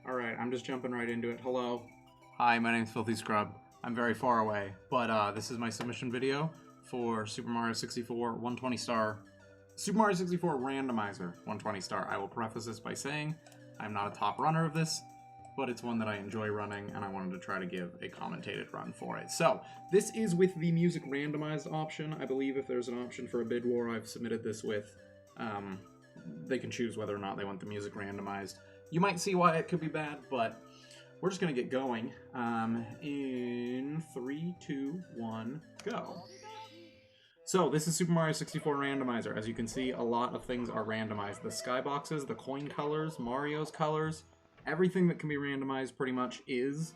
Alright, I'm just jumping right into it. Hello. Hi, my name's Filthy Scrub. I'm very far away, but this is my submission video for Super Mario 64 120 star. Super Mario 64 Randomizer 120 star. I will preface this by saying I'm not a top runner of this, but it's one that I enjoy running, and I wanted to try to give a commentated run for it. So, this is with the music randomized option. I believe if there's an option for a bid war, I've submitted this with. They can choose whether or not they want the music randomized. You might see why it could be bad, but we're just going to get going. In 3, 2, 1, go. So, this is Super Mario 64 Randomizer. As you can see, a lot of things are randomized. The skyboxes, the coin colors, Mario's colors, everything that can be randomized pretty much is.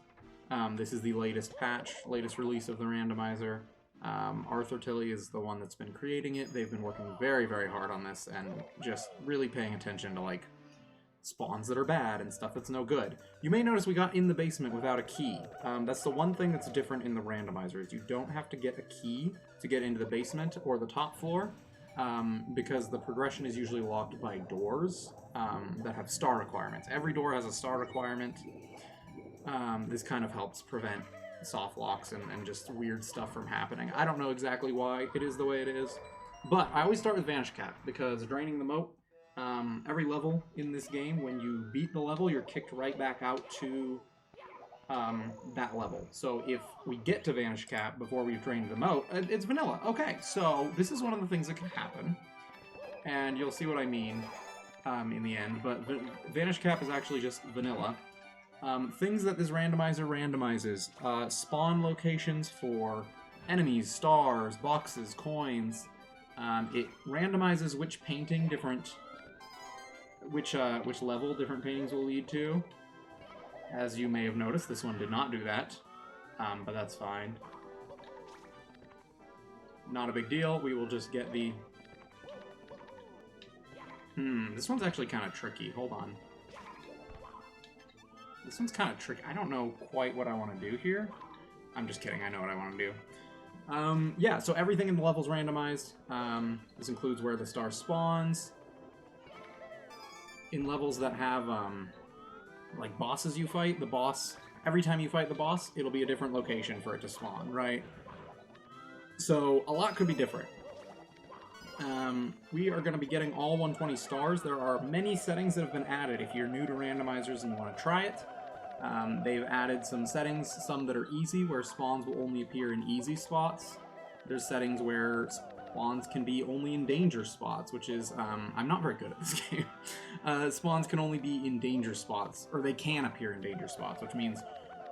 This is the latest patch, latest release of the randomizer. Arthur Tilley is the one that's been creating it. They've been working very, very hard on this and just really paying attention to, like, spawns that are bad and stuff that's no good. You may notice we got in the basement without a key. That's the one thing that's different in the randomizer, is you don't have to get a key to get into the basement or the top floor, because the progression is usually locked by doors that have star requirements. Every door has a star requirement. This kind of helps prevent soft locks and just weird stuff from happening. I don't know exactly why it is the way it is, but I always start with Vanish Cap, because draining the moat, every level in this game, when you beat the level, you're kicked right back out to that level. So if we get to Vanish Cap before we've drained the moat, it's vanilla. Okay, so this is one of the things that can happen, and you'll see what I mean in the end, but Vanish Cap is actually just vanilla. Things that this randomizer randomizes: spawn locations for enemies, stars, boxes, coins. It randomizes which painting which level different paintings will lead to. As you may have noticed, this one did not do that, but that's fine. Not a big deal. We will just get the... this one's actually kind of tricky. Hold on. This one's kind of tricky. I don't know quite what I want to do here. I'm just kidding. I know what I want to do. Yeah, so everything in the level's randomized. This includes where the star spawns. In levels that have, like, bosses you fight, the boss... Every time you fight the boss, it'll be a different location for it to spawn, right? So, a lot could be different. We are going to be getting all 120 stars. There are many settings that have been added if you're new to randomizers and you want to try it. They've added some settings, some that are easy, where spawns will only appear in easy spots. There's settings where spawns can be only in danger spots, which is, I'm not very good at this game. Spawns can only be in danger spots, or they can appear in danger spots, which means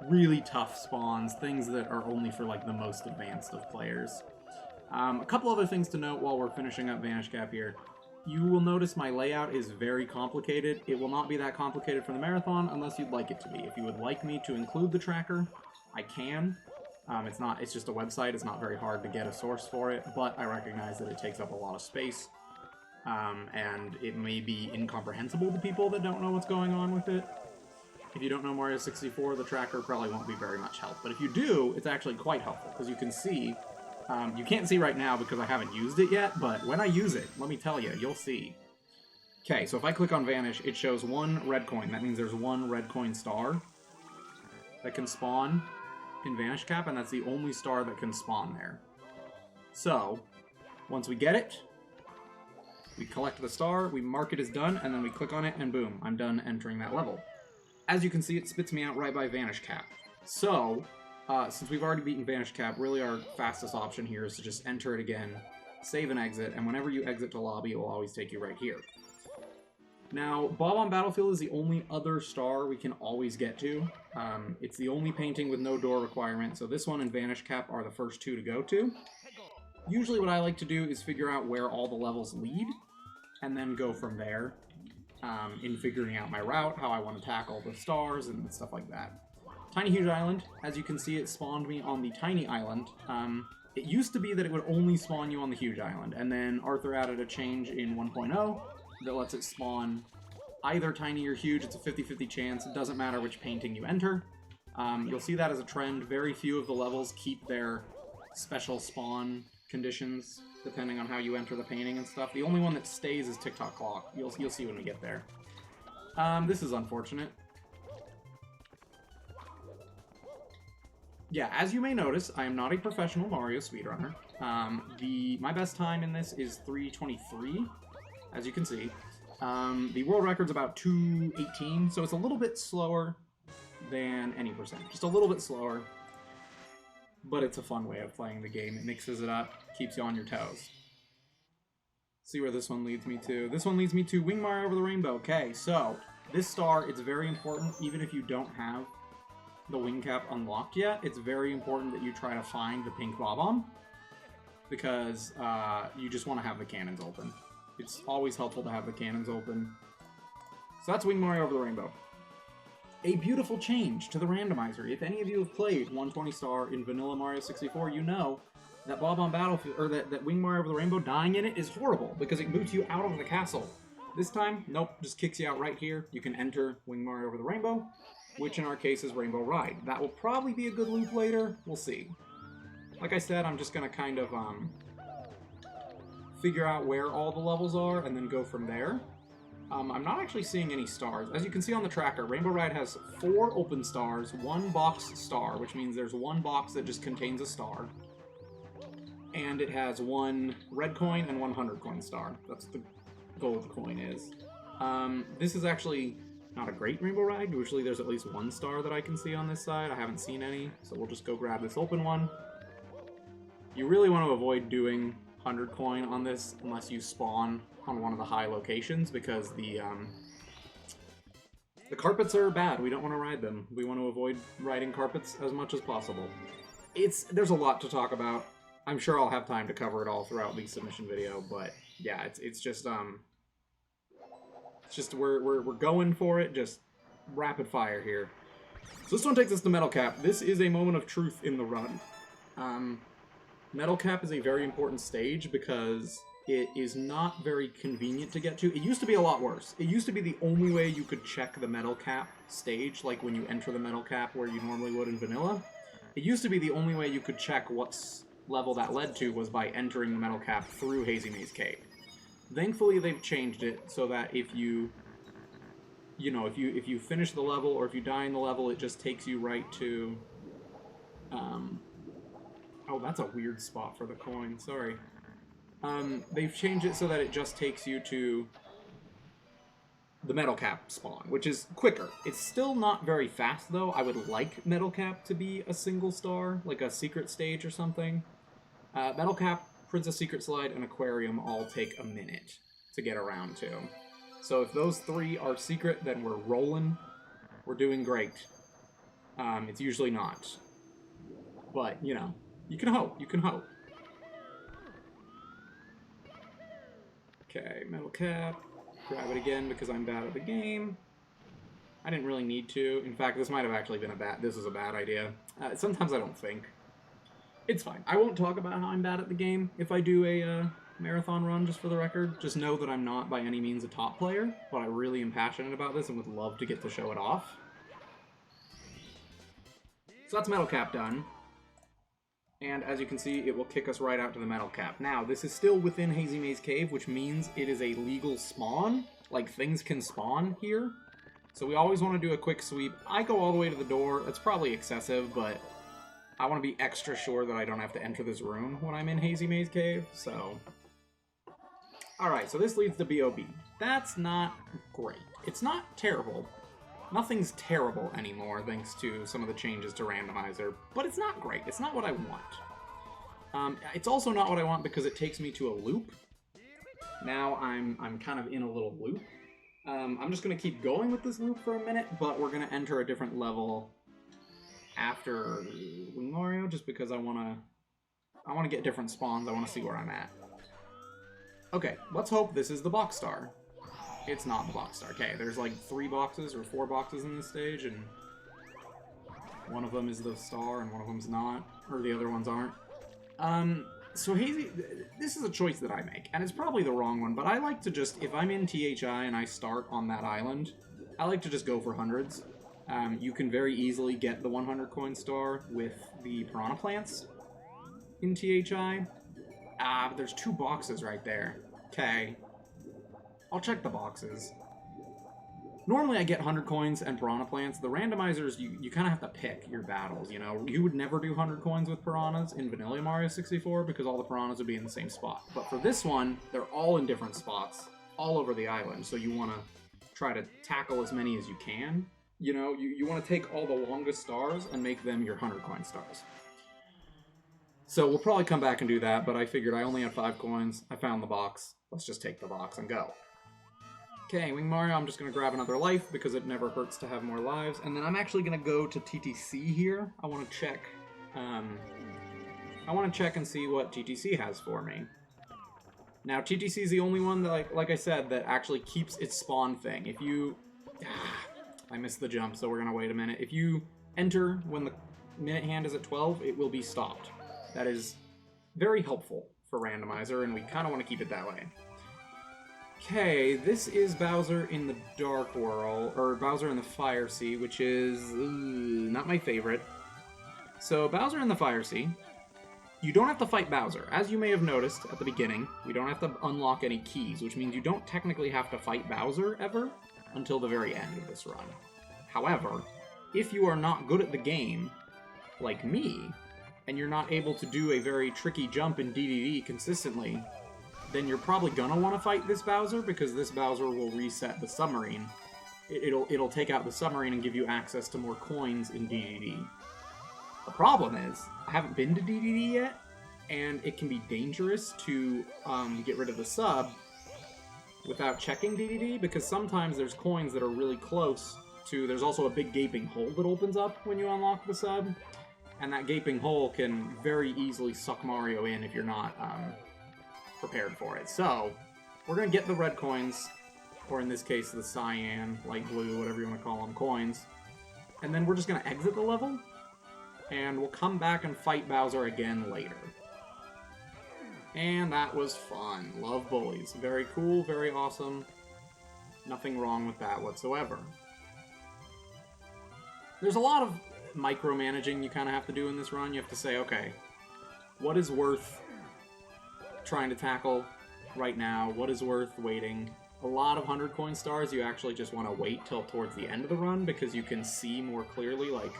really tough spawns, things that are only for, like, the most advanced of players. A couple other things to note while we're finishing up Vanish Cap here. You will notice my layout is very complicated. It will not be that complicated for the marathon unless you'd like it to be. If you would like me to include the tracker, I can. It's just a website. It's not very hard to get a source for it, but I recognize that it takes up a lot of space. And it may be incomprehensible to people that don't know what's going on with it. If you don't know Mario 64, the tracker probably won't be very much help. But if you do, it's actually quite helpful, because you can see... you can't see right now because I haven't used it yet, but when I use it, let me tell you, you'll see. Okay, so if I click on Vanish, it shows one red coin. That means there's one red coin star that can spawn in Vanish Cap, and that's the only star that can spawn there. So, once we get it, we collect the star, we mark it as done, and then we click on it, and boom, I'm done entering that level. As you can see, it spits me out right by Vanish Cap. So... since we've already beaten Vanish Cap, really our fastest option here is to just enter it again, save and exit, and whenever you exit to lobby, it will always take you right here. Now, Bob on Battlefield is the only other star we can always get to. It's the only painting with no door requirement, so this one and Vanish Cap are the first two to go to. Usually what I like to do is figure out where all the levels lead, and then go from there, in figuring out my route, how I want to tackle the stars, and stuff like that. Tiny Huge Island, as you can see, it spawned me on the Tiny Island. It used to be that it would only spawn you on the Huge Island, and then Arthur added a change in 1.0 that lets it spawn either Tiny or Huge. It's a 50-50 chance. It doesn't matter which painting you enter. You'll see that as a trend. Very few of the levels keep their special spawn conditions, depending on how you enter the painting and stuff. The only one that stays is TikTok Clock. You'll see when we get there. This is unfortunate. yeah, as you may notice, I am not a professional Mario speedrunner. My best time in this is 3:23, as you can see. The world record's about 2:18, so it's a little bit slower than any percent. Just a little bit slower, but it's a fun way of playing the game. It mixes it up, keeps you on your toes. See where this one leads me to. This one leads me to Wing Mario Over the Rainbow. Okay, so this star, it's very important, even if you don't have the wing cap unlocked yet, it's very important that you try to find the pink Bob-omb, because you just want to have the cannons open. It's always helpful to have the cannons open. So that's Wing Mario Over the Rainbow. A beautiful change to the randomizer. If any of you have played 120 star in Vanilla Mario 64, you know that Bob-omb Battlefield, or that Wing Mario Over the Rainbow, dying in it is horrible because it boots you out of the castle. This time, nope, just kicks you out right here. You can enter Wing Mario Over the Rainbow, which in our case is Rainbow Ride. That will probably be a good loop later. We'll see. Like I said, I'm just going to kind of figure out where all the levels are and then go from there. I'm not actually seeing any stars. As you can see on the tracker, Rainbow Ride has 4 open stars, 1 box star, which means there's 1 box that just contains a star. And it has 1 red coin and 100 coin star. That's the gold coin is. This is actually not a great Rainbow Ride. Usually there's at least 1 star that I can see on this side. I haven't seen any, so we'll just go grab this open one. You really want to avoid doing 100 coin on this unless you spawn on one of the high locations, because the carpets are bad. We don't want to ride them. We want to avoid riding carpets as much as possible. There's a lot to talk about. I'm sure I'll have time to cover it all throughout the submission video, but yeah, it's just we're going for it, just rapid fire here. So this one takes us to Metal Cap. This is a moment of truth in the run. Metal Cap is a very important stage because it is not very convenient to get to. It used to be a lot worse. It used to be the only way you could check the Metal Cap stage, like when you enter the Metal Cap where you normally would in Vanilla. It used to be the only way you could check what level that led to was by entering the Metal Cap through Hazy Maze Cave. Thankfully, they've changed it so that if you finish the level or if you die in the level, it just takes you right to... Oh, that's a weird spot for the coin. Sorry. They've changed it so that it just takes you to the Metal Cap spawn, which is quicker. It's still not very fast, though. I would like Metal Cap to be a single star, like a secret stage or something. Metal Cap, Princess Secret Slide, and Aquarium all take a minute to get around to. So if those 3 are secret, then we're rolling. We're doing great. It's usually not. But, you know, you can hope. You can hope. Okay, Metal Cap. Grab it again because I'm bad at the game. I didn't really need to. In fact, this might have actually been this is a bad idea. Sometimes I don't think. It's fine. I won't talk about how I'm bad at the game if I do a marathon run, just for the record. Just know that I'm not by any means a top player, but I really am passionate about this and would love to get to show it off. So that's Metal Cap done. And as you can see, it will kick us right out to the Metal Cap. Now, this is still within Hazy Maze Cave, which means it is a legal spawn. Like, things can spawn here. So we always want to do a quick sweep. I go all the way to the door. That's probably excessive, but I want to be extra sure that I don't have to enter this room when I'm in Hazy Maze Cave, so... Alright, so this leads to B.O.B. That's not great. It's not terrible. Nothing's terrible anymore, thanks to some of the changes to Randomizer, but it's not great. It's not what I want. It's also not what I want because it takes me to a loop. Now I'm kind of in a little loop. I'm just going to keep going with this loop for a minute, but we're going to enter a different level after Wing Mario, just because I want to get different spawns. I want to see where I'm at. Okay, let's hope this is the box star. It's not the box star. Okay, there's like 3 boxes or 4 boxes in this stage, and one of them is the star and one of them's not, or the other ones aren't. So Hazy, this is a choice that I make, and it's probably the wrong one, but I like to just, if I'm in THI and I start on that island, I like to just go for hundreds. You can very easily get the 100 coin star with the piranha plants in THI. But there's 2 boxes right there. Okay. I'll check the boxes. Normally I get 100 coins and piranha plants. The randomizers, you kind of have to pick your battles, you know? You would never do 100 coins with piranhas in Vanilla Mario 64 because all the piranhas would be in the same spot. But for this one, they're all in different spots all over the island, so you want to try to tackle as many as you can. You know, you want to take all the longest stars and make them your 100 coin stars. So we'll probably come back and do that, but I figured I only had 5 coins. I found the box. Let's just take the box and go. Okay, Wing Mario, I'm just going to grab another life because it never hurts to have more lives. And then I'm actually going to go to TTC here. I want to check and see what TTC has for me. Now, TTC is the only one that, like I said, that actually keeps its spawn thing. If you... I missed the jump, so we're going to wait a minute. If you enter when the minute hand is at 12, it will be stopped. That is very helpful for Randomizer, and we kind of want to keep it that way. Okay, this is Bowser in the Dark World, or Bowser in the Fire Sea, which is not my favorite. So, Bowser in the Fire Sea, you don't have to fight Bowser. As you may have noticed at the beginning, you don't have to unlock any keys, which means you don't technically have to fight Bowser ever until the very end of this run. However, if you are not good at the game, like me, and you're not able to do a very tricky jump in DDD consistently, then you're probably gonna want to fight this Bowser, because this Bowser will reset the submarine. It'll take out the submarine and give you access to more coins in DDD. The problem is, I haven't been to DDD yet, and it can be dangerous to get rid of the sub without checking DDD, because sometimes there's coins that are really close to... There's also a big gaping hole that opens up when you unlock the sub, and that gaping hole can very easily suck Mario in if you're not prepared for it. So, we're going to get the red coins, or in this case the cyan, light blue, whatever you want to call them, coins, and then we're just going to exit the level, and we'll come back and fight Bowser again later. And that was fun. Love bullies. Very cool, very awesome. Nothing wrong with that whatsoever. There's a lot of micromanaging you kind of have to do in this run. You have to say, okay, what is worth trying to tackle right now? What is worth waiting? A lot of 100 coin stars, you actually just want to wait till towards the end of the run, because you can see more clearly, like,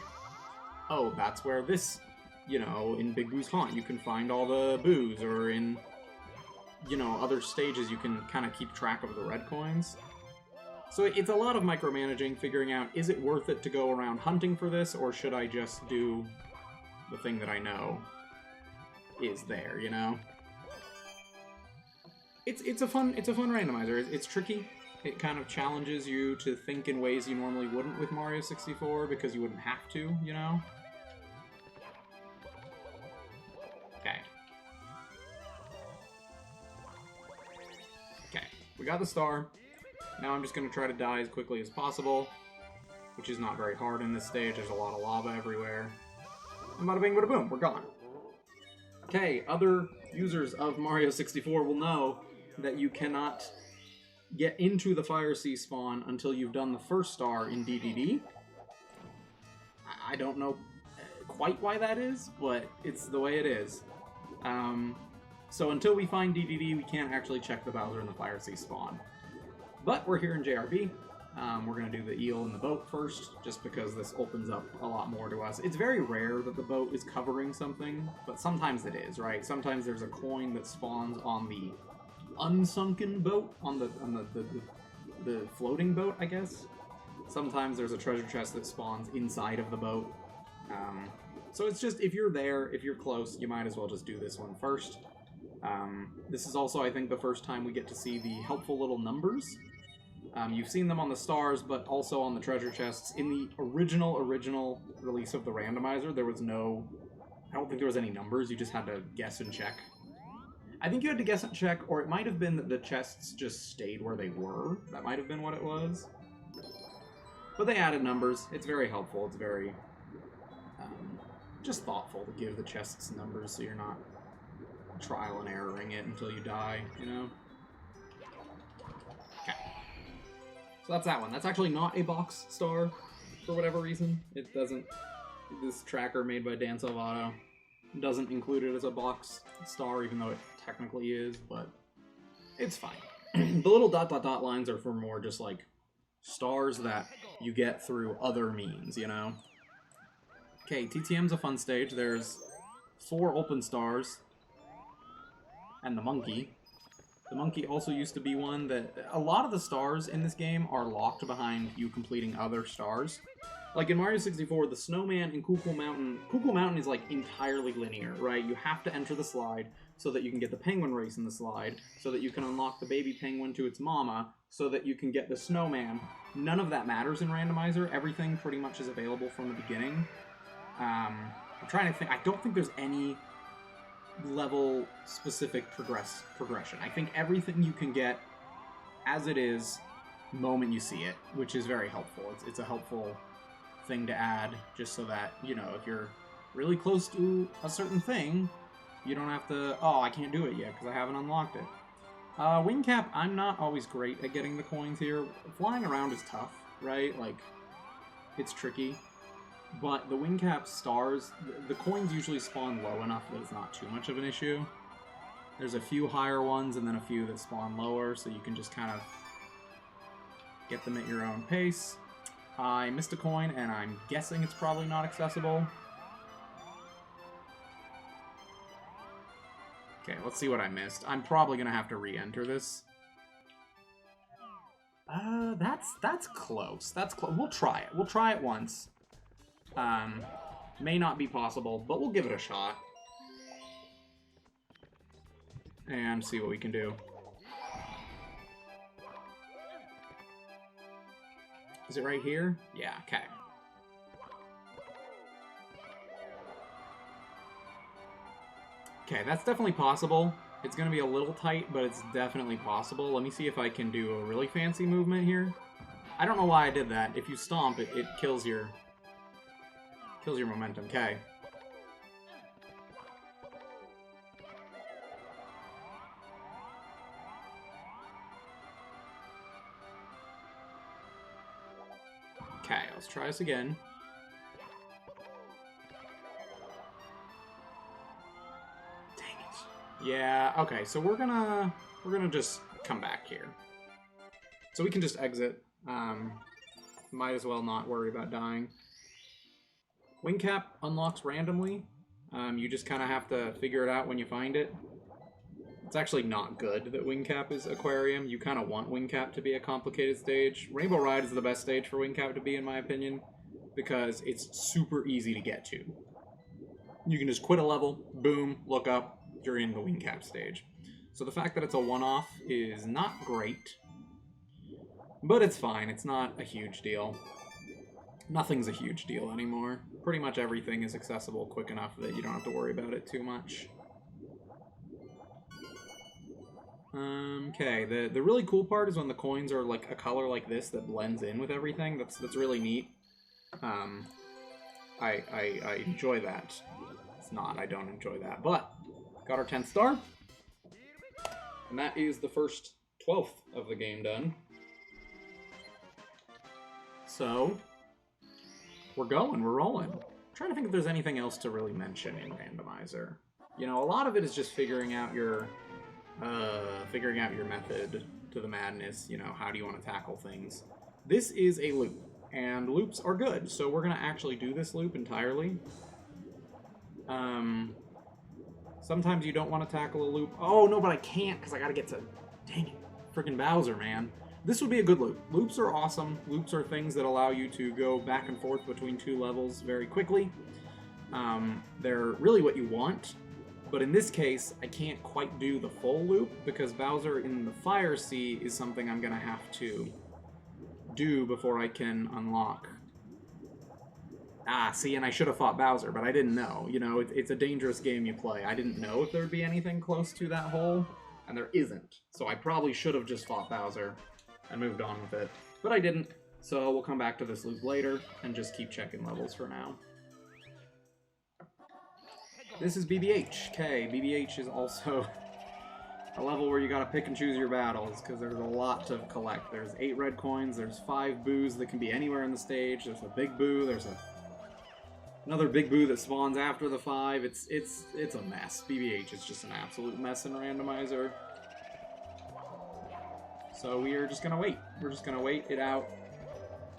oh, that's where this, you know, in Big Boo's Haunt, you can find all the boos, or in, you know, other stages you can kind of keep track of the red coins. So it's a lot of micromanaging, figuring out, is it worth it to go around hunting for this, or should I just do the thing that I know is there, you know? It's a fun randomizer. It's tricky. It kind of challenges you to think in ways you normally wouldn't with Mario 64, because you wouldn't have to, you know? Okay. Okay, we got the star. Now I'm just going to try to die as quickly as possible, which is not very hard in this stage. There's a lot of lava everywhere. And bada bing, bada boom, we're gone. Okay, other users of Mario 64 will know that you cannot get into the Fire Sea spawn until you've done the first star in DDD. I don't know quite why that is, but it's the way it is. So until we find DDD, we can't actually check the Bowser in the Fire Sea spawn. But we're here in JRB. We're going to do the eel and the boat first, just because this opens up a lot more to us. It's very rare that the boat is covering something, but sometimes it is, right? Sometimes there's a coin that spawns on the unsunken boat, on the floating boat, I guess. Sometimes there's a treasure chest that spawns inside of the boat. So it's just, if you're there, if you're close, you might as well just do this one first. This is also, I think, the first time we get to see the helpful little numbers. You've seen them on the stars, but also on the treasure chests. In the original release of the randomizer, there was no... I don't think there was any numbers, you just had to guess and check. I think you had to guess and check, or it might have been that the chests just stayed where they were. That might have been what it was. But they added numbers. It's very helpful. It's very just thoughtful to give the chests numbers so you're not trial and erroring it until you die, you know? Okay. So that's that one. That's actually not a box star, for whatever reason. It doesn't... This tracker made by Dan Salvato doesn't include it as a box star, even though it technically is, but it's fine. The little ... lines are for more just, like, stars that you get through other means, you know? Okay, TTM's a fun stage. There's 4 open stars. And the monkey. The monkey also used to be one that... A lot of the stars in this game are locked behind you completing other stars. Like in Mario 64, the snowman in Cuckoo Mountain is like entirely linear, right? You have to enter the slide so that you can get the penguin race in the slide, so that you can unlock the baby penguin to its mama, so that you can get the snowman. None of that matters in Randomizer. Everything pretty much is available from the beginning. I'm trying to think. I don't think there's any level-specific progression. I think everything you can get as it is the moment you see it, which is very helpful. It's a helpful thing to add, just so that, you know, if you're really close to a certain thing, you don't have to, oh, I can't do it yet because I haven't unlocked it. Wing cap, I'm not always great at getting the coins here. Flying around is tough, right? Like, it's tricky. But the wing cap stars, the coins usually spawn low enough that it's not too much of an issue. There's a few higher ones and then a few that spawn lower, so you can just kind of get them at your own pace. I missed a coin, and I'm guessing it's probably not accessible. Okay, let's see what I missed. I'm probably going to have to re-enter this. That's close. That's close. We'll try it. We'll try it once. May not be possible, but we'll give it a shot. And see what we can do. Is it right here? Yeah, okay. Okay, that's definitely possible. It's going to be a little tight, but it's definitely possible. Let me see if I can do a really fancy movement here. I don't know why I did that. If you stomp, it kills your momentum. Okay. Okay, let's try this again. Dang it. Yeah, okay, so we're gonna just come back here. So we can just exit. Might as well not worry about dying. Wing cap unlocks randomly. You just kind of have to figure it out when you find it. It's actually not good that wing cap is aquarium. You kind of want wing cap to be a complicated stage. Rainbow Ride is the best stage for wing cap to be, in my opinion, because it's super easy to get to. You can just quit a level, boom, look up, you're in the wing cap stage. So the fact that it's a one-off is not great, but it's fine. It's not a huge deal. Nothing's a huge deal anymore. Pretty much everything is accessible quick enough that you don't have to worry about it too much. Okay, the really cool part is when the coins are like a color like this that blends in with everything. That's really neat. I enjoy that. It's not, I don't enjoy that. But, got our 10th star. And that is the first 12th of the game done. So, we're going, we're rolling. I'm trying to think if there's anything else to really mention in Randomizer. You know, a lot of it is just figuring out your method to the madness. You know, how do you want to tackle things? This is a loop, and loops are good, so we're going to actually do this loop entirely. Sometimes you don't want to tackle a loop. Oh, no, but I can't, because I got to get to... Dang it. Freaking Bowser, man. This would be a good loop. Loops are awesome. Loops are things that allow you to go back and forth between two levels very quickly. They're really what you want. But in this case, I can't quite do the full loop because Bowser in the Fire Sea is something I'm going to have to do before I can unlock. Ah, see, and I should have fought Bowser, but I didn't know. You know, it's a dangerous game you play. I didn't know if there would be anything close to that hole, and there isn't. So I probably should have just fought Bowser and moved on with it. But I didn't, so we'll come back to this loop later and just keep checking levels for now. This is BBH. Okay, BBH is also a level where you gotta pick and choose your battles, because there's a lot to collect. There's 8 red coins, there's 5 boos that can be anywhere in the stage, there's a big boo, there's another big boo that spawns after the 5. It's a mess. BBH is just an absolute mess in Randomizer. So we are just gonna wait. We're just gonna wait it out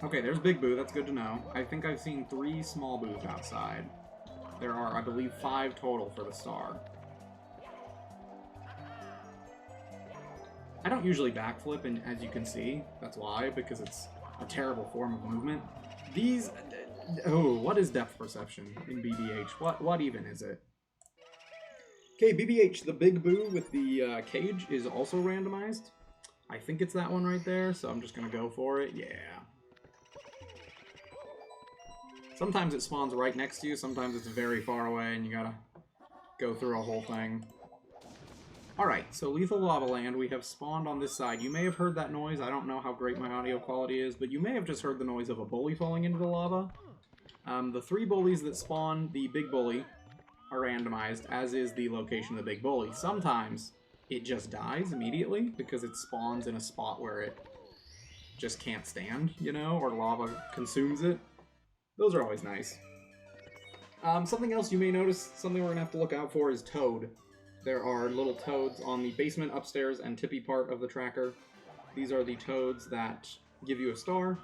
Okay, there's Big Boo. That's good to know. I think I've seen 3 small Boos outside. There are, I believe, 5 total for the star. I don't usually backflip, and as you can see, that's why, because it's a terrible form of movement. These... Oh, what is depth perception in BBH? What even is it? Okay, BBH, the Big Boo with the cage is also randomized. I think it's that one right there, so I'm just going to go for it. Yeah. Sometimes it spawns right next to you, sometimes it's very far away, and you gotta go through a whole thing. Alright, so Lethal Lava Land, we have spawned on this side. You may have heard that noise. I don't know how great my audio quality is, but you may have just heard the noise of a bully falling into the lava. The 3 bullies that spawn the big bully are randomized, as is the location of the big bully. Sometimes it just dies immediately because it spawns in a spot where it just can't stand, you know, or lava consumes it. Those are always nice. Something else you may notice, something we're going to have to look out for is Toad. There are little toads on the basement, upstairs, and tippy part of the tracker. These are the toads that give you a star.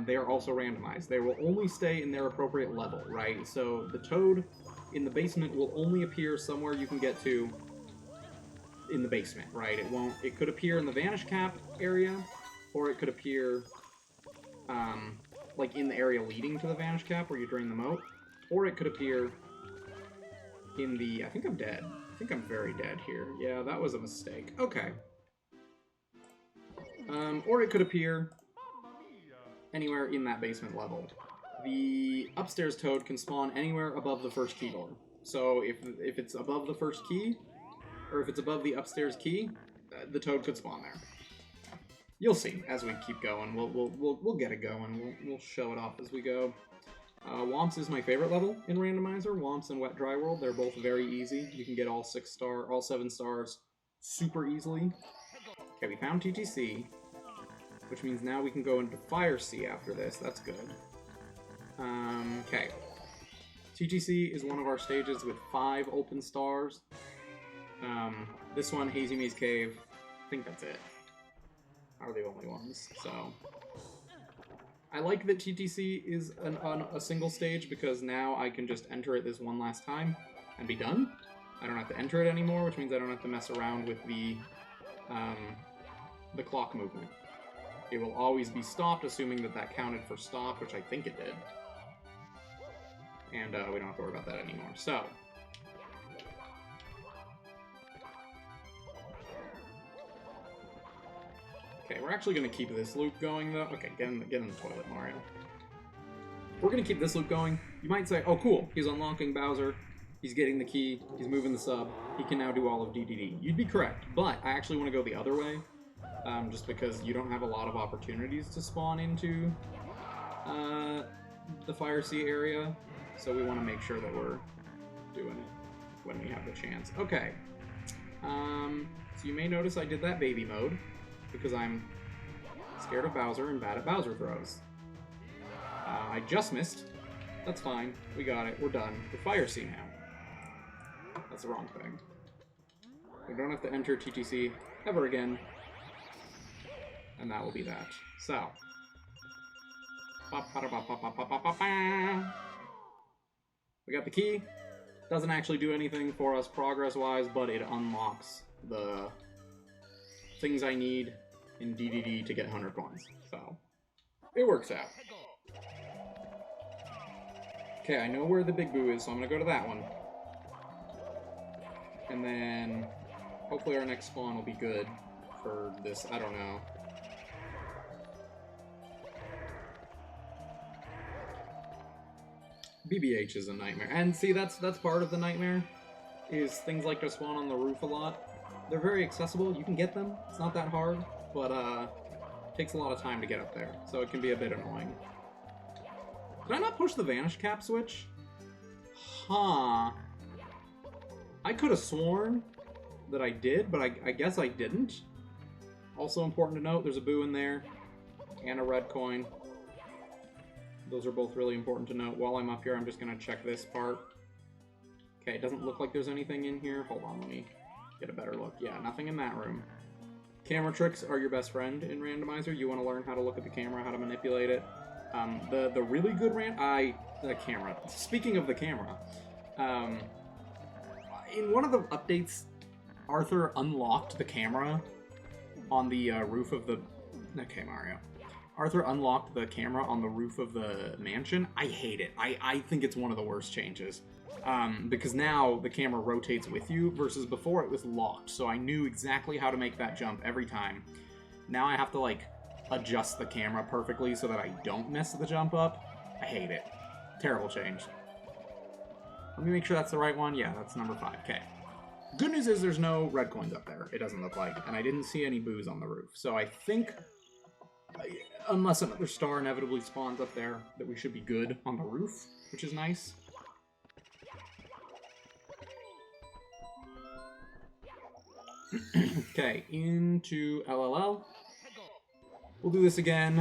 They are also randomized. They will only stay in their appropriate level, right? So the toad in the basement will only appear somewhere you can get to in the basement, right? It could appear in the Vanish Cap area, or it could appear like in the area leading to the Vanish Cap where you drain the moat, or it could appear in the... I think I'm dead. I think I'm very dead here. Yeah, that was a mistake. Okay. Or it could appear anywhere in that basement level. The upstairs toad can spawn anywhere above the first key door. So if it's above the first key, or if it's above the upstairs key, the toad could spawn there. You'll see as we keep going. We'll get it going. We'll show it off as we go. Womps is my favorite level in Randomizer. Womps and Wet Dry World, they're both very easy. You can get all 7 stars super easily. Okay, we found TTC, which means now we can go into Fire Sea after this. That's good. Okay. TTC is one of our stages with 5 open stars. This one, Hazy Maze Cave, I think that's it. Are the only ones, so... I like that TTC is on a single stage because now I can just enter it this one last time and be done. I don't have to enter it anymore, which means I don't have to mess around with the clock movement. It will always be stopped, assuming that that counted for stop, which I think it did. And we don't have to worry about that anymore. So... Okay, we're actually going to keep this loop going, though. Okay, get in the toilet, Mario. We're going to keep this loop going. You might say, oh, cool, he's unlocking Bowser, he's getting the key, he's moving the sub, he can now do all of DDD. You'd be correct, but I actually want to go the other way, just because you don't have a lot of opportunities to spawn into the Fire Sea area, so we want to make sure that we're doing it when we have the chance. Okay, so you may notice I did that baby mode, because I'm scared of Bowser and bad at Bowser throws. I just missed. That's fine. We got it. We're done. We're Fire Sea now. That's the wrong thing. We don't have to enter TTC ever again. And that will be that. So. We got the key. Doesn't actually do anything for us progress-wise, but it unlocks the things I need in DDD to get 100 coins. So, it works out. Okay, I know where the Big Boo is, so I'm going to go to that one. And then, hopefully our next spawn will be good for this, I don't know. BBH is a nightmare. And see, that's part of the nightmare, is things like to spawn on the roof a lot. They're very accessible, you can get them, it's not that hard, but it takes a lot of time to get up there, so it can be a bit annoying. Did I not push the Vanish Cap switch? Huh. I could have sworn that I did, but I guess I didn't. Also important to note, there's a Boo in there, and a red coin. Those are both really important to note. While I'm up here, I'm just going to check this part. Okay, it doesn't look like there's anything in here. Hold on, let me get a better look. Yeah, nothing in that room. Camera tricks are your best friend in Randomizer. You want to learn how to look at the camera, how to manipulate it. The really good the camera. Speaking of the camera, in one of the updates, Arthur unlocked the camera on the roof of the... Okay, Mario. Arthur unlocked the camera on the roof of the mansion. I hate it. I think it's one of the worst changes. Because now the camera rotates with you, versus before it was locked. So I knew exactly how to make that jump every time. Now I have to, like, adjust the camera perfectly so that I don't mess the jump up. I hate it. Terrible change. Let me make sure that's the right one. Yeah, that's number 5. Okay. Good news is there's no red coins up there, it doesn't look like, and I didn't see any boos on the roof. So I think, unless another star inevitably spawns up there, that we should be good on the roof, which is nice. Okay, into LLL. We'll do this again.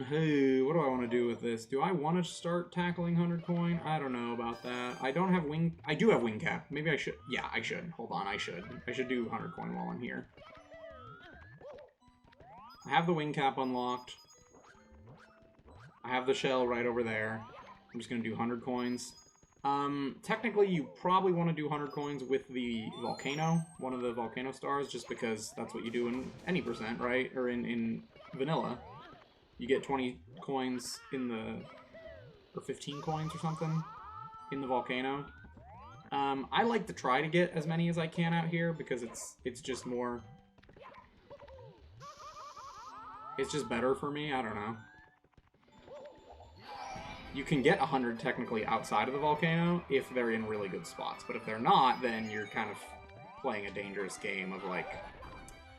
Hey, what do I want to do with this? Do I want to start tackling 100 coin? I don't know about that. I don't have wing... I do have wing cap. Maybe I should... Yeah, I should. Hold on, I should. I should do 100 coin while I'm here. I have the wing cap unlocked. I have the shell right over there. I'm just going to do 100 coins. Technically, you probably want to do 100 coins with the volcano, one of the volcano stars, just because that's what you do in any percent, right? Or in vanilla. You get 20 coins in the... or 15 coins or something in the volcano. I like to try to get as many as I can out here, because it's just more... It's just better for me, I don't know. You can get 100 technically outside of the volcano if they're in really good spots. But if they're not, then you're kind of playing a dangerous game of like,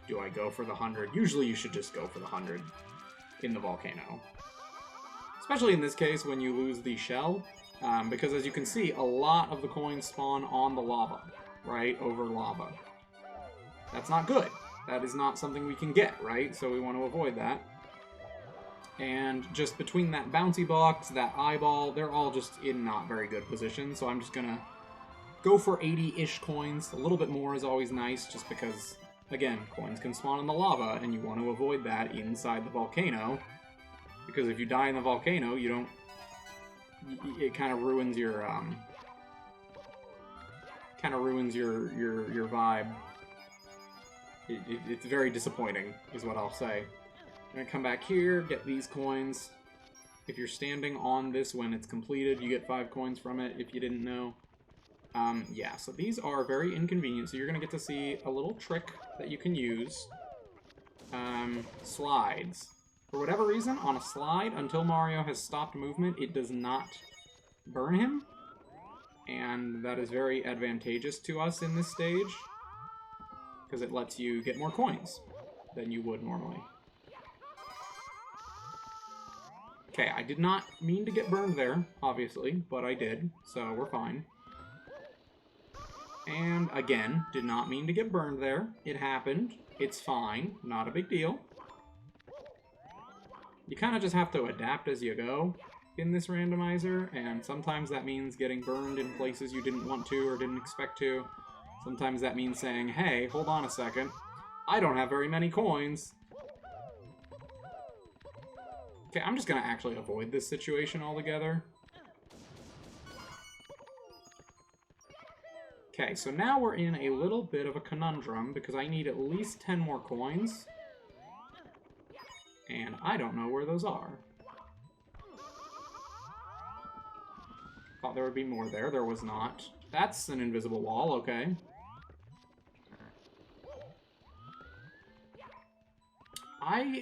do I go for the 100? Usually you should just go for the 100 in the volcano. Especially in this case when you lose the shell. Because as you can see, a lot of the coins spawn on the lava, right? Over lava. That's not good. That is not something we can get, right? So we want to avoid that. And just between that bouncy box, that eyeball, they're all just in not very good position. So I'm just going to go for 80-ish coins. A little bit more is always nice, just because, again, coins can spawn in the lava, and you want to avoid that inside the volcano. Because if you die in the volcano, you don't... It kind of ruins your, your vibe. It's very disappointing, is what I'll say. I'm going to come back here, get these coins. If you're standing on this when it's completed, you get 5 coins from it, if you didn't know. Yeah, so these are very inconvenient, so you're going to get to see a little trick that you can use. Slides. For whatever reason, on a slide, until Mario has stopped movement, it does not burn him. And that is very advantageous to us in this stage, because it lets you get more coins than you would normally. Okay, I did not mean to get burned there, obviously, but I did, so we're fine. And, again, did not mean to get burned there. It happened. It's fine. Not a big deal. You kind of just have to adapt as you go in this randomizer, and sometimes that means getting burned in places you didn't want to or didn't expect to. Sometimes that means saying, hey, hold on a second. I don't have very many coins. Okay, I'm just going to actually avoid this situation altogether. Okay, so now we're in a little bit of a conundrum because I need at least 10 more coins. And I don't know where those are. Thought there would be more there. There was not. That's an invisible wall, okay.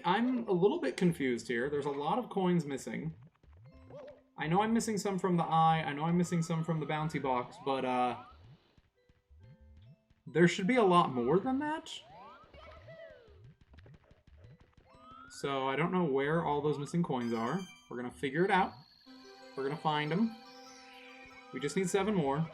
I'm a little bit confused here. There's a lot of coins missing. I know I'm missing some from the eye. I know I'm missing some from the bouncy box, but there should be a lot more than that. So I don't know where all those missing coins are. We're gonna figure it out. We're gonna find them. We just need 7 more.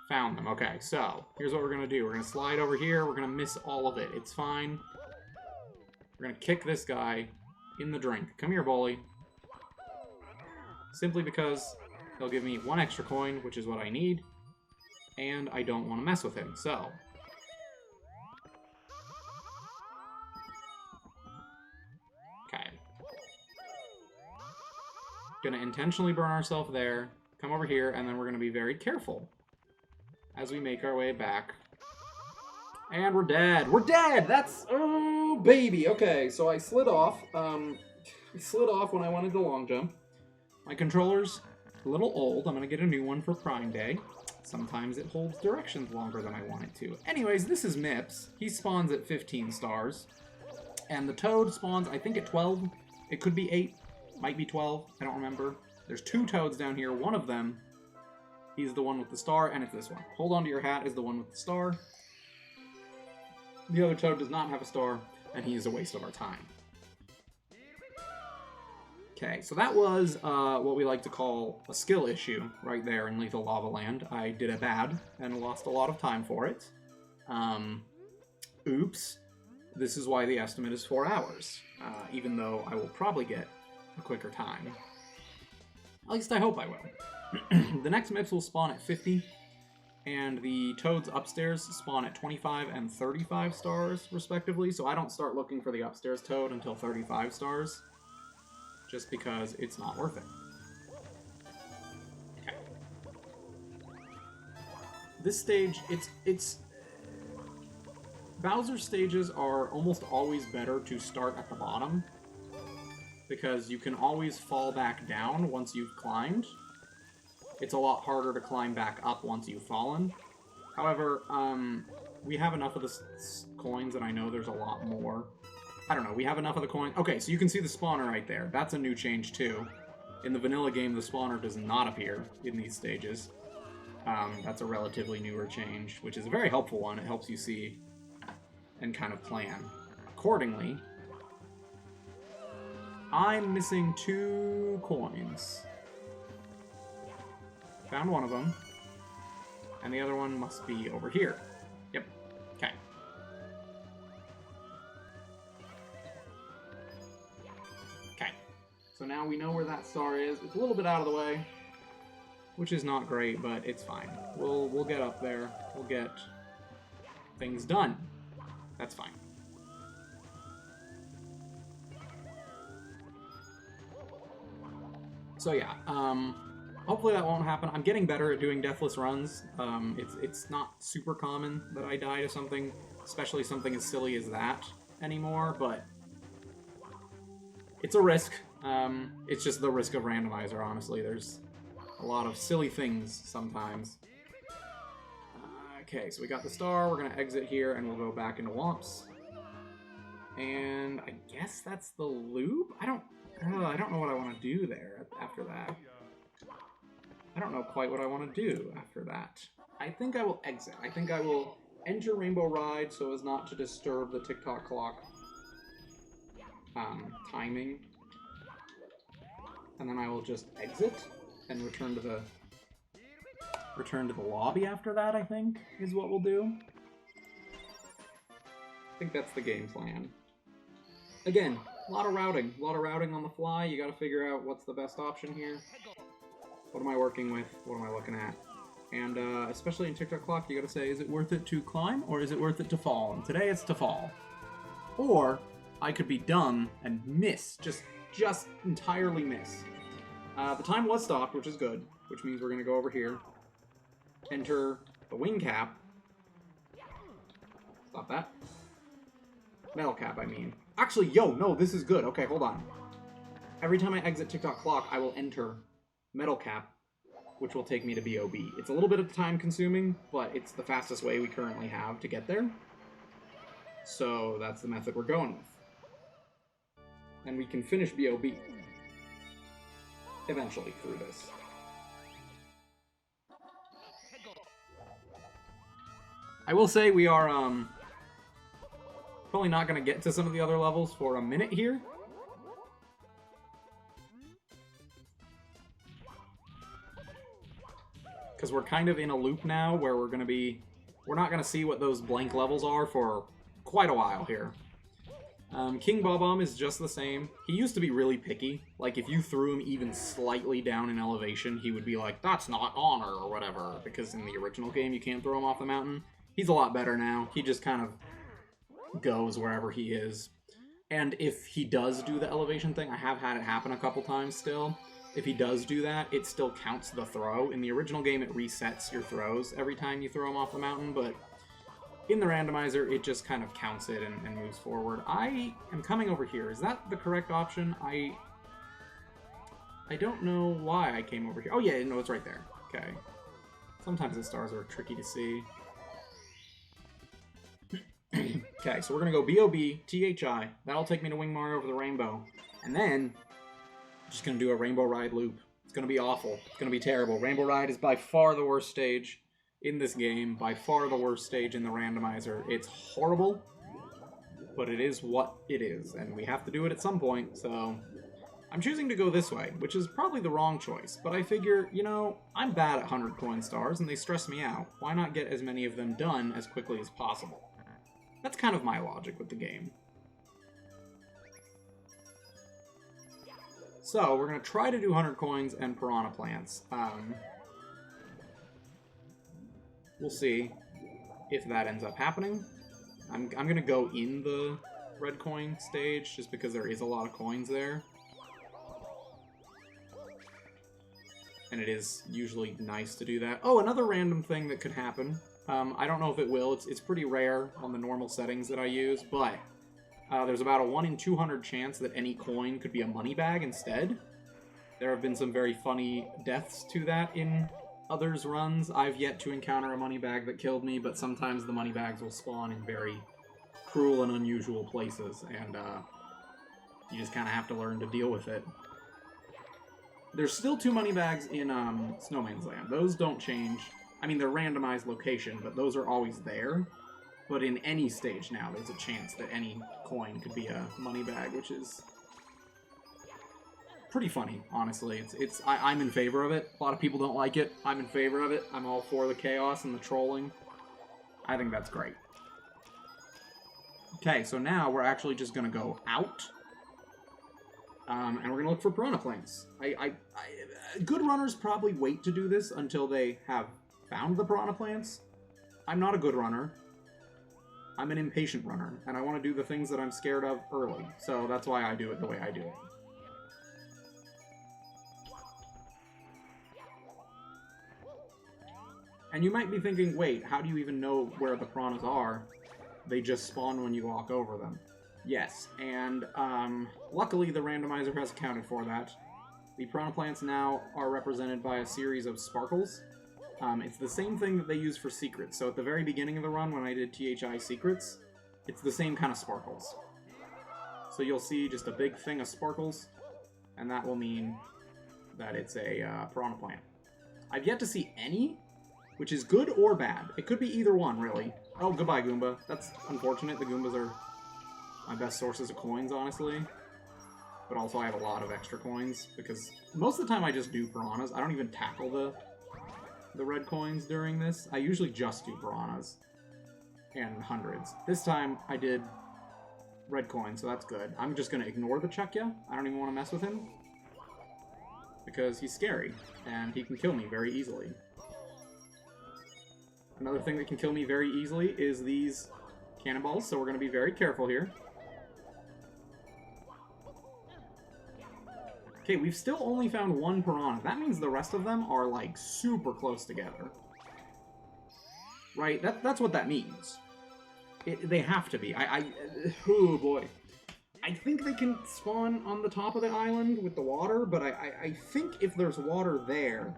Found them. Okay, so here's what we're going to do. We're going to slide over here. We're going to miss all of it. It's fine. We're going to kick this guy in the drink. Come here, bully. Simply because he'll give me 1 extra coin, which is what I need. And I don't want to mess with him, so... Gonna intentionally burn ourselves there, come over here, and then we're gonna be very careful as we make our way back. And we're dead. We're dead! That's... Oh, baby. Okay, so I slid off. I slid off when I wanted to long jump. My controller's a little old. I'm gonna get a new one for Prime Day. Sometimes it holds directions longer than I want it to. Anyways, this is Mips. He spawns at 15 stars. And the Toad spawns, I think, at 12. It could be 8. Might be 12. I don't remember. There's 2 Toads down here. One of them, he's the one with the star, and it's this one. Hold on to your hat is the one with the star. The other Toad does not have a star, and he is a waste of our time. Okay, so that was what we like to call a skill issue right there in Lethal Lava Land. I did it bad and lost a lot of time for it. Oops. This is why the estimate is 4 hours, even though I will probably get a quicker time. At least I hope I will. The next Mips will spawn at 50, and the Toads upstairs spawn at 25 and 35 stars, respectively, so I don't start looking for the upstairs Toad until 35 stars. Just because it's not worth it. Okay. This stage, it's... Bowser's stages are almost always better to start at the bottom, because you can always fall back down once you've climbed. It's a lot harder to climb back up once you've fallen. However, we have enough of the coins that I know there's a lot more. I don't know, we have enough of the coin. Okay, so you can see the spawner right there. That's a new change too. In the vanilla game, the spawner does not appear in these stages. That's a relatively newer change, which is a very helpful one. It helps you see and kind of plan accordingly. I'm missing 2 coins. Found one of them. And the other one must be over here. Yep. Okay. So now we know where that star is. It's a little bit out of the way, which is not great, but it's fine. We'll get up there. We'll get things done. That's fine. So yeah, hopefully that won't happen. I'm getting better at doing deathless runs. It's not super common that I die to something, especially something as silly as that anymore, but it's a risk. It's just the risk of randomizer, honestly. There's a lot of silly things sometimes. Okay, so we got the star. We're going to exit here, and we'll go back into Womps. And I guess that's the loop? I don't know what I want to do there after that. I don't know quite what I want to do after that. I think I will exit. I think I will enter Rainbow Ride so as not to disturb the TikTok clock timing. And then I will just exit and return to the lobby after that, I think, is what we'll do. I think that's the game plan. Again, a lot of routing on the fly. You gotta figure out what's the best option here. What am I working with? What am I looking at? And especially in TikTok clock, you gotta say, is it worth it to climb or is it worth it to fall? And today it's to fall. Or I could be dumb and miss, just entirely miss. The time was stopped, which is good, which means we're gonna go over here, enter the wing cap. Stop that. Metal cap, I mean. Actually, yo, no, this is good. Okay, hold on. Every time I exit TikTok clock, I will enter metal cap, which will take me to BOB. It's a little bit of time consuming, but it's the fastest way we currently have to get there. So that's the method we're going with. And we can finish BOB eventually through this. I will say we are probably not going to get to some of the other levels for a minute here. Because we're kind of in a loop now where we're not going to see what those blank levels are for quite a while here. King Bob-omb is just the same. He used to be really picky. Like, if you threw him even slightly down in elevation, he would be like, that's not honor, or whatever. Because in the original game, you can't throw him off the mountain. He's a lot better now. He just kind of goes wherever he is. And if he does do the elevation thing, I have had it happen a couple times still, if he does do that, it still counts the throw. In the original game, it resets your throws every time you throw him off the mountain, but in the randomizer, it just kind of counts it and moves forward. I am coming over here. Is that the correct option? I don't know why I came over here. Oh yeah, no, it's right there. Okay. Sometimes the stars are tricky to see. Okay, so we're gonna go B-O-B, T-H-I. That'll take me to Wing Mario over the rainbow. And then, I'm just gonna do a Rainbow Ride loop. It's gonna be awful. It's gonna be terrible. Rainbow Ride is by far the worst stage in this game. By far the worst stage in the randomizer. It's horrible, but it is what it is. And we have to do it at some point, so I'm choosing to go this way, which is probably the wrong choice. But I figure, you know, I'm bad at 100 coin stars, and they stress me out. Why not get as many of them done as quickly as possible? That's kind of my logic with the game. So, we're going to try to do 100 coins and piranha plants. We'll see if that ends up happening. I'm going to go in the red coin stage, just because there is a lot of coins there. And it is usually nice to do that. Oh, another random thing that could happen. I don't know if it will. It's pretty rare on the normal settings that I use, but there's about a 1 in 200 chance that any coin could be a money bag instead. There have been some very funny deaths to that in others' runs. I've yet to encounter a money bag that killed me, but sometimes the money bags will spawn in very cruel and unusual places, and you just kind of have to learn to deal with it. There's still 2 money bags in Snowman's Land. Those don't change. I mean, they're randomized location, but those are always there. But in any stage now, there's a chance that any coin could be a money bag, which is pretty funny, honestly. I'm in favor of it. A lot of people don't like it. I'm in favor of it. I'm all for the chaos and the trolling. I think that's great. Okay, so now we're actually just going to go out. And we're going to look for piranha plants. Good runners probably wait to do this until they have found the piranha plants. I'm not a good runner. I'm an impatient runner, and I want to do the things that I'm scared of early. So that's why I do it the way I do it. And you might be thinking, wait, how do you even know where the piranhas are? They just spawn when you walk over them. Yes, and luckily the randomizer has accounted for that. The piranha plants now are represented by a series of sparkles. It's the same thing that they use for secrets. So at the very beginning of the run, when I did THI secrets, it's the same kind of sparkles. So you'll see just a big thing of sparkles, and that will mean that it's a piranha plant. I've yet to see any, which is good or bad. It could be either one, really. Oh, goodbye, Goomba. That's unfortunate. The Goombas are my best sources of coins, honestly. But also I have a lot of extra coins, because most of the time I just do piranhas. I don't even tackle the red coins during this. I usually just do piranhas and hundreds. This time I did red coins, so that's good. I'm just going to ignore the Chuckya. I don't even want to mess with him, because he's scary, and he can kill me very easily. Another thing that can kill me very easily is these cannonballs, so we're going to be very careful here. Okay, we've still only found 1 piranha. That means the rest of them are, like, super close together. Right? That's what that means. They have to be. Oh, boy. I think they can spawn on the top of the island with the water, but I think if there's water there,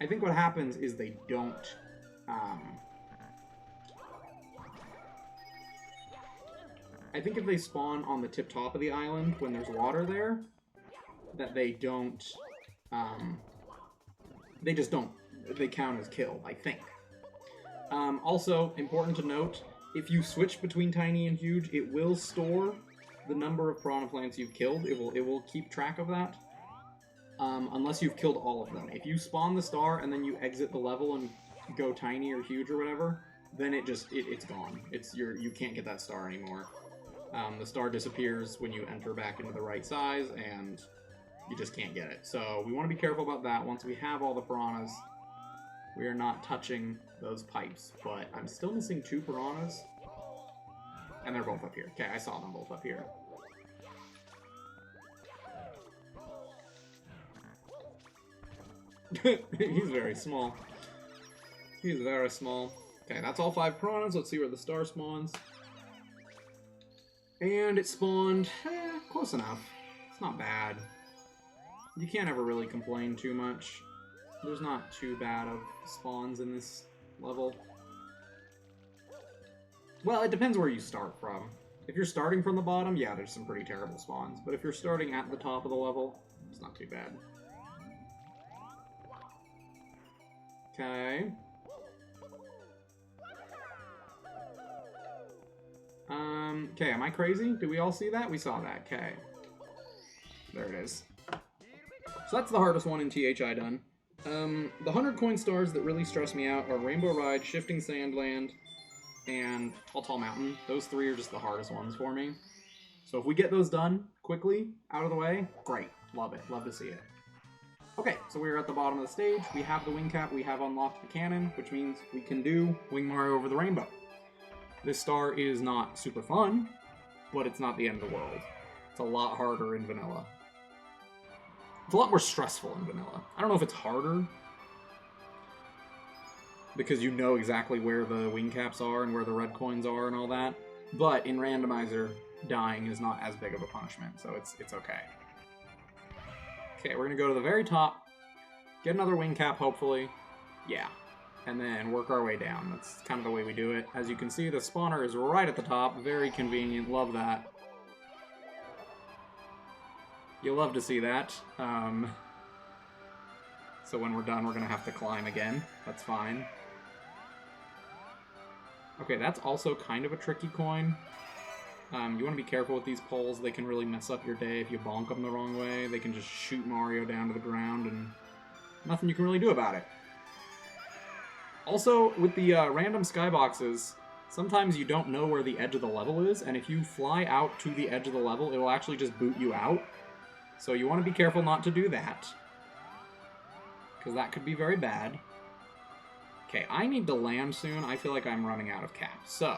I think what happens is they don't... I think if they spawn on the tip-top of the island when there's water there, that they don't, they just don't, they count as kill, I think. Also, important to note, if you switch between tiny and huge, it will store the number of piranha plants you've killed. It will keep track of that, unless you've killed all of them. If you spawn the star and then you exit the level and go tiny or huge or whatever, then it's gone. You can't get that star anymore. The star disappears when you enter back into the right size, and you just can't get it. So we want to be careful about that. Once we have all the piranhas, we are not touching those pipes. But I'm still missing 2 piranhas, and they're both up here. Okay, I saw them both up here. He's very small. He's very small. Okay, that's all 5 piranhas. Let's see where the star spawns. And it spawned, close enough. It's not bad. You can't ever really complain too much. There's not too bad of spawns in this level. Well, it depends where you start from. If you're starting from the bottom, yeah, there's some pretty terrible spawns. But if you're starting at the top of the level, it's not too bad. Okay. Okay, am I crazy? Did we all see that? We saw that, okay. There it is. So that's the hardest one in THI done. The 100 coin stars that really stress me out are Rainbow Ride, Shifting Sandland, and Tall Mountain. Those 3 are just the hardest ones for me. So if we get those done quickly, out of the way, great. Love it. Love to see it. Okay, so we're at the bottom of the stage. We have the wing cap. We have unlocked the cannon, which means we can do Wing Mario over the rainbow. This star is not super fun, but it's not the end of the world. It's a lot harder in vanilla. It's a lot more stressful in vanilla. I don't know if it's harder, because you know exactly where the wing caps are and where the red coins are and all that. But in Randomizer, dying is not as big of a punishment, so it's okay. Okay, we're gonna go to the very top, get another wing cap, hopefully. Yeah. And then work our way down. That's kind of the way we do it. As you can see, the spawner is right at the top. Very convenient. Love that. You'll love to see that. So when we're done, we're going to have to climb again. That's fine. Okay, that's also kind of a tricky coin. You want to be careful with these poles. They can really mess up your day if you bonk them the wrong way. They can just shoot Mario down to the ground, and nothing you can really do about it. Also, with the random skyboxes, sometimes you don't know where the edge of the level is, and if you fly out to the edge of the level, it will actually just boot you out. So you want to be careful not to do that, because that could be very bad. Okay, I need to land soon. I feel like I'm running out of caps. So,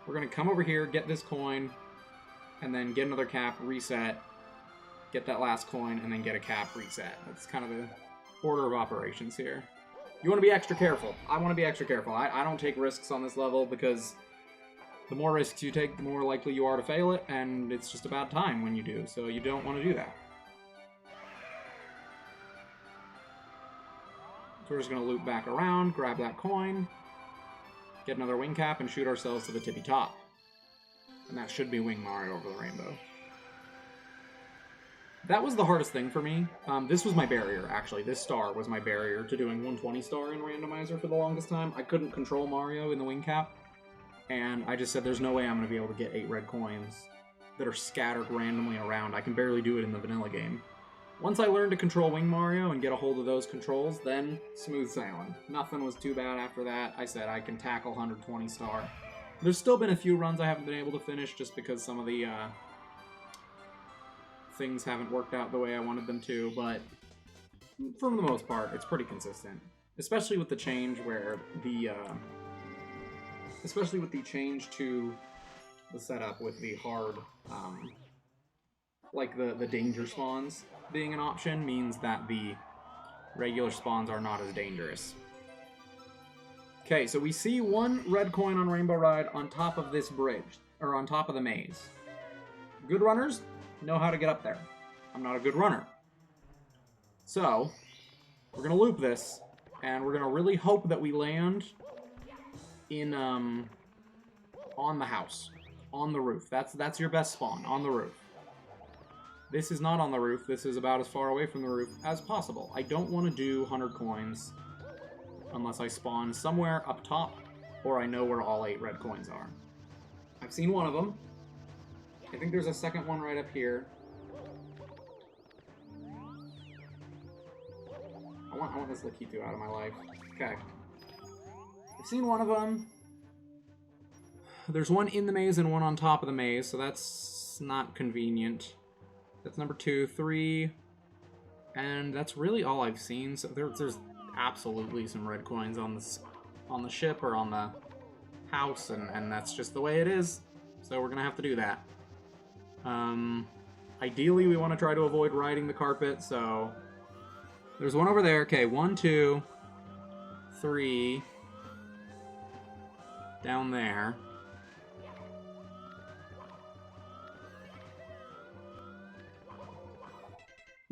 we're going to come over here, get this coin, and then get another cap, reset, get that last coin, and then get a cap, reset. That's kind of the order of operations here. You want to be extra careful. I want to be extra careful. I don't take risks on this level because the more risks you take, the more likely you are to fail it, and it's just a bad time when you do, so you don't want to do that. So we're just going to loop back around, grab that coin, get another wing cap, and shoot ourselves to the tippy top. And that should be Wing Mario over the rainbow. That was the hardest thing for me. This was my barrier, actually. This star was my barrier to doing 120 star in Randomizer for the longest time. I couldn't control Mario in the wing cap, and I just said there's no way I'm going to be able to get 8 red coins that are scattered randomly around. I can barely do it in the vanilla game. Once I learned to control Wing Mario and get a hold of those controls, then smooth sailing. Nothing was too bad after that. I said I can tackle 120 star. There's still been a few runs I haven't been able to finish just because some of the things haven't worked out the way I wanted them to, but for the most part, it's pretty consistent. Especially with the change where the, especially with the change to the setup with the hard, like the danger spawns being an option means that the regular spawns are not as dangerous. Okay, so we see 1 red coin on Rainbow Ride on top of this bridge, or on top of the maze. Good runners know how to get up there. I'm not a good runner. So, we're going to loop this, and we're going to really hope that we land in, on the house. On the roof. That's your best spawn, on the roof. This is not on the roof. This is about as far away from the roof as possible. I don't want to do 100 coins unless I spawn somewhere up top, or I know where all 8 red coins are. I've seen one of them. I think there's a second one right up here. I want this Lakitu out of my life. Okay. I've seen one of them. There's one in the maze and one on top of the maze, so that's not convenient. That's number 2, 3, and that's really all I've seen. So there's absolutely some red coins on the ship or on the house, and that's just the way it is. So we're gonna have to do that. Ideally, we want to try to avoid riding the carpet, so There's one over there. Okay, 1, 2, 3. Down there.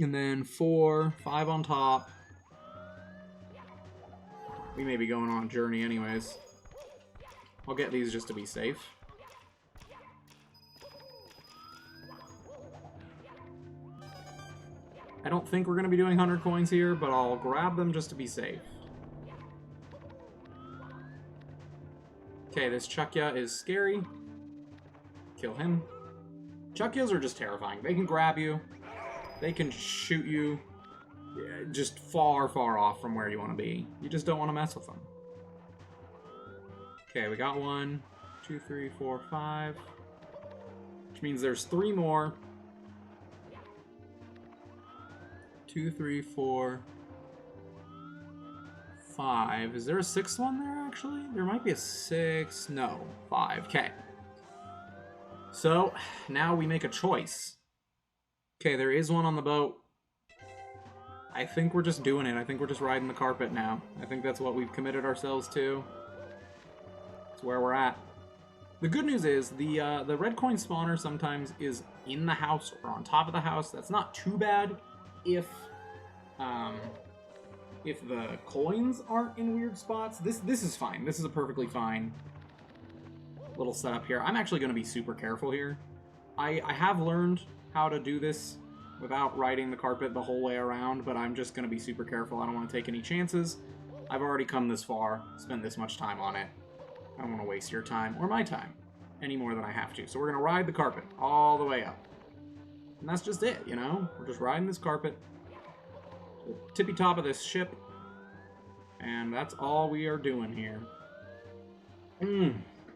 And then 4, 5 on top. We may be going on a journey anyways. I'll get these just to be safe. I don't think we're going to be doing 100 coins here, but I'll grab them just to be safe. Okay, this Chukya is scary. Kill him. Chukyas are just terrifying. They can grab you. They can shoot you just far, far off from where you want to be. You just don't want to mess with them. Okay, we got 1, 2, 3, 4, 5. Which means there's 3 more. 2, 3, 4, 5. Is there a 6th one there, actually? There might be a 6. No, 5. Okay. So, now we make a choice. Okay, there is one on the boat. I think we're just doing it. I think we're just riding the carpet now. I think that's what we've committed ourselves to. It's where we're at. The good news is the red coin spawner sometimes is in the house or on top of the house. That's not too bad if the coins aren't in weird spots. This is fine. This is a perfectly fine little setup here. I'm actually going to be super careful here. I have learned how to do this without riding the carpet the whole way around, but I'm just going to be super careful. I don't want to take any chances. I've already come this far, spent this much time on it. I don't want to waste your time or my time any more than I have to. So we're going to ride the carpet all the way up. And that's just it, you know? We're just riding this carpet to the tippy top of this ship. And that's all we are doing here.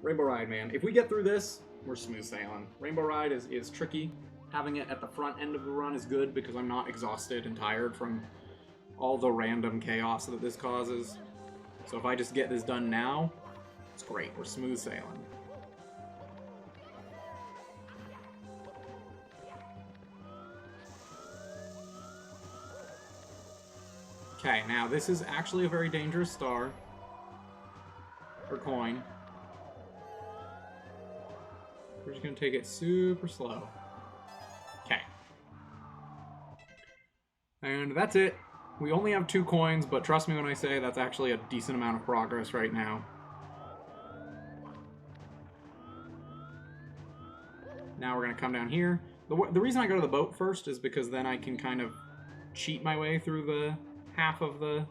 Rainbow Ride, man. If we get through this, we're smooth sailing. Rainbow Ride is tricky. Having it at the front end of the run is good because I'm not exhausted and tired from all the random chaos that this causes. So if I just get this done now, it's great. We're smooth sailing. Okay, now this is actually a very dangerous star. Or coin. We're just going to take it super slow. Okay. And that's it. We only have 2 coins, but trust me when I say that's actually a decent amount of progress right now. Now we're going to come down here. The reason I go to the boat first is because then I can kind of cheat my way through the half of the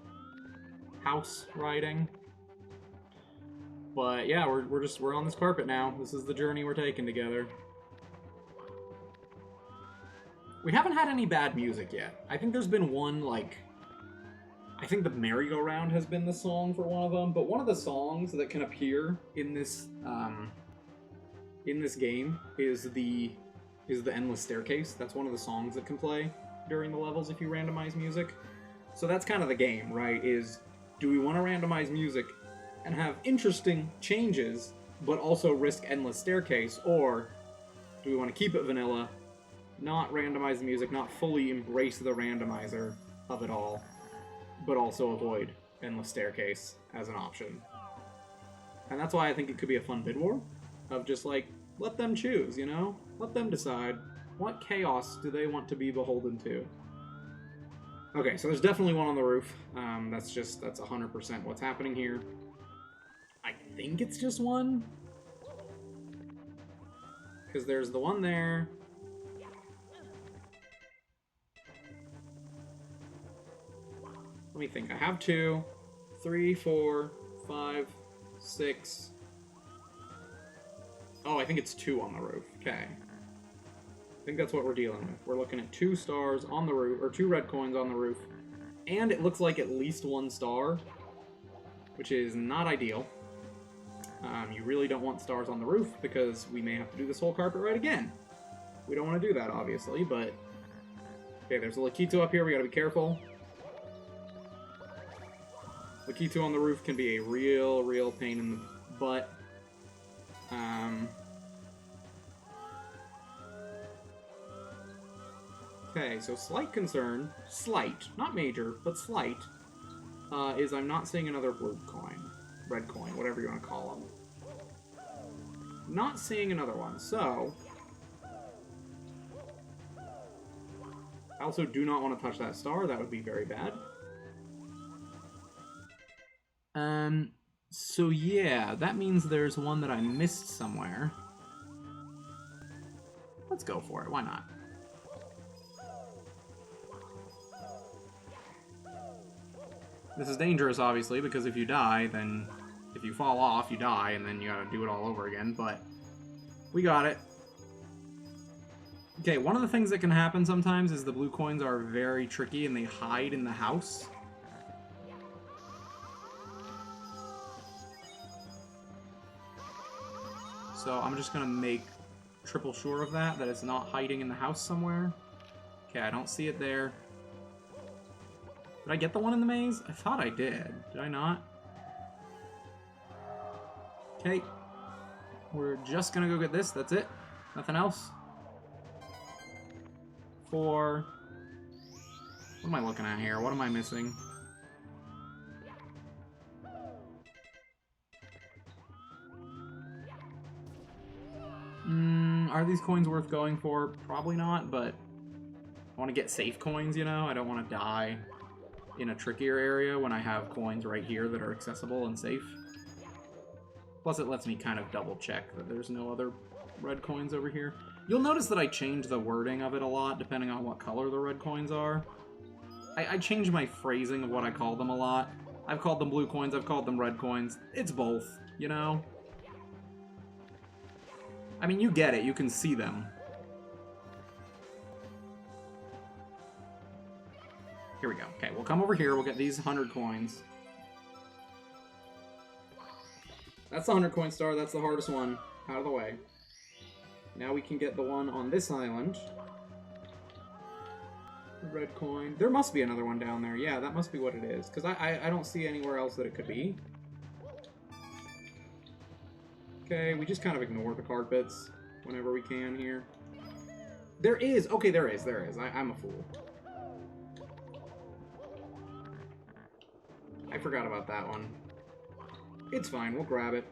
house riding. But yeah, we're on this carpet now. This is the journey we're taking together. We haven't had any bad music yet. I think there's been one, like... I think the merry-go-round has been the song for one of them, but one of the songs that can appear in this game is the Endless Staircase. That's one of the songs that can play during the levels if you randomize music. So that's kind of the game, right? Is, do we want to randomize music and have interesting changes, but also risk Endless Staircase, or do we want to keep it vanilla, not randomize the music, not fully embrace the randomizer of it all, but also avoid Endless Staircase as an option? And that's why I think it could be a fun bid war, of just like, let them choose, you know? Let them decide what chaos do they want to be beholden to. Okay, so there's definitely one on the roof. That's 100% what's happening here. I think it's just one. Because there's the one there. Let me think. I have 2, 3, 4, 5, 6. Oh, I think it's 2 on the roof. Okay. I think that's what we're dealing with. We're looking at 2 stars on the roof, or 2 red coins on the roof. And it looks like at least 1 star, which is not ideal. You really don't want stars on the roof because we may have to do this whole carpet ride again. We don't want to do that, obviously, but... Okay, there's a Lakitu up here. We gotta be careful. Lakitu on the roof can be a real pain in the butt. Okay, so slight concern, slight, not major, but slight, is I'm not seeing another blue coin, red coin, whatever you want to call them. Not seeing another one, so... I also do not want to touch that star, that would be very bad. So yeah, that means there's one that I missed somewhere. Let's go for it, why not? This is dangerous, obviously, because if you die, then... If you fall off, you die, and then you gotta do it all over again, but... We got it. Okay, one of the things that can happen sometimes is the blue coins are very tricky and they hide in the house. So I'm just gonna make triple sure of that it's not hiding in the house somewhere. Okay, I don't see it there. Did I get the one in the maze? I thought I did. Did I not? Okay. We're just gonna go get this. That's it. Nothing else. 4. What am I looking at here? What am I missing? Are these coins worth going for? Probably not, but I want to get safe coins, you know? I don't want to die in a trickier area when I have coins right here that are accessible and safe. Plus, it lets me kind of double-check that there's no other red coins over here. You'll notice that I change the wording of it a lot, depending on what color the red coins are. I change my phrasing of what I call them a lot. I've called them blue coins, I've called them red coins. It's both, you know? I mean, you get it, you can see them. Here we go. Okay, we'll come over here, we'll get these 100 coins. That's the 100 coin star, that's the hardest one. Out of the way. Now we can get the one on this island. Red coin. There must be another one down there. Yeah, that must be what it is. Because I don't see anywhere else that it could be. Okay, we just kind of ignore the carpets whenever we can here. There is! Okay, there is. I'm a fool. I forgot about that one. It's fine, we'll grab it.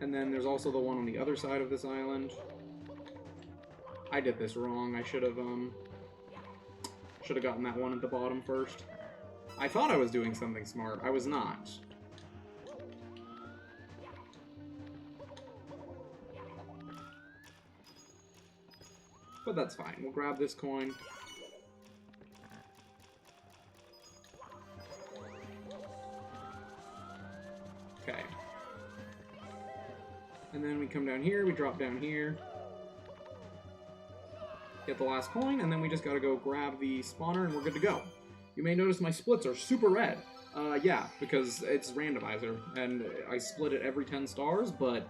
And then there's also the one on the other side of this island. I did this wrong. I should have gotten that one at the bottom first. I thought I was doing something smart. I was not. But that's fine. We'll grab this coin. Okay. And then we come down here, we drop down here. Get the last coin, and then we just gotta go grab the spawner and we're good to go. You may notice my splits are super red. Yeah, because it's randomizer, and I split it every 10 stars, but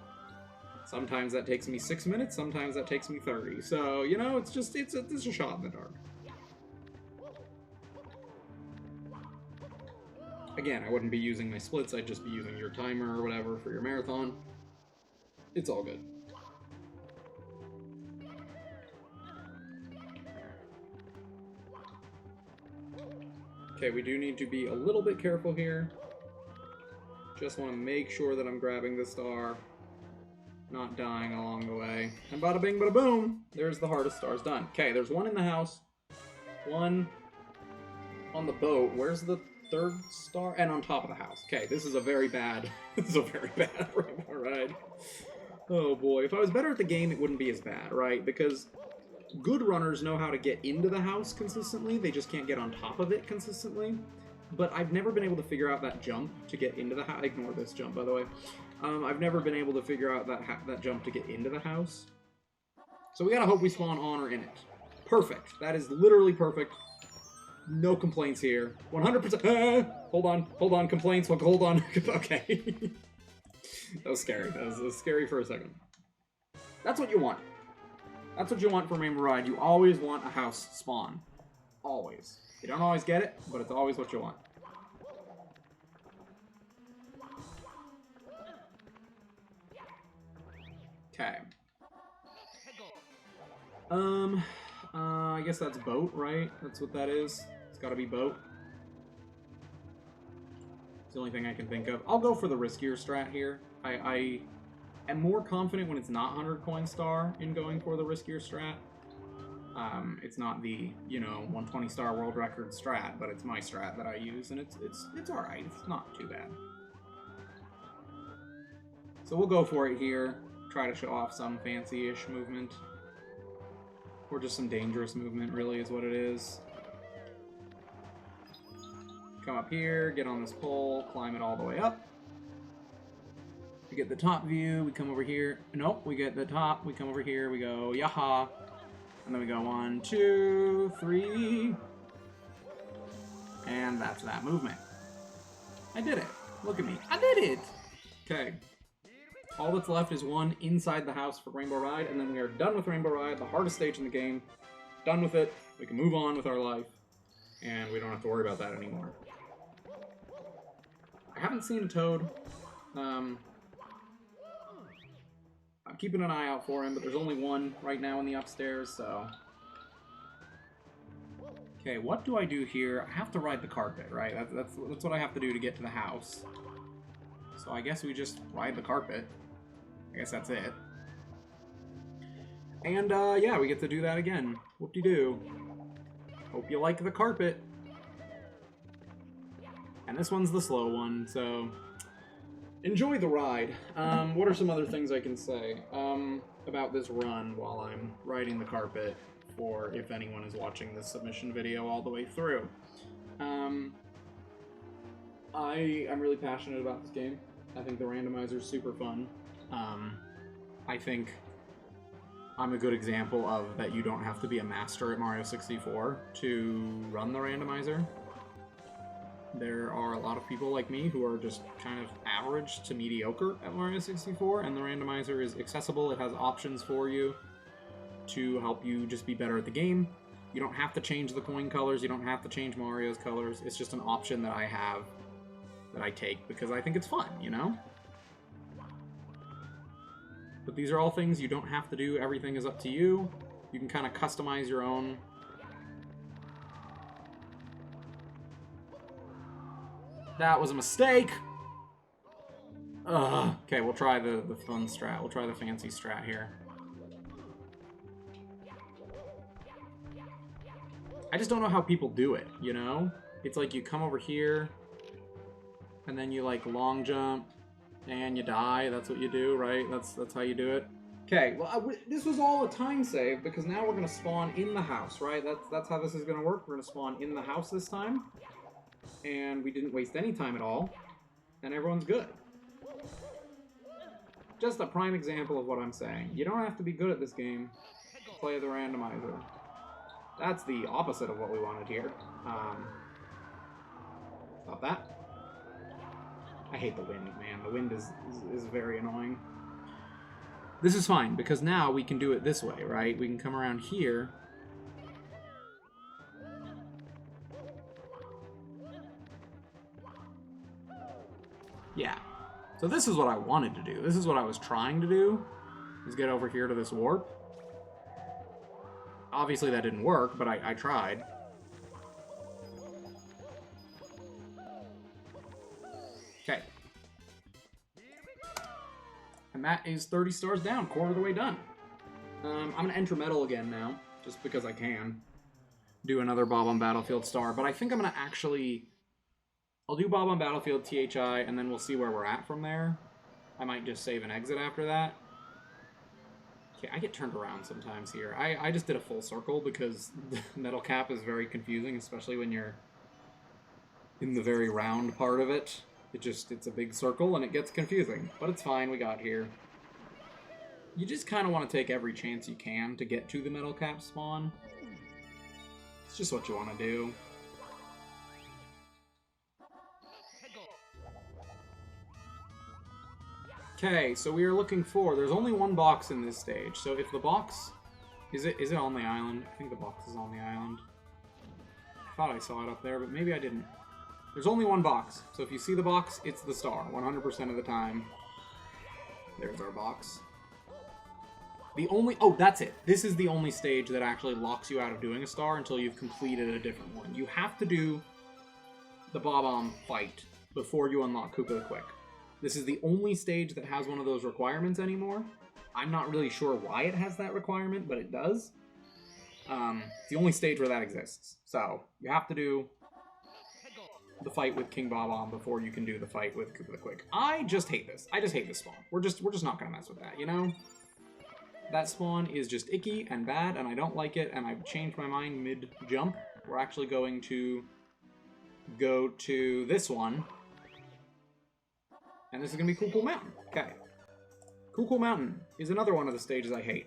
sometimes that takes me 6 minutes, sometimes that takes me 30. So, you know, it's a shot in the dark. Again, I wouldn't be using my splits, I'd just be using your timer or whatever for your marathon. It's all good. Okay, we do need to be a little bit careful here. Just want to make sure that I'm grabbing the star, not dying along the way. And bada bing, bada boom, there's the hardest stars done. Okay, there's one in the house, one on the boat. Where's the third star? And on top of the house. Okay, this is a very bad, ride. Oh boy, if I was better at the game, it wouldn't be as bad, right? Because good runners know how to get into the house consistently, they just can't get on top of it consistently. But I've never been able to figure out that jump to get into the house. Ignore this jump, by the way. I've never been able to figure out that jump to get into the house. So we gotta hope we spawn on or in it. Perfect. That is literally perfect. No complaints here. 100%. Hold on. Complaints. Hold on. Okay. That was scary. That was scary for a second. That's what you want. That's what you want from Rainbow Ride. You always want a house spawn. Always. You don't always get it, but it's always what you want. Okay. I guess that's boat, right? That's what that is. It's gotta be boat. It's the only thing I can think of. I'll go for the riskier strat here. I am more confident when it's not 100 coin star in going for the riskier strat. It's not the, 120 star world record strat, but it's my strat that I use, and it's alright. It's not too bad. So we'll go for it here. Try to show off some fancy-ish movement. Or just some dangerous movement, really, is what it is. Come up here, get on this pole, climb it all the way up. We get the top view, we come over here. Nope, we get the top, we come over here, we go, yaha. And then we go 1, 2, 3. And that's that movement. I did it. Look at me. I did it! Okay. All that's left is one inside the house for Rainbow Ride, and then we are done with Rainbow Ride, the hardest stage in the game. Done with it. We can move on with our life, and we don't have to worry about that anymore. I haven't seen a Toad. I'm keeping an eye out for him, but there's only one right now in the upstairs, so... Okay, what do I do here? I have to ride the carpet, right? That's what I have to do to get to the house. So I guess we just ride the carpet. I guess that's it. And, yeah, we get to do that again. Whoop-de-doo. Hope you like the carpet. And this one's the slow one, so... Enjoy the ride. What are some other things I can say about this run while I'm riding the carpet, for if anyone is watching this submission video all the way through? I'm really passionate about this game. I think the randomizer is super fun. I think I'm a good example of that you don't have to be a master at Mario 64 to run the randomizer. There are a lot of people like me who are just kind of average to mediocre at Mario 64, and the randomizer is accessible. It has options for you to help you just be better at the game. You don't have to change the coin colors, you don't have to change Mario's colors. It's just an option that I have, that I take because I think it's fun, you know? But these are all things you don't have to do. Everything is up to you. You can kind of customize your own. That was a mistake! Ugh. Okay, we'll try the fun strat. We'll try the fancy strat here. I just don't know how people do it, you know? It's like you come over here, and then you, like, long jump, and you die. That's what you do, right? That's how you do it. Okay, well, this was all a time save, because now we're going to spawn in the house, right? That's how this is going to work. We're going to spawn in the house this time. And we didn't waste any time at all. And everyone's good. Just a prime example of what I'm saying. You don't have to be good at this game to play the randomizer. That's the opposite of what we wanted here. Stop that. I hate the wind, man. The wind is very annoying. This is fine, because now we can do it this way, right? We can come around here. Yeah. So this is what I wanted to do. This is what I was trying to do, is get over here to this warp. Obviously that didn't work, but I tried. Okay. And that is 30 stars down, quarter of the way done. I'm going to enter metal again now, just because I can. Do another Bob on Battlefield star, but I think I'm going to actually... I'll do Bob on Battlefield, THI, and then we'll see where we're at from there. I might just save and exit after that. Okay, I get turned around sometimes here. I just did a full circle because the metal cap is very confusing, especially when you're in the very round part of it. It's a big circle and it gets confusing, but it's fine, we got here. You just kind of want to take every chance you can to get to the metal cap spawn. It's just what you want to do. Okay, so we are looking for... There's only one box in this stage, so if the box... Is it on the island? I think the box is on the island. I thought I saw it up there, but maybe I didn't. There's only one box, so if you see the box, it's the star, 100% of the time. There's our box. The only... Oh, that's it. This is the only stage that actually locks you out of doing a star until you've completed a different one. You have to do the Bob-omb fight before you unlock Koopa the Quick. This is the only stage that has one of those requirements anymore. I'm not really sure why it has that requirement, but it does. It's the only stage where that exists. So, you have to do the fight with King Bob-omb before you can do the fight with Koopa the Quick. I just hate this. I just hate this spawn. We're just not gonna mess with that, you know? That spawn is just icky and bad, and I don't like it, and I've changed my mind mid-jump. We're actually going to go to this one. And this is gonna be Cool Cool Mountain. Okay. Cool Cool Mountain is another one of the stages I hate.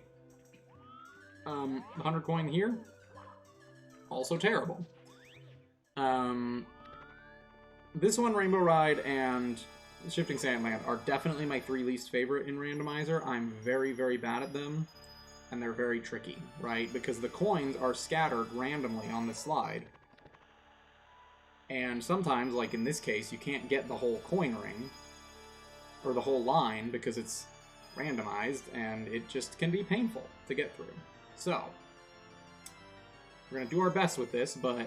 The 100 coin here, also terrible. This one, Rainbow Ride, and Shifting Sandland are definitely my 3 least favorite in Randomizer. I'm very, very bad at them, and they're very tricky, right? Because the coins are scattered randomly on the slide. And sometimes, like in this case, you can't get the whole coin ring, or the whole line, because it's randomized, and it just can be painful to get through. So, we're going to do our best with this, but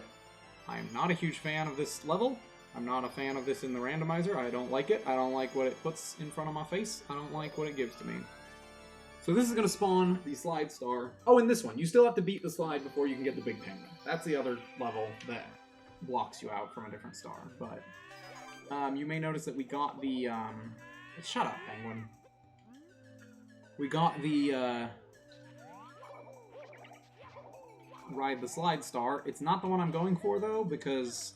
I'm not a huge fan of this level. I'm not a fan of this in the randomizer. I don't like it. I don't like what it puts in front of my face. I don't like what it gives to me. So this is going to spawn the slide star. Oh, and this one. You still have to beat the slide before you can get the big penguin. That's the other level that blocks you out from a different star. But you may notice that we got the... Shut up, penguin. We got the... Ride the slide star. It's not the one I'm going for, though, because...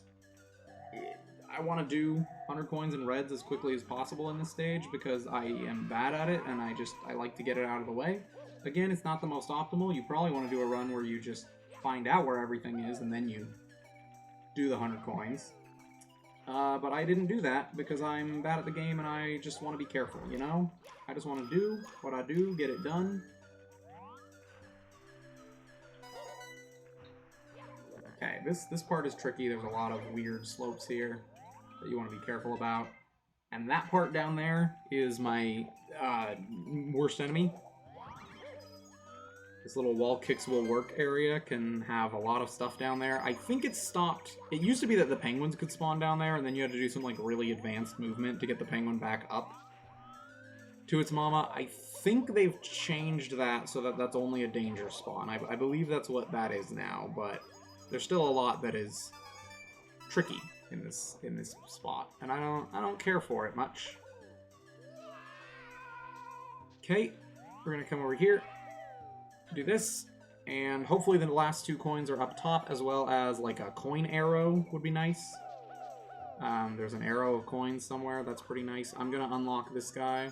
I want to do 100 coins and reds as quickly as possible in this stage because I am bad at it and I like to get it out of the way. Again, it's not the most optimal. You probably want to do a run where you just find out where everything is and then you do the 100 coins. But I didn't do that because I'm bad at the game and I just want to be careful, you know? I just want to do what I do, get it done. Okay, this part is tricky. There's a lot of weird slopes here that you want to be careful about. And that part down there is my worst enemy. This little wall kicks will work area can have a lot of stuff down there. I think it's stopped. It used to be that the penguins could spawn down there, and then you had to do some like really advanced movement to get the penguin back up to its mama. I think they've changed that so that that's only a danger spawn. I believe that's what that is now, but there's still a lot that is tricky in this spot, and I don't care for it much. Okay, we're gonna come over here, do this, and hopefully the last 2 coins are up top, as well as like a coin arrow would be nice. There's an arrow of coins somewhere. That's pretty nice. I'm gonna unlock this guy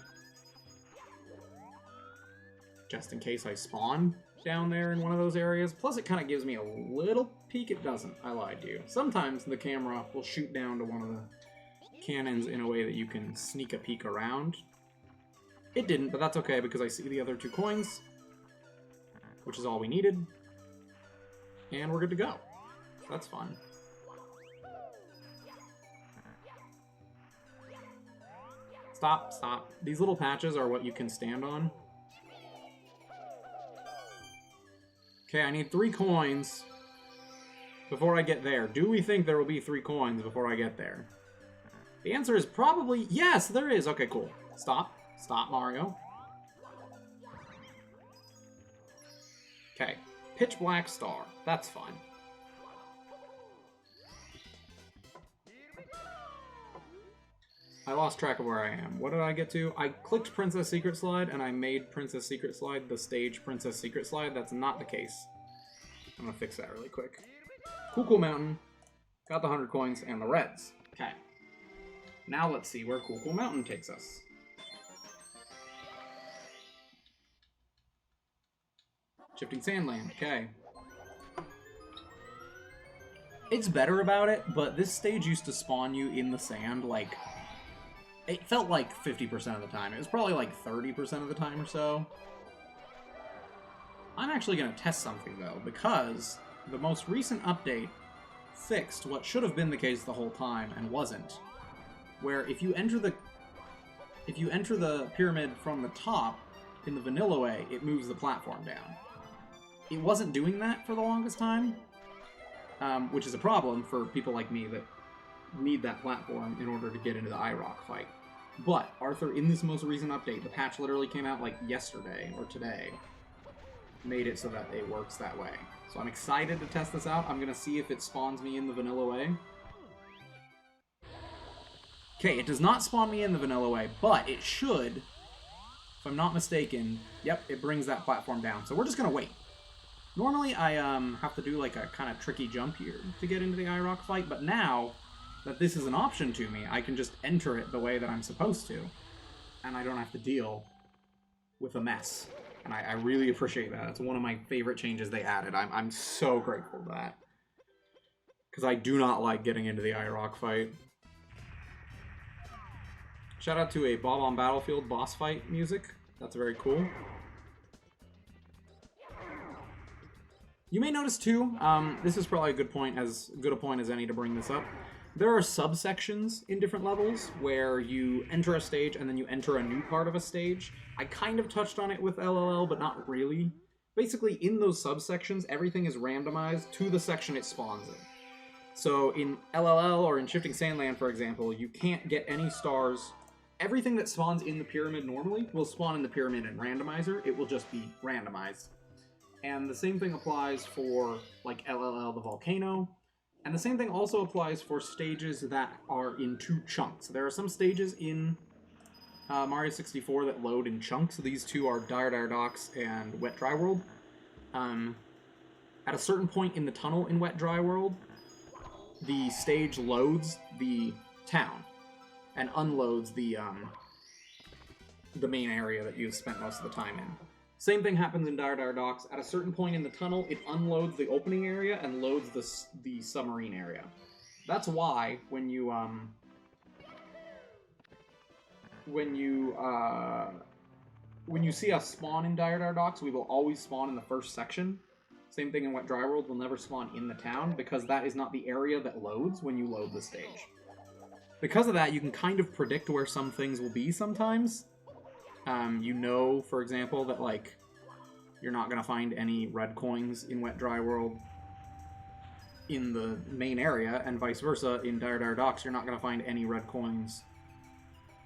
just in case I spawn down there in one of those areas. Plus, it kind of gives me a little peek. It doesn't. I lied to you. Sometimes the camera will shoot down to one of the cannons in a way that you can sneak a peek around. It didn't, but that's okay because I see the other 2 coins, which is all we needed. And we're good to go. So that's fun. Stop, stop. These little patches are what you can stand on. Okay, I need 3 coins before I get there. Do we think there will be 3 coins before I get there? The answer is probably yes, there is. Okay, cool. Stop. Stop, Mario. Okay. Pitch black star. That's fine. I lost track of where I am. What did I get to? I clicked Princess Secret Slide, and I made Princess Secret Slide the stage Princess Secret Slide. That's not the case. I'm gonna fix that really quick. Cool Cool Mountain. Got the 100 coins and the reds. Okay. Now let's see where Cool Cool Mountain takes us. Shifting Sandland. Okay. It's better about it, but this stage used to spawn you in the sand, like... It felt like 50% of the time. It was probably like 30% of the time or so. I'm actually going to test something, though, because the most recent update fixed what should have been the case the whole time and wasn't. Where if you enter the pyramid from the top, in the vanilla way, it moves the platform down. It wasn't doing that for the longest time, which is a problem for people like me that need that platform in order to get into the IROC fight. But, Arthur, in this most recent update, the patch literally came out like yesterday or today, made it so that it works that way. So I'm excited to test this out. I'm going to see if it spawns me in the vanilla way. Okay, it does not spawn me in the vanilla way, but it should, if I'm not mistaken. Yep, it brings that platform down. So we're just going to wait. Normally I have to do like a kind of tricky jump here to get into the IROC fight, but now that this is an option to me, I can just enter it the way that I'm supposed to, and I don't have to deal with a mess. And I really appreciate that. It's one of my favorite changes they added. I'm so grateful for that. Because I do not like getting into the IROC fight. Shout out to a Bob on Battlefield boss fight music. That's very cool. You may notice too, this is probably a good point, as good a point as any to bring this up. There are subsections in different levels where you enter a stage and then you enter a new part of a stage. I kind of touched on it with LLL, but not really. Basically, in those subsections, everything is randomized to the section it spawns in. So in LLL or in Shifting Sandland, for example, you can't get any stars. Everything that spawns in the pyramid normally will spawn in the pyramid in Randomizer. It will just be randomized. And the same thing applies for, like, LLL the Volcano. And the same thing also applies for stages that are in two chunks. There are some stages in Mario 64 that load in chunks. These two are Dire Dire Docks and Wet Dry World. At a certain point in the tunnel in Wet Dry World, the stage loads the town and unloads the main area that you've spent most of the time in. Same thing happens in Dire Dire Docks. At a certain point in the tunnel, it unloads the opening area and loads the submarine area. That's why when you see us spawn in Dire Dire Docks, we will always spawn in the first section. Same thing in Wet Dry World, we'll never spawn in the town because that is not the area that loads when you load the stage. Because of that, you can kind of predict where some things will be sometimes. You know, for example, that, like, you're not going to find any red coins in Wet Dry World in the main area, and vice versa, in Dire Dire Docks, you're not going to find any red coins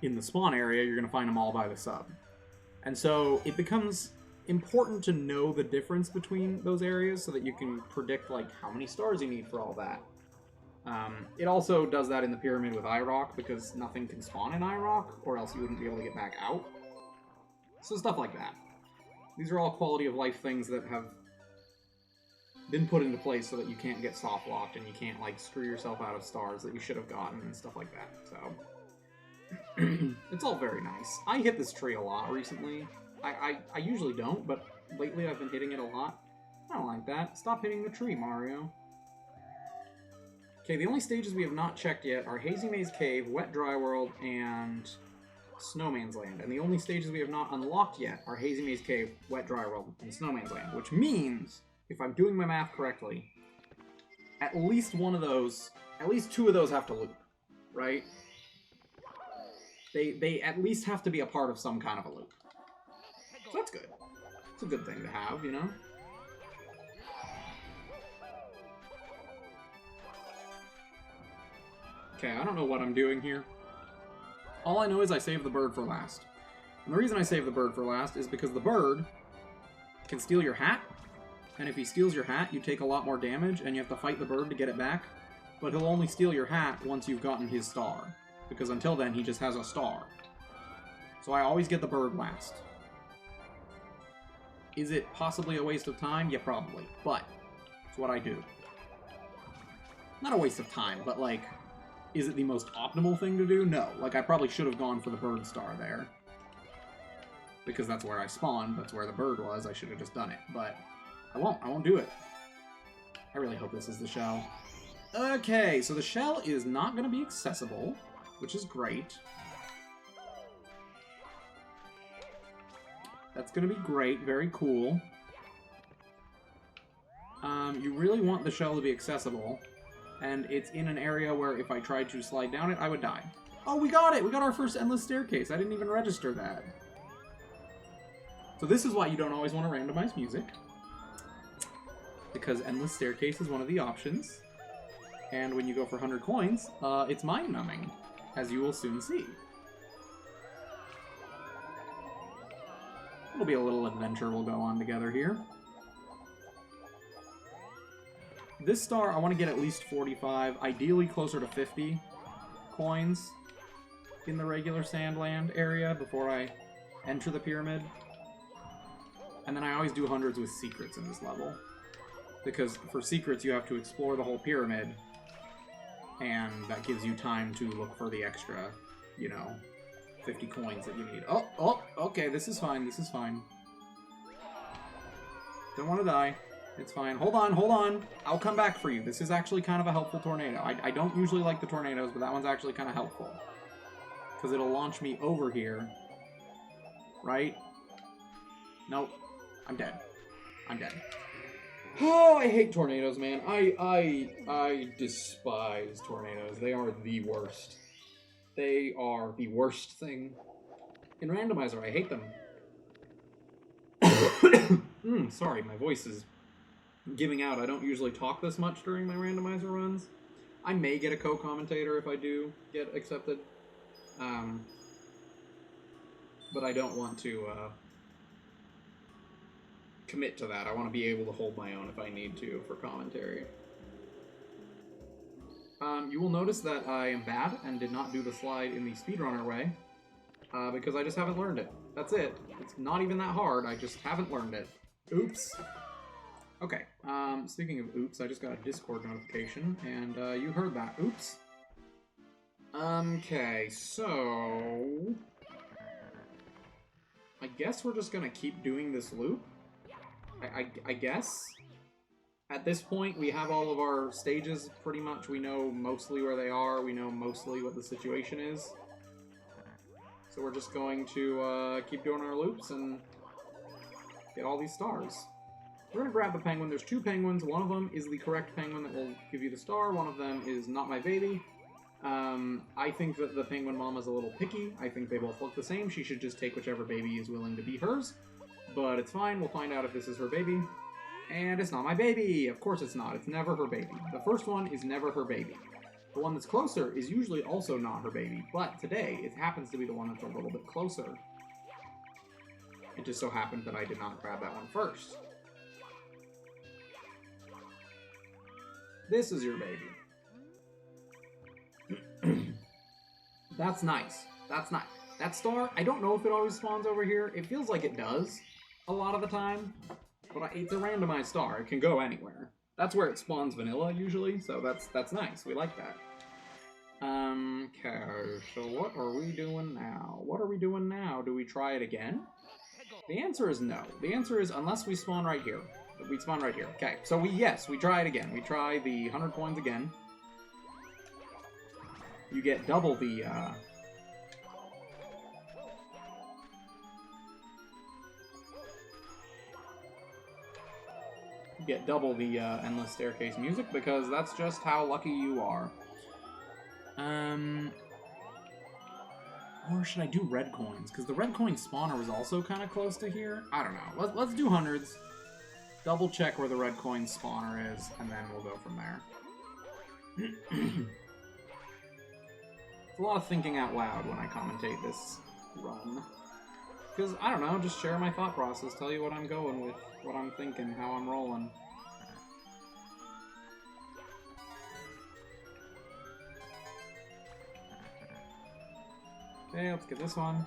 in the spawn area, you're going to find them all by the sub. And so it becomes important to know the difference between those areas so that you can predict, like, how many stars you need for all that. It also does that in the pyramid with IROC, because nothing can spawn in IROC, or else you wouldn't be able to get back out. So stuff like that. These are all quality of life things that have been put into place so that you can't get soft locked and you can't, like, screw yourself out of stars that you should have gotten and stuff like that. So it's all very nice. I hit this tree a lot recently. I usually don't, but lately I've been hitting it a lot. I don't like that. Stop hitting the tree, Mario. Okay, the only stages we have not checked yet are Hazy Maze Cave, Wet Dry World, and Snowman's Land. And the only stages we have not unlocked yet are Hazy Maze Cave, Wet Dry World, and Snowman's Land. Which means, if I'm doing my math correctly, at least one of those, at least two of those have to loop, right? They at least have to be a part of some kind of a loop. So that's good. It's a good thing to have, you know? Okay, I don't know what I'm doing here. All I know is I saved the bird for last. And the reason I saved the bird for last is because the bird can steal your hat, and if he steals your hat, you take a lot more damage, and you have to fight the bird to get it back. But he'll only steal your hat once you've gotten his star, because until then, he just has a star. So I always get the bird last. Is it possibly a waste of time? Yeah, probably. But it's what I do. Not a waste of time, but, like, is it the most optimal thing to do? No. Like, I probably should have gone for the bird star there. Because that's where I spawned, that's where the bird was, I should have just done it. But I won't do it. I really hope this is the shell. Okay, so the shell is not going to be accessible, which is great. That's going to be great, very cool. You really want the shell to be accessible. And it's in an area where if I tried to slide down it, I would die. Oh, we got it! We got our first endless staircase. I didn't even register that. So this is why you don't always want to randomize music. Because Endless Staircase is one of the options. And when you go for 100 coins, it's mind-numbing, as you will soon see. It'll be a little adventure we'll go on together here. This star, I want to get at least 45, ideally closer to 50 coins in the regular Sandland area before I enter the pyramid. And then I always do hundreds with secrets in this level. Because for secrets, you have to explore the whole pyramid, and that gives you time to look for the extra, 50 coins that you need. Oh, okay, this is fine, this is fine. Don't want to die. It's fine. Hold on. I'll come back for you. This is actually kind of a helpful tornado. I don't usually like the tornadoes, but that one's actually kind of helpful. Because it'll launch me over here. Right? Nope. I'm dead. Oh, I hate tornadoes, man. I despise tornadoes. They are the worst. They are the worst thing in Randomizer. I hate them. Sorry, my voice is giving out. I don't usually talk this much during my Randomizer runs. I may get a co-commentator if I do get accepted. But I don't want to commit to that. I want to be able to hold my own if I need to for commentary. You will notice that I am bad and did not do the slide in the speedrunner way, because I just haven't learned it. That's it. It's not even that hard, I just haven't learned it. Oops. Okay, speaking of oops, I just got a Discord notification, and you heard that. Oops. Okay, so I guess we're just gonna keep doing this loop. I guess. At this point, we have all of our stages pretty much. We know mostly where they are. We know mostly what the situation is. So we're just going to keep doing our loops and get all these stars. We're going to grab the penguin. There's 2 penguins. One of them is the correct penguin that will give you the star. One of them is not my baby. I think that the penguin mom is a little picky. I think they both look the same. She should just take whichever baby is willing to be hers. But it's fine. We'll find out if this is her baby. And it's not my baby! Of course it's not. It's never her baby. The first one is never her baby. The one that's closer is usually also not her baby, but today it happens to be the one that's a little bit closer. It just so happened that I did not grab that one first. This is your baby. That's nice. That's nice. That star, I don't know if it always spawns over here. It feels like it does a lot of the time. But it's a randomized star. It can go anywhere. That's where it spawns vanilla, usually, so that's nice. We like that. Okay, so what are we doing now? What are we doing now? Do we try it again? The answer is no. The answer is unless we spawn right here. We spawn right here. Okay, so we try it again. We try the 100 coins again. You get double the, Endless Staircase music, because that's just how lucky you are. Or should I do red coins? Because the red coin spawner was also kind of close to here. I don't know. Let's do hundreds. Double check where the red coin spawner is, and then we'll go from there. It's a lot of thinking out loud when I commentate this run. Because, I don't know, just share my thought process, tell you what I'm going with, what I'm thinking, how I'm rolling. Okay, let's get this one.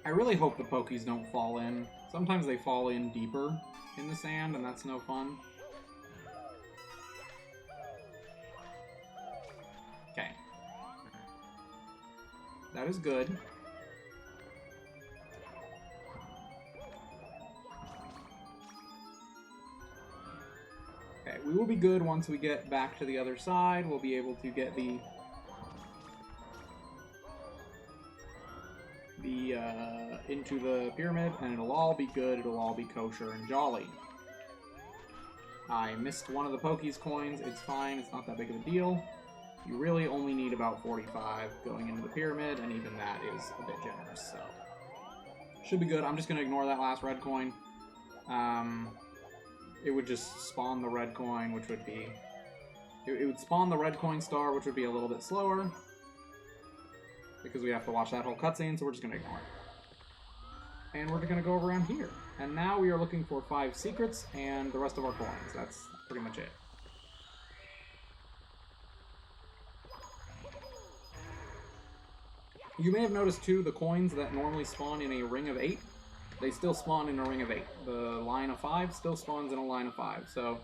I really hope the Pokies don't fall in. Sometimes they fall in deeper in the sand, and that's no fun. Okay. That is good. Okay, we will be good once we get back to the other side. We'll be able to get into the pyramid, and it'll all be good. It'll all be kosher and jolly. I missed one of the Poke's coins. It's fine. It's not that big of a deal. You really only need about 45 going into the pyramid, and even that is a bit generous, so should be good. I'm just going to ignore that last red coin. It would just spawn the red coin, which would be... It would spawn the red coin star, which would be a little bit slower, because we have to watch that whole cutscene, so we're just going to ignore it. And we're going to go around here. And now we are looking for 5 secrets and the rest of our coins. That's pretty much it. You may have noticed, too, the coins that normally spawn in a ring of 8, they still spawn in a ring of 8. The line of 5 still spawns in a line of 5. So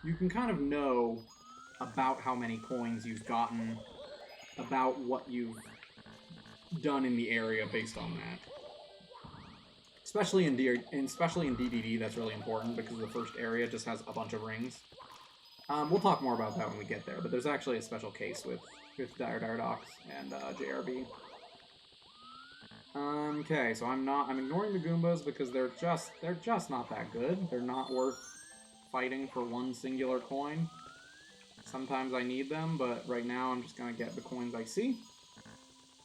you can kind of know about how many coins you've gotten, about what you've done in the area based on that. Especially in DDD, that's really important because the first area just has a bunch of rings. We'll talk more about that when we get there, but there's actually a special case with Dire Docs and JRB. Okay, so I'm ignoring the Goombas because they're just not that good. They're not worth fighting for one singular coin. Sometimes I need them, but right now I'm just gonna get the coins I see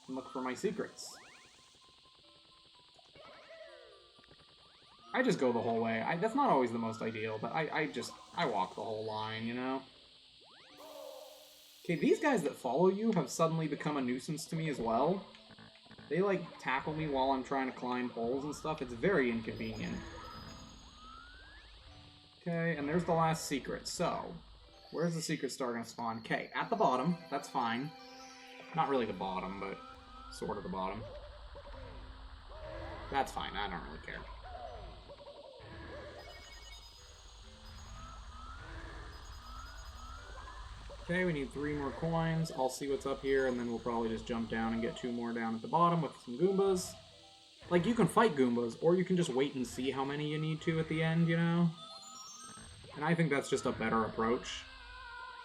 and look for my secrets. I just go the whole way. That's not always the most ideal, but I walk the whole line, you know? Okay, these guys that follow you have suddenly become a nuisance to me as well. They, like, tackle me while I'm trying to climb poles and stuff. It's very inconvenient. Okay, and there's the last secret. So, where's the secret star going to spawn? Okay, at the bottom. That's fine. Not really the bottom, but sort of the bottom. That's fine. I don't really care. Okay, we need 3 more coins. I'll see what's up here, and then we'll probably just jump down and get 2 more down at the bottom with some Goombas. Like, you can fight Goombas, or you can just wait and see how many you need to at the end, you know? And I think that's just a better approach.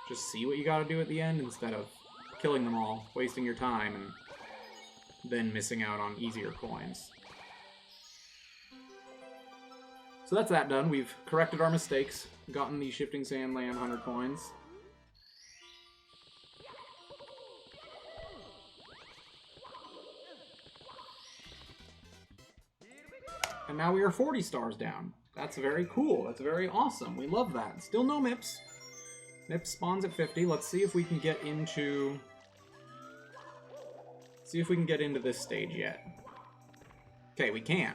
Just see what you gotta do at the end instead of killing them all, wasting your time, and then missing out on easier coins. So that's that done. We've corrected our mistakes, gotten the Shifting Sand Land 100 coins. And now we are 40 stars down. That's very cool. That's very awesome. We love that. Still no MIPS. MIPS spawns at 50. Let's see if we can get into... this stage yet. Okay, we can.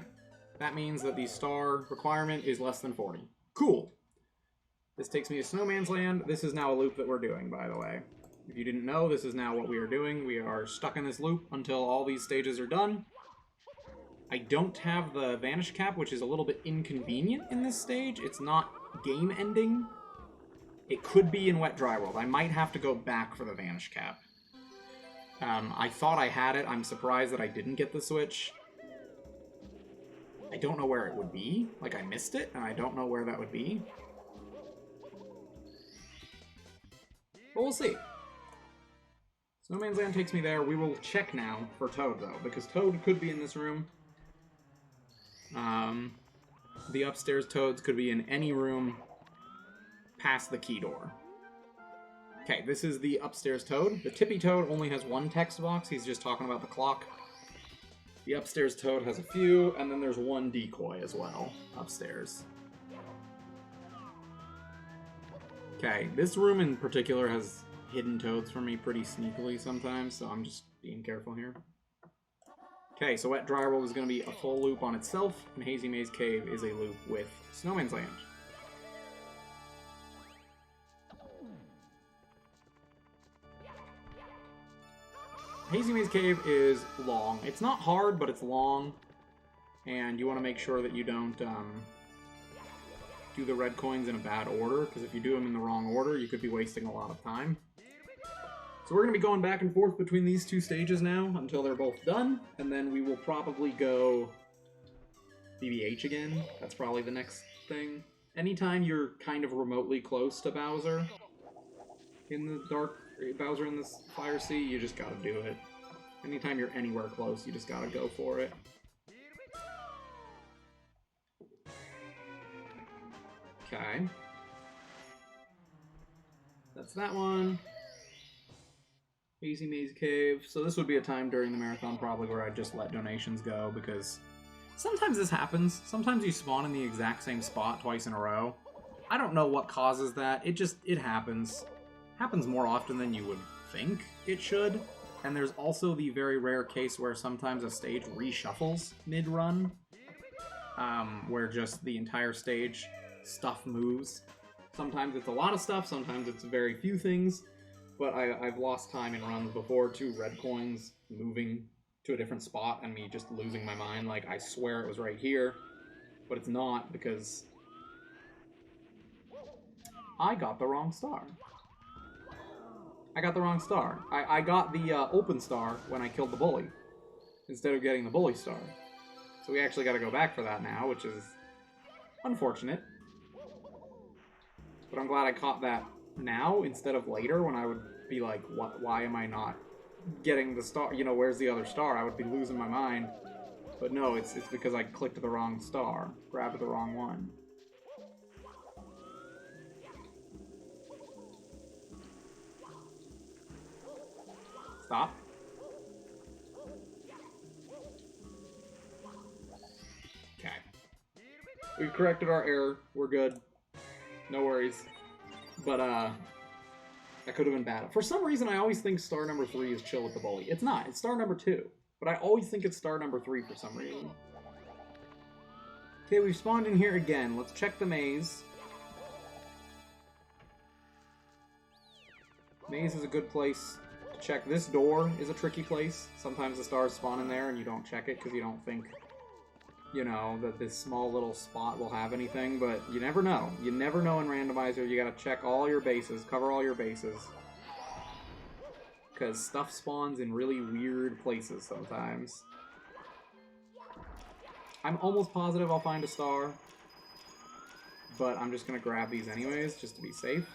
That means that the star requirement is less than 40. Cool. This takes me to Snowman's Land. This is now a loop that we're doing, by the way. If you didn't know, this is now what we are doing. We are stuck in this loop until all these stages are done. I don't have the Vanish Cap, which is a little bit inconvenient in this stage. It's not game-ending. It could be in Wet Dry World. I might have to go back for the Vanish Cap. I thought I had it. I'm surprised that I didn't get the switch. I don't know where it would be. Like, I missed it, and I don't know where that would be. But we'll see. Snowman's Land takes me there. We will check now for Toad, though, because Toad could be in this room. The upstairs Toads could be in any room past the key door. Okay, this is the upstairs Toad. The Tippy Toad only has 1 text box. He's just talking about the clock. The upstairs Toad has a few, and then there's 1 decoy as well upstairs. Okay, this room in particular has hidden Toads for me pretty sneakily sometimes, so I'm just being careful here. Okay, so Wet Dry World is going to be a full loop on itself, and Hazy Maze Cave is a loop with Snowman's Land. Hazy Maze Cave is long. It's not hard, but it's long, and you want to make sure that you don't do the red coins in a bad order, because if you do them in the wrong order, you could be wasting a lot of time. So we're going to be going back and forth between these 2 stages now until they're both done, and then we will probably go BBH again. That's probably the next thing. Anytime you're kind of remotely close to Bowser in the Fire Sea, you just gotta do it. Anytime you're anywhere close, you just gotta go for it. Okay. That's that one. Hazy Maze Cave. So this would be a time during the marathon probably where I'd just let donations go, because sometimes this happens. Sometimes you spawn in the exact same spot twice in a row. I don't know what causes that. It happens. Happens more often than you would think it should. And there's also the very rare case where sometimes a stage reshuffles mid-run, where just the entire stage stuff moves. Sometimes it's a lot of stuff, sometimes it's very few things, but I've lost time in runs before to red coins moving to a different spot and me just losing my mind. Like, I swear it was right here, but it's not, because I got the wrong star. I got the wrong star. I got the open star when I killed the bully, instead of getting the bully star. So we actually got to go back for that now, which is unfortunate. But I'm glad I caught that now instead of later, when I would be like, "What? Why am I not getting the star? You know, where's the other star?" I would be losing my mind. But no, it's because I clicked the wrong star, grabbed the wrong one. Stop. Okay. We've corrected our error. We're good. No worries. But, that could have been bad. For some reason, I always think star number 3 is chill with the bully. It's not. It's star number 2. But I always think it's star number 3 for some reason. Okay, we've spawned in here again. Let's check the maze. Maze is a good place to check. This door is a tricky place. Sometimes the stars spawn in there and you don't check it because you don't think, you know, that this small little spot will have anything, but you never know. You never know in Randomizer. You gotta check all your bases, cover all your bases. Because stuff spawns in really weird places sometimes. I'm almost positive I'll find a star, but I'm just gonna grab these anyways, just to be safe.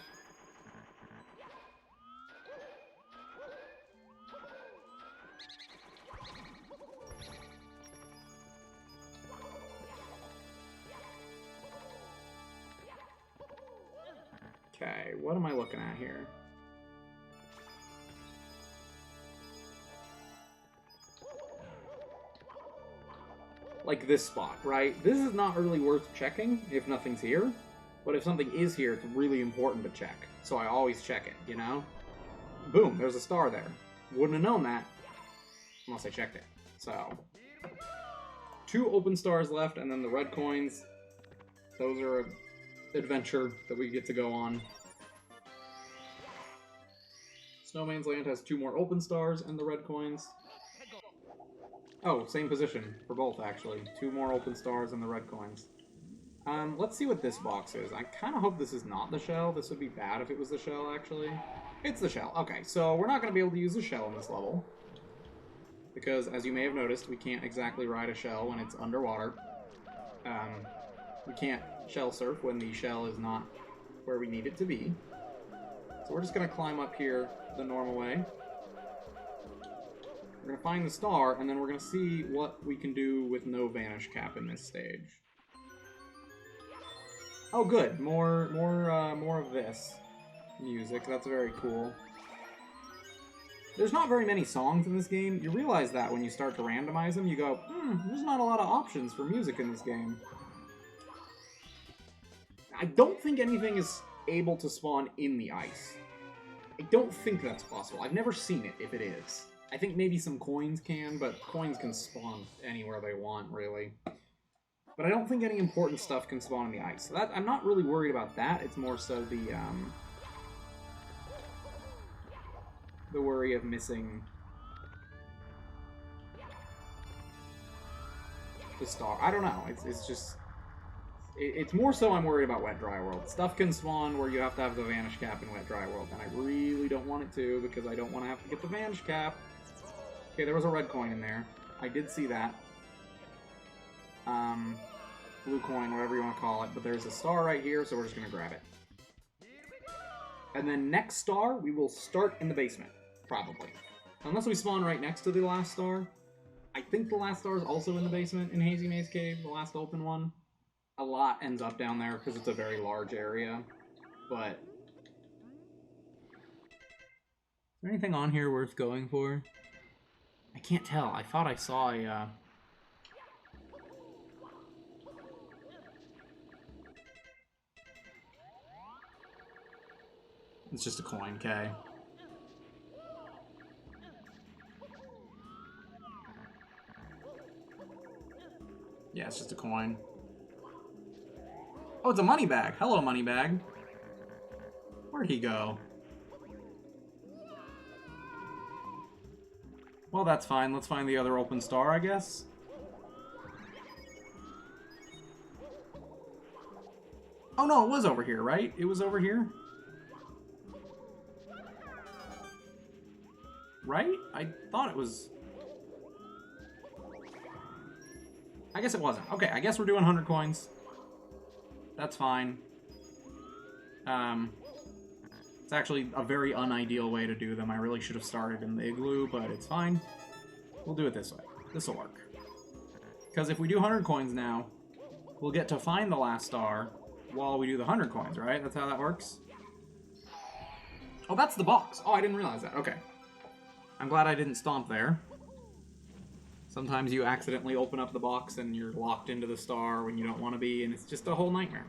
Okay, what am I looking at here? Like this spot, right? This is not really worth checking if nothing's here, but if something is here, it's really important to check. So I always check it, you know? Boom, there's a star there. Wouldn't have known that unless I checked it. So, 2 open stars left, and then the red coins. Those are an adventure that we get to go on. Snowman's Land has 2 more open stars and the red coins. Oh, same position for both, actually. 2 more open stars and the red coins. Let's see what this box is. I kind of hope this is not the shell. This would be bad if it was the shell, actually. It's the shell. Okay, so we're not going to be able to use the shell in this level. Because, as you may have noticed, we can't exactly ride a shell when it's underwater. We can't shell surf when the shell is not where we need it to be. So we're just going to climb up here the normal way. We're going to find the star, and then we're going to see what we can do with no vanish cap in this stage. Oh, good. More of this music. That's very cool. There's not very many songs in this game. You realize that when you start to randomize them. You go, there's not a lot of options for music in this game. I don't think anything is able to spawn in the ice. I don't think that's possible. I've never seen it, if it is. I think maybe some coins can, but coins can spawn anywhere they want, really. But I don't think any important stuff can spawn in the ice. So I'm not really worried about that. It's more so the worry of missing the star. I don't know. It's just... It's more so I'm worried about Wet Dry World. Stuff can spawn where you have to have the Vanish Cap in Wet Dry World, and I really don't want it to, because I don't want to have to get the Vanish Cap. Okay, there was a red coin in there. I did see that. Blue coin, whatever you want to call it, but there's a star right here, so we're just going to grab it. And then next star, we will start in the basement, probably. Unless we spawn right next to the last star. I think the last star is also in the basement in Hazy Maze Cave, the last open one. A lot ends up down there because it's a very large area, but there anything on here worth going for? I can't tell. I thought I saw a... It's just a coin, okay. Yeah, it's just a coin. Oh, it's a money bag. Hello, money bag. Where'd he go? Well, that's fine. Let's find the other open star, I guess. Oh, no, it was over here, right? It was over here? Right? I thought it was... I guess it wasn't. Okay, I guess we're doing 100 coins. That's fine. It's actually a very unideal way to do them. I really should have started in the igloo, but it's fine. We'll do it this way. This will work. Because if we do 100 coins now, we'll get to find the last star while we do the 100 coins, right? That's how that works? Oh, that's the box. Oh, I didn't realize that. Okay. I'm glad I didn't stomp there. Sometimes you accidentally open up the box and you're locked into the star when you don't want to be, and it's just a whole nightmare.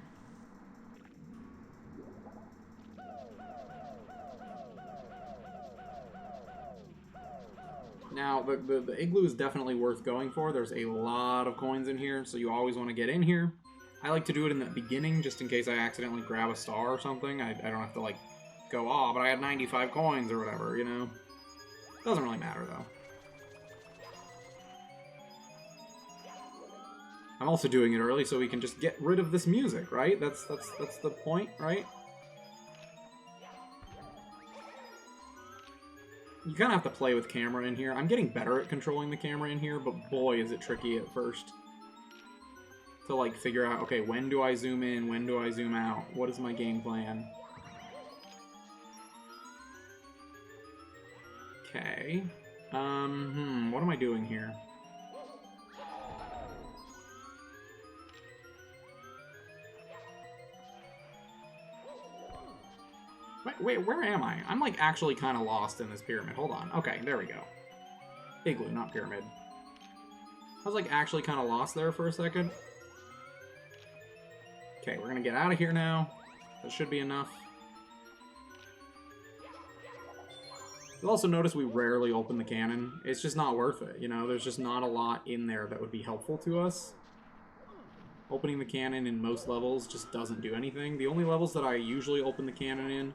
Now, the igloo is definitely worth going for. There's a lot of coins in here, so you always want to get in here. I like to do it in the beginning, just in case I accidentally grab a star or something. I don't have to, like, go, oh, but I had 95 coins or whatever, you know? Doesn't really matter, though. I'm also doing it early so we can just get rid of this music, right? That's the point, right? You kind of have to play with camera in here. I'm getting better at controlling the camera in here, but boy, is it tricky at first. To, like, figure out, okay, when do I zoom in? When do I zoom out? What is my game plan? Okay. What am I doing here? Wait, where am I? I'm, like, actually kind of lost in this pyramid. Hold on. Okay, there we go. Igloo, not pyramid. I was, like, actually kind of lost there for a second. Okay, we're gonna get out of here now. That should be enough. You'll also notice we rarely open the cannon. It's just not worth it, you know? There's just not a lot in there that would be helpful to us. Opening the cannon in most levels just doesn't do anything. The only levels that I usually open the cannon in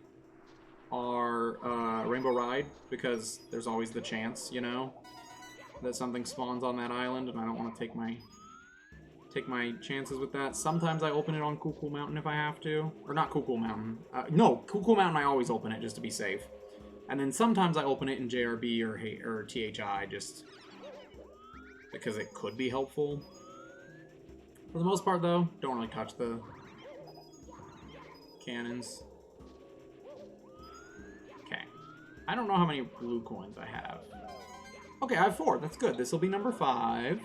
are Rainbow Ride, because there's always the chance, you know, that something spawns on that island, and I don't want to take my chances with that. Sometimes I open it on Cool Mountain if I have to. Or not Cool Mountain. No, Cool Mountain I always open it just to be safe. And then sometimes I open it in JRB or THI just because it could be helpful. For the most part, though, don't really touch the cannons. Okay. I don't know how many blue coins I have. Okay, I have 4. That's good. This will be number 5.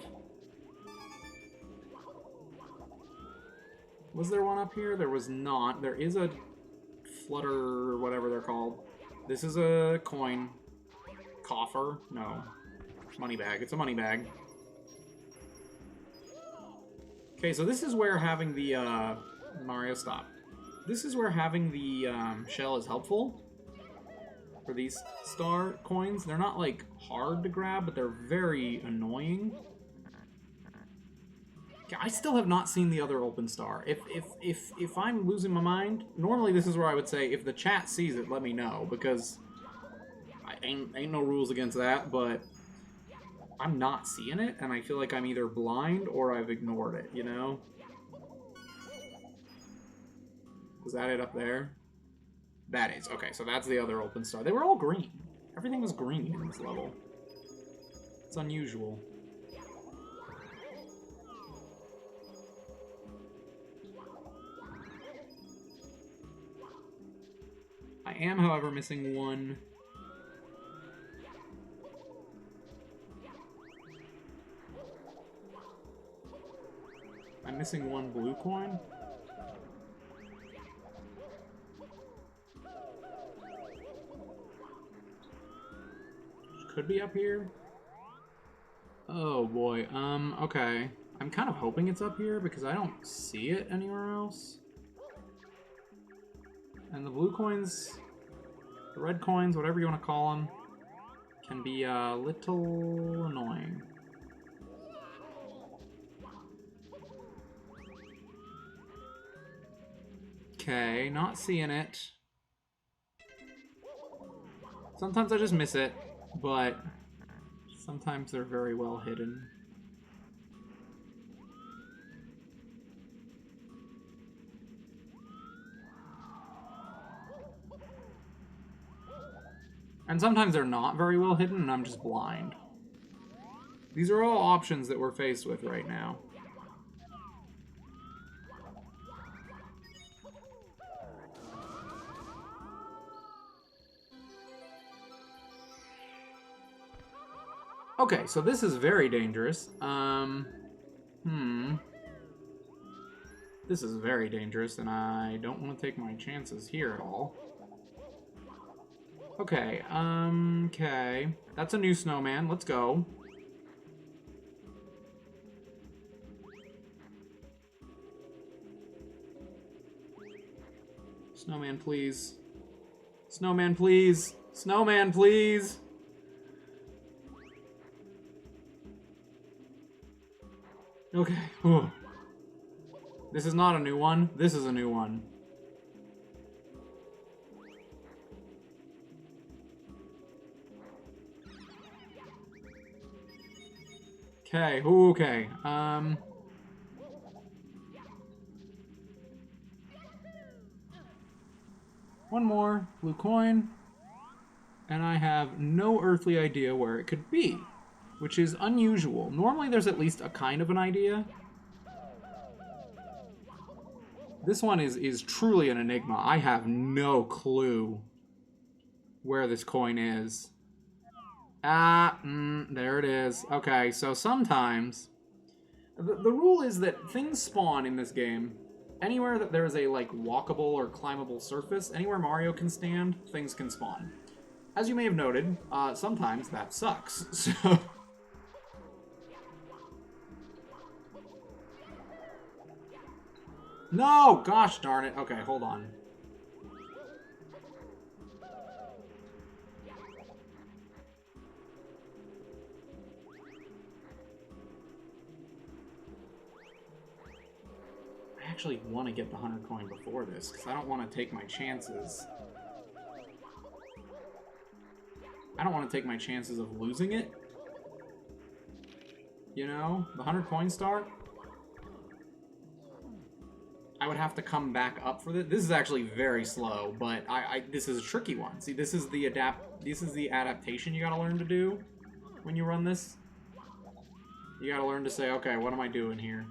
Was there one up here? There was not. There is a flutter, or whatever they're called. This is a coin. Coffer? No. Money bag. It's a money bag. Okay, so this is where having the, Mario, stop. This is where having the, shell is helpful. For these star coins. They're not, like, hard to grab, but they're very annoying. Okay, I still have not seen the other open star. If I'm losing my mind, normally this is where I would say, if the chat sees it, let me know, because ain't no rules against that, but I'm not seeing it, and I feel like I'm either blind or I've ignored it, you know? Was that it up there? That is. Okay, so that's the other open star. They were all green. Everything was green in this level. It's unusual. I am, however, missing one. I'm missing one blue coin. could be up here. Oh boy, okay. I'm kind of hoping it's up here because I don't see it anywhere else. And the blue coins, the red coins, whatever you want to call them, can be a little annoying. Okay, not seeing it. Sometimes I just miss it, but sometimes they're very well hidden. And sometimes they're not very well hidden and I'm just blind. These are all options that we're faced with right now. Okay, so this is very dangerous. This is very dangerous, and I don't want to take my chances here at all. Okay, okay. That's a new snowman. Let's go. Snowman, please. Snowman, please. Snowman, please. Okay. Ooh. This is not a new one. This is a new one. Okay. Okay. One more blue coin. And I have no earthly idea where it could be, which is unusual. Normally there's at least a kind of an idea. This one is truly an enigma. I have no clue where this coin is. There it is. Okay, so sometimes... The rule is that things spawn in this game. Anywhere that there's a, like, walkable or climbable surface, anywhere Mario can stand, things can spawn. As you may have noted, sometimes that sucks, so... No! Gosh darn it. Okay, hold on. I actually want to get the 100 coin before this, because I don't want to take my chances. I don't want to take my chances of losing it. You know? The 100 coin star? I would have to come back up for this. This is actually very slow, but this is a tricky one. See, this is the adaptation you gotta learn to do when you run this. You gotta learn to say, okay, what am I doing here?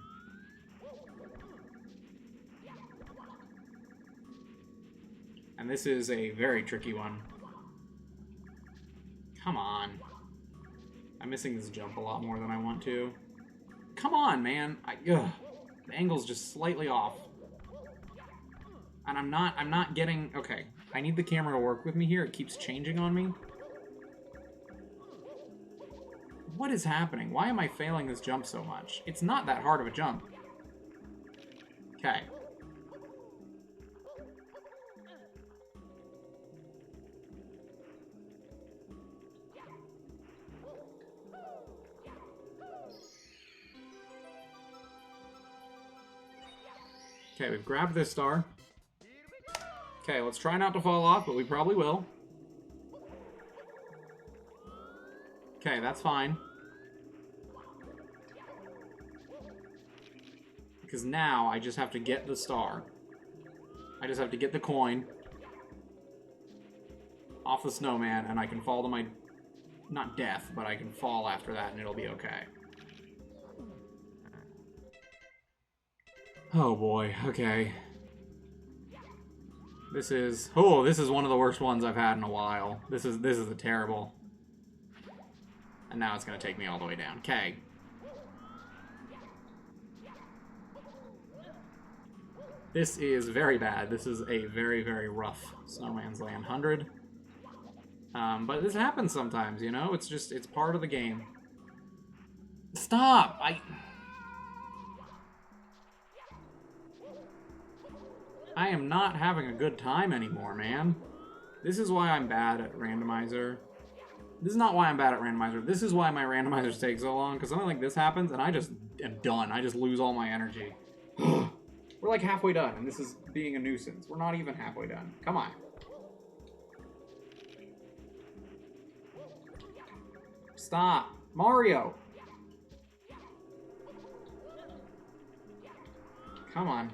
And this is a very tricky one. Come on. I'm missing this jump a lot more than I want to. Come on, man. The angle's just slightly off. And I'm not getting... Okay, I need the camera to work with me here. It keeps changing on me. What is happening? Why am I failing this jump so much? It's not that hard of a jump. Okay. Okay, we've grabbed this star. Okay, let's try not to fall off, but we probably will. Okay, that's fine. Because now I just have to get the star. I just have to get the coin off the snowman, and I can fall to my... Not death, but I can fall after that, and it'll be okay. Oh boy, okay. This is one of the worst ones I've had in a while. This is a terrible. And now it's gonna take me all the way down. Okay. This is very bad. This is a very, very rough Snowman's Land 100. But this happens sometimes, you know? It's just, it's part of the game. Stop! I am not having a good time anymore, man. This is why I'm bad at Randomizer. This is not why I'm bad at Randomizer. This is why my randomizers take so long, because something like this happens, and I just am done. I just lose all my energy. We're like halfway done, and this is being a nuisance. We're not even halfway done. Come on. Stop. Mario! Come on.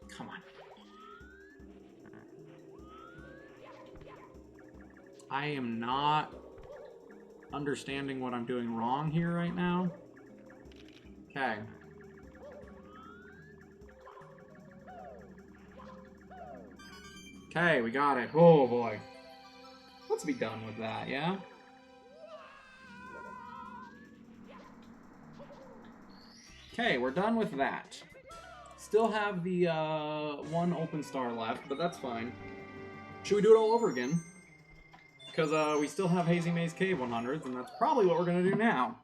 Come on. I am not understanding what I'm doing wrong here right now. Okay. Okay, we got it. Oh boy. Let's be done with that, yeah? Okay, we're done with that. Still have the one open star left, but that's fine. Should we do it all over again? Because we still have Hazy Maze Cave 100s, and that's probably what we're going to do now.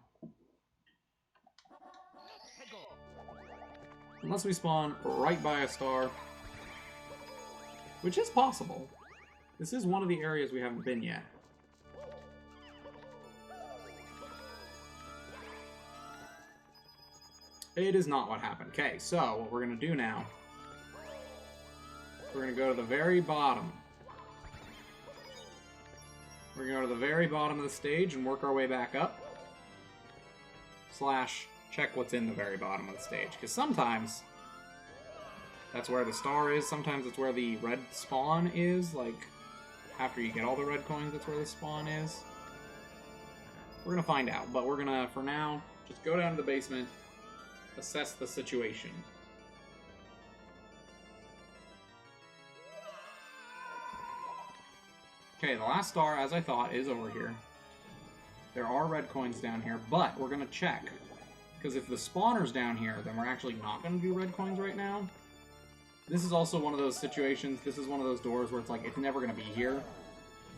Unless we spawn right by a star. Which is possible. This is one of the areas we haven't been yet. It is not what happened. Okay, so what we're going to do now, we're going to go to the very bottom. We're going to go to the very bottom of the stage and work our way back up. Slash, check what's in the very bottom of the stage. Because sometimes that's where the star is. Sometimes it's where the red spawn is. Like, after you get all the red coins, that's where the spawn is. We're going to find out. But we're going to, for now, just go down to the basement, assess the situation. Okay, the last star, as I thought, is over here. There are red coins down here, but we're going to check. Because if the spawner's down here, then we're actually not going to do red coins right now. This is also one of those situations, this is one of those doors where it's like, it's never going to be here.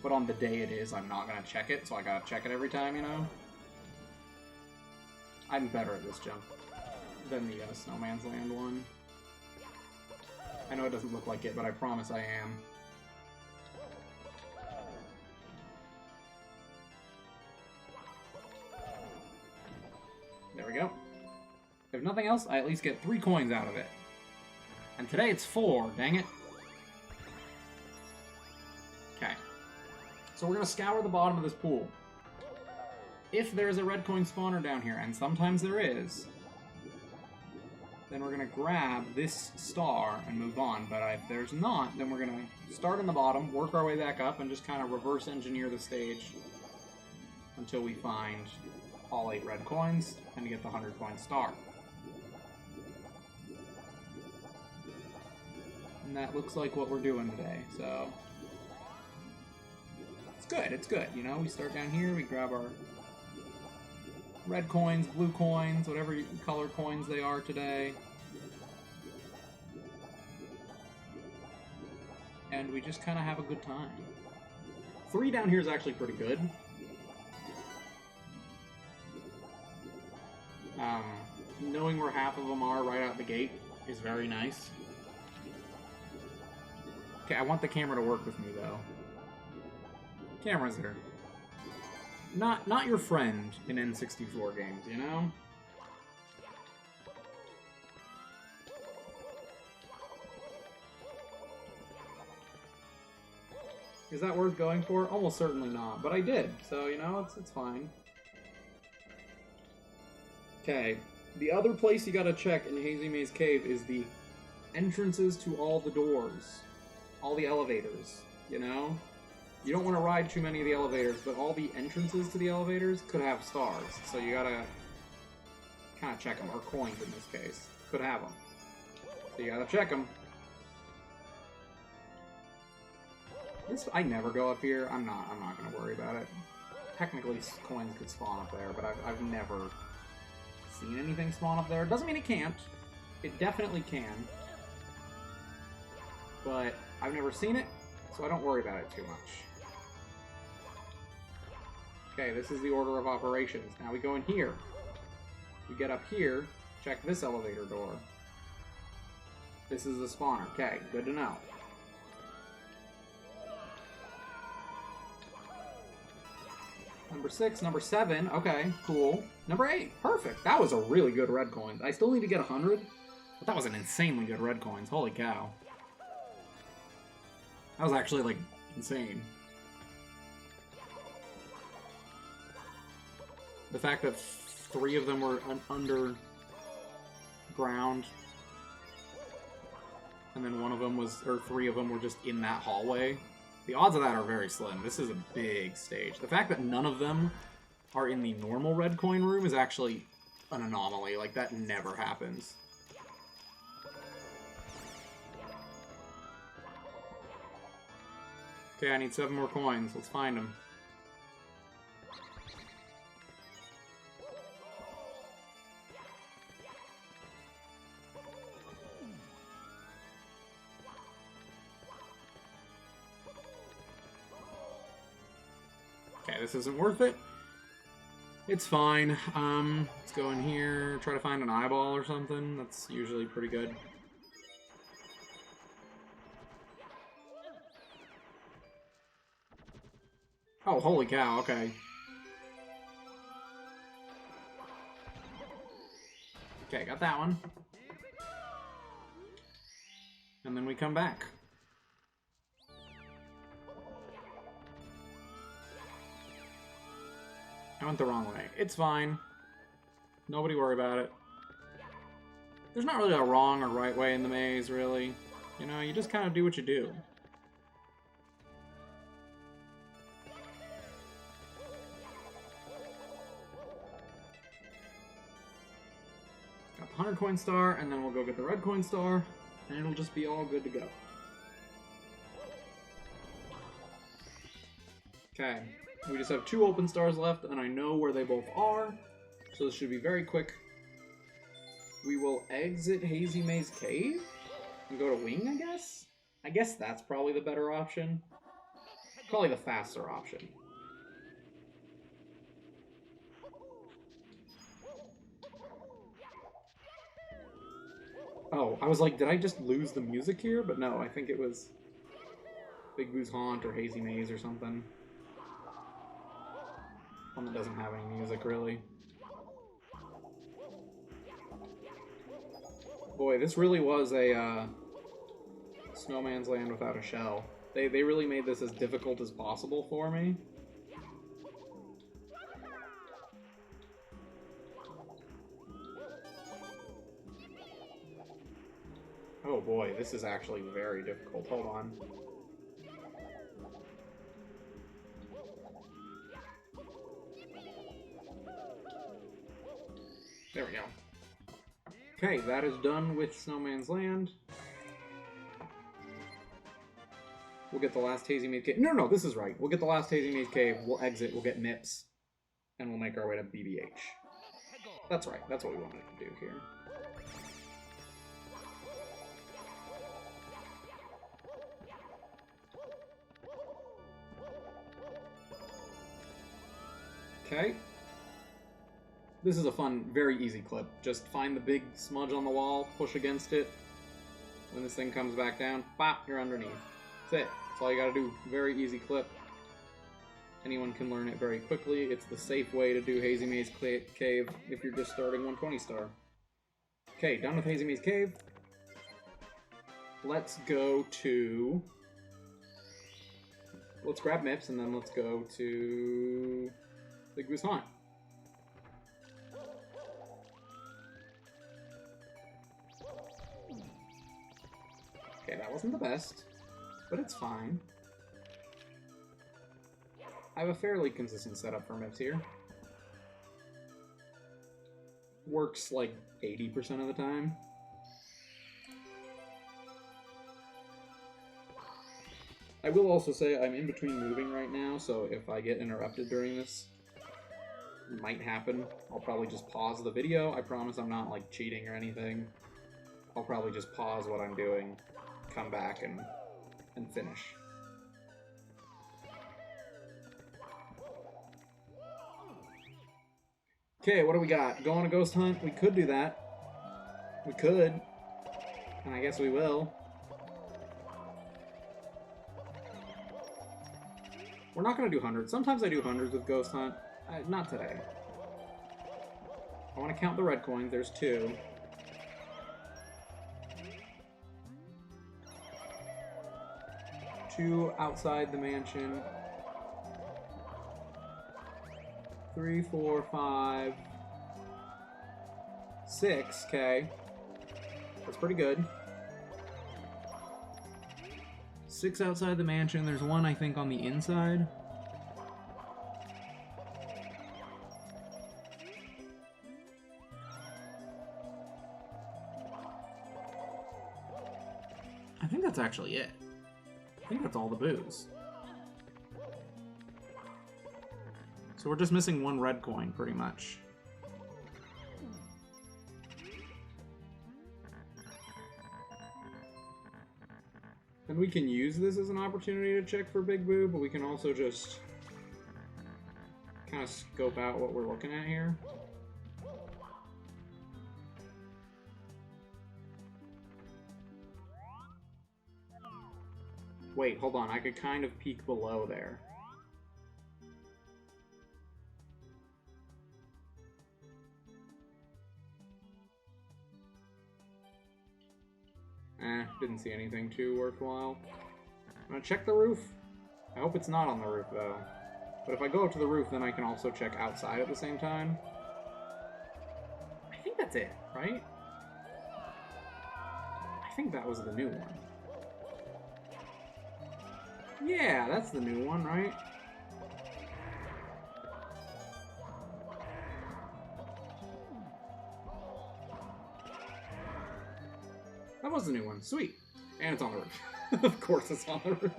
But on the day it is, I'm not going to check it, so I got to check it every time, you know? I'm better at this jump than the Snowman's Land one. I know it doesn't look like it, but I promise I am. There we go. If nothing else, I at least get 3 coins out of it. And today it's 4, dang it. Okay. So we're going to scour the bottom of this pool. If there's a red coin spawner down here, and sometimes there is, then we're going to grab this star and move on. But if there's not, then we're going to start in the bottom, work our way back up, and just kind of reverse engineer the stage until we find all 8 red coins and get the 100 coin star. And that looks like what we're doing today, so it's good, you know? We start down here, we grab our red coins, blue coins, whatever color coins they are today. And we just kind of have a good time. 3 down here is actually pretty good. Knowing where half of them are right out the gate is very nice. Okay, I want the camera to work with me, though. Cameras are not your friend in N64 games, you know? Is that worth going for? Almost certainly not, but I did, so, you know, it's fine. Okay, the other place you gotta check in Hazy Maze Cave is the entrances to all the doors. All the elevators, you know? You don't want to ride too many of the elevators, but all the entrances to the elevators could have stars, so you gotta kind of check them, or coins in this case. Could have them. So you gotta check them. I never go up here. I'm not gonna worry about it. Technically, coins could spawn up there, but I've never seen anything spawn up there. Doesn't mean it can't. It definitely can. But I've never seen it, so I don't worry about it too much. Okay, this is the order of operations. Now we go in here. We get up here, check this elevator door. This is the spawner. Okay, good to know. Number 6, number 7, okay, cool. Number 8, perfect. That was a really good red coin. I still need to get 100, but that was an insanely good red coins. Holy cow. That was actually, like, insane. The fact that 3 of them were underground, and then 1 of them was, or 3 of them were just in that hallway. The odds of that are very slim. This is a big stage. The fact that none of them are in the normal red coin room is actually an anomaly. Like, that never happens. Okay, I need 7 more coins. Let's find them. Okay, this isn't worth it. It's fine. Let's go in here, try to find an eyeball or something. That's usually pretty good. Oh, holy cow, okay. Okay, got that one. And then we come back. I went the wrong way. It's fine. Nobody worry about it. There's not really a wrong or right way in the maze, really. You know, you just kind of do what you do. Got the 100 coin star, and then we'll go get the red coin star, and it'll just be all good to go. Okay. We just have 2 open stars left, and I know where they both are, so this should be very quick. We will exit Hazy Maze Cave and go to Wing, I guess? I guess that's probably the better option. Probably the faster option. Oh, I was like, did I just lose the music here? But no, I think it was Big Boo's Haunt or Hazy Maze or something. One that doesn't have any music, really. Boy, this really was a Snowman's Land without a shell. They really made this as difficult as possible for me. Oh boy, this is actually very difficult. Hold on. There we go. Okay, that is done with Snowman's Land. We'll get the last Hazy Maze Cave. No, this is right. We'll get the last Hazy Maze Cave, we'll exit, we'll get Nips, and we'll make our way to BBH. That's right, that's what we wanted to do here. Okay. This is a fun, very easy clip. Just find the big smudge on the wall, push against it. When this thing comes back down, pop, you're underneath. That's it. That's all you gotta do. Very easy clip. Anyone can learn it very quickly. It's the safe way to do Hazy Maze Cave if you're just starting 120 star. Okay, done with Hazy Maze Cave. Let's go to... Let's grab Mips and then let's go to Big Boo's Haunt. Okay, that wasn't the best, but it's fine. I have a fairly consistent setup for Mips here. Works like 80% of the time. I will also say I'm in between moving right now, so if I get interrupted during this, might happen. I'll probably just pause the video. I promise I'm not, like, cheating or anything. I'll probably just pause what I'm doing, come back, and finish. Okay, what do we got? Go on a ghost hunt? We could do that. We could. And I guess we will. We're not going to do hundreds. Sometimes I do hundreds with ghost hunt. Not today. I want to count the red coins. There's 2. Two outside the mansion. 3, 4, 5, 6. Okay. That's pretty good. 6 outside the mansion. There's 1, I think, on the inside. I think that's actually it. I think that's all the booze. So we're just missing 1 red coin, pretty much. And we can use this as an opportunity to check for Big Boo, but we can also just kind of scope out what we're looking at here. Wait, hold on. I could kind of peek below there. Didn't see anything too worthwhile. I'm gonna check the roof. I hope it's not on the roof, though. But if I go up to the roof, then I can also check outside at the same time. I think that's it, right? I think that was the new one. Yeah, that's the new one, right? That was the new one. Sweet. And it's on the roof. Of course it's on the roof.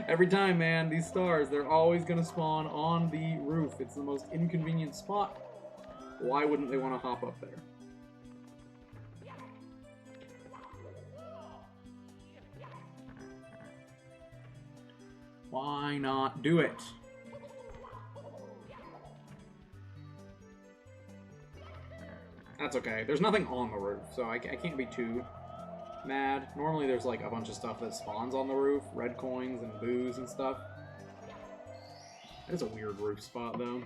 Every time, man, these stars, they're always going to spawn on the roof. It's the most inconvenient spot. Why wouldn't they want to hop up there? Why not do it? That's okay. There's nothing on the roof, so I can't be too mad. Normally there's like a bunch of stuff that spawns on the roof. Red coins and booze and stuff. That is a weird roof spot, though.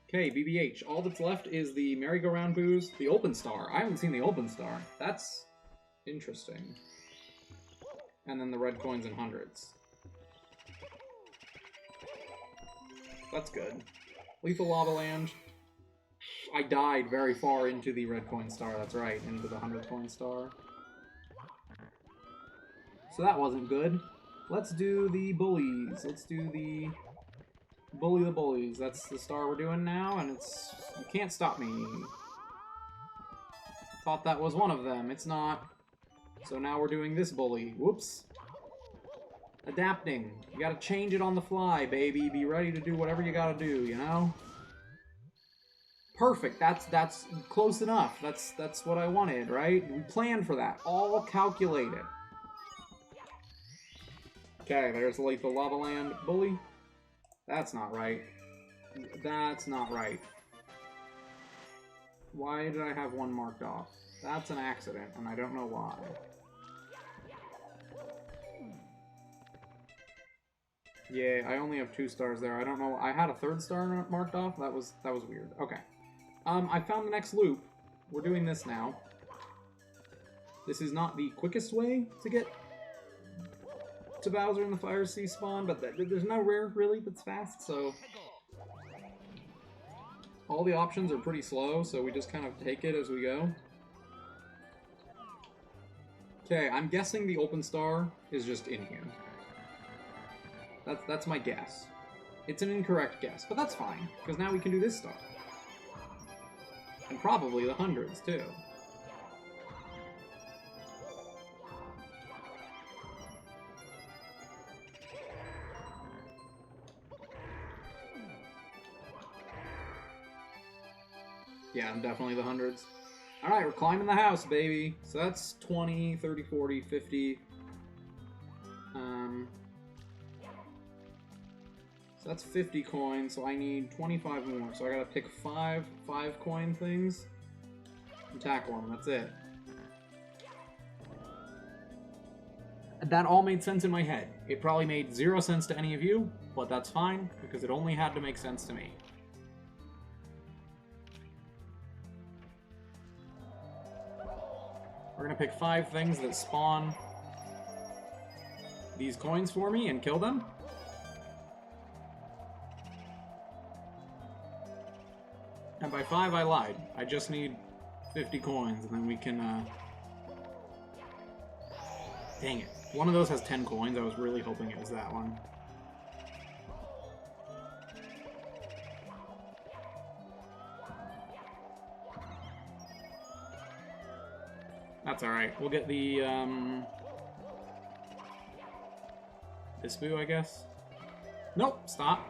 Okay, BBH. All that's left is the merry-go-round booze, the open star. I haven't seen the open star. That's interesting. And then the red coins and hundreds. That's good. Lethal Lava Land. I died very far into the red coin star, that's right, into the 100 coin star. So that wasn't good. Let's do the bullies. Let's do the bully the bullies. That's the star we're doing now, and it's... You can't stop me. Thought that was one of them. It's not. So now we're doing this bully. Whoops. Adapting. You gotta change it on the fly, baby. Be ready to do whatever you gotta do, you know? Perfect. That's close enough. That's what I wanted, right? We planned for that. All calculated. Okay, there's the Lethal Lava Land bully. That's not right. That's not right. Why did I have one marked off? That's an accident, and I don't know why. Yeah, I only have 2 stars there. I don't know. I had a 3rd star marked off. That was weird. Okay. I found the next loop. We're doing this now. This is not the quickest way to get to Bowser in the Fire Sea spawn, but there's no rare, really, that's fast, so... All the options are pretty slow, so we just kind of take it as we go. Okay, I'm guessing the open star is just in here. That's my guess. It's an incorrect guess, but that's fine, because now we can do this star. And probably the hundreds, too. Yeah, definitely the hundreds. Alright, we're climbing the house, baby. So that's 20, 30, 40, 50. So that's 50 coins, so I need 25 more. So I gotta pick 5 coin things and tackle them. That's it. That all made sense in my head. It probably made 0 sense to any of you, but that's fine, because it only had to make sense to me. We're gonna pick 5 things that spawn these coins for me and kill them. And by 5, I lied. I just need 50 coins, and then we can, Dang it. One of those has 10 coins. I was really hoping it was that one. That's alright. We'll get the, this boo, I guess? Nope, stop.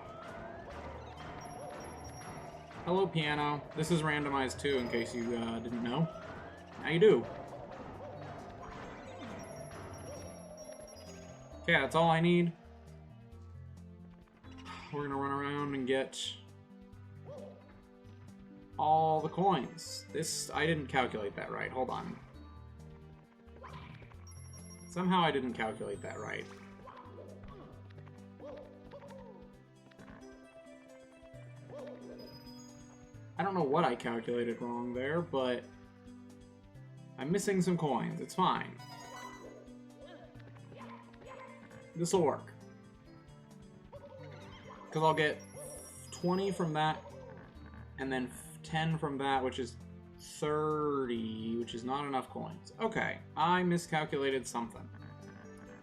Hello, piano. This is randomized too, in case you didn't know. How you do? Okay, that's all I need. We're gonna run around and get all the coins. This, I didn't calculate that right. Hold on. Somehow I didn't calculate that right. I don't know what I calculated wrong there, but I'm missing some coins. It's fine. This'll work. Because I'll get 20 from that, and then 10 from that, which is 30, which is not enough coins. Okay, I miscalculated something.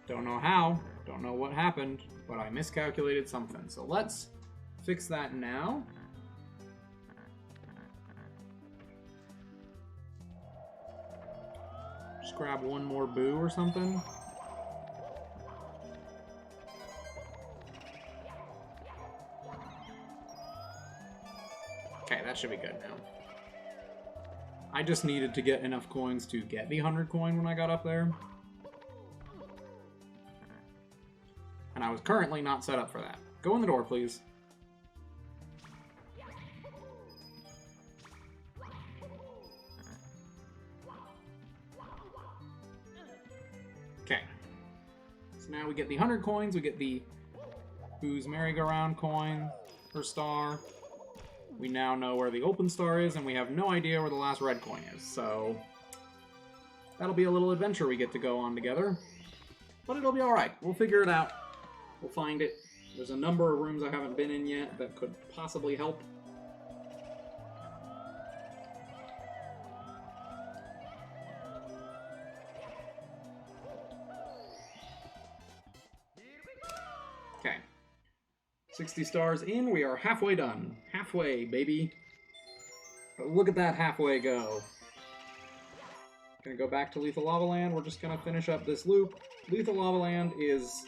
Don't know how, don't know what happened, but I miscalculated something. So let's fix that now. Just grab one more boo or something. Okay, that should be good now. I just needed to get enough coins to get the 100 coin when I got up there. And I was currently not set up for that. Go in the door, please. Okay. So now we get the 100 coins, we get the Boo's merry-go-round coin per star. We now know where the open star is, and we have no idea where the last red coin is, so that'll be a little adventure we get to go on together. But it'll be alright. We'll figure it out. We'll find it. There's a number of rooms I haven't been in yet that could possibly help. Okay. 60 stars in, we are halfway done. Halfway, baby. But look at that halfway go. Gonna go back to Lethal Lava Land. We're just gonna finish up this loop. Lethal Lava Land has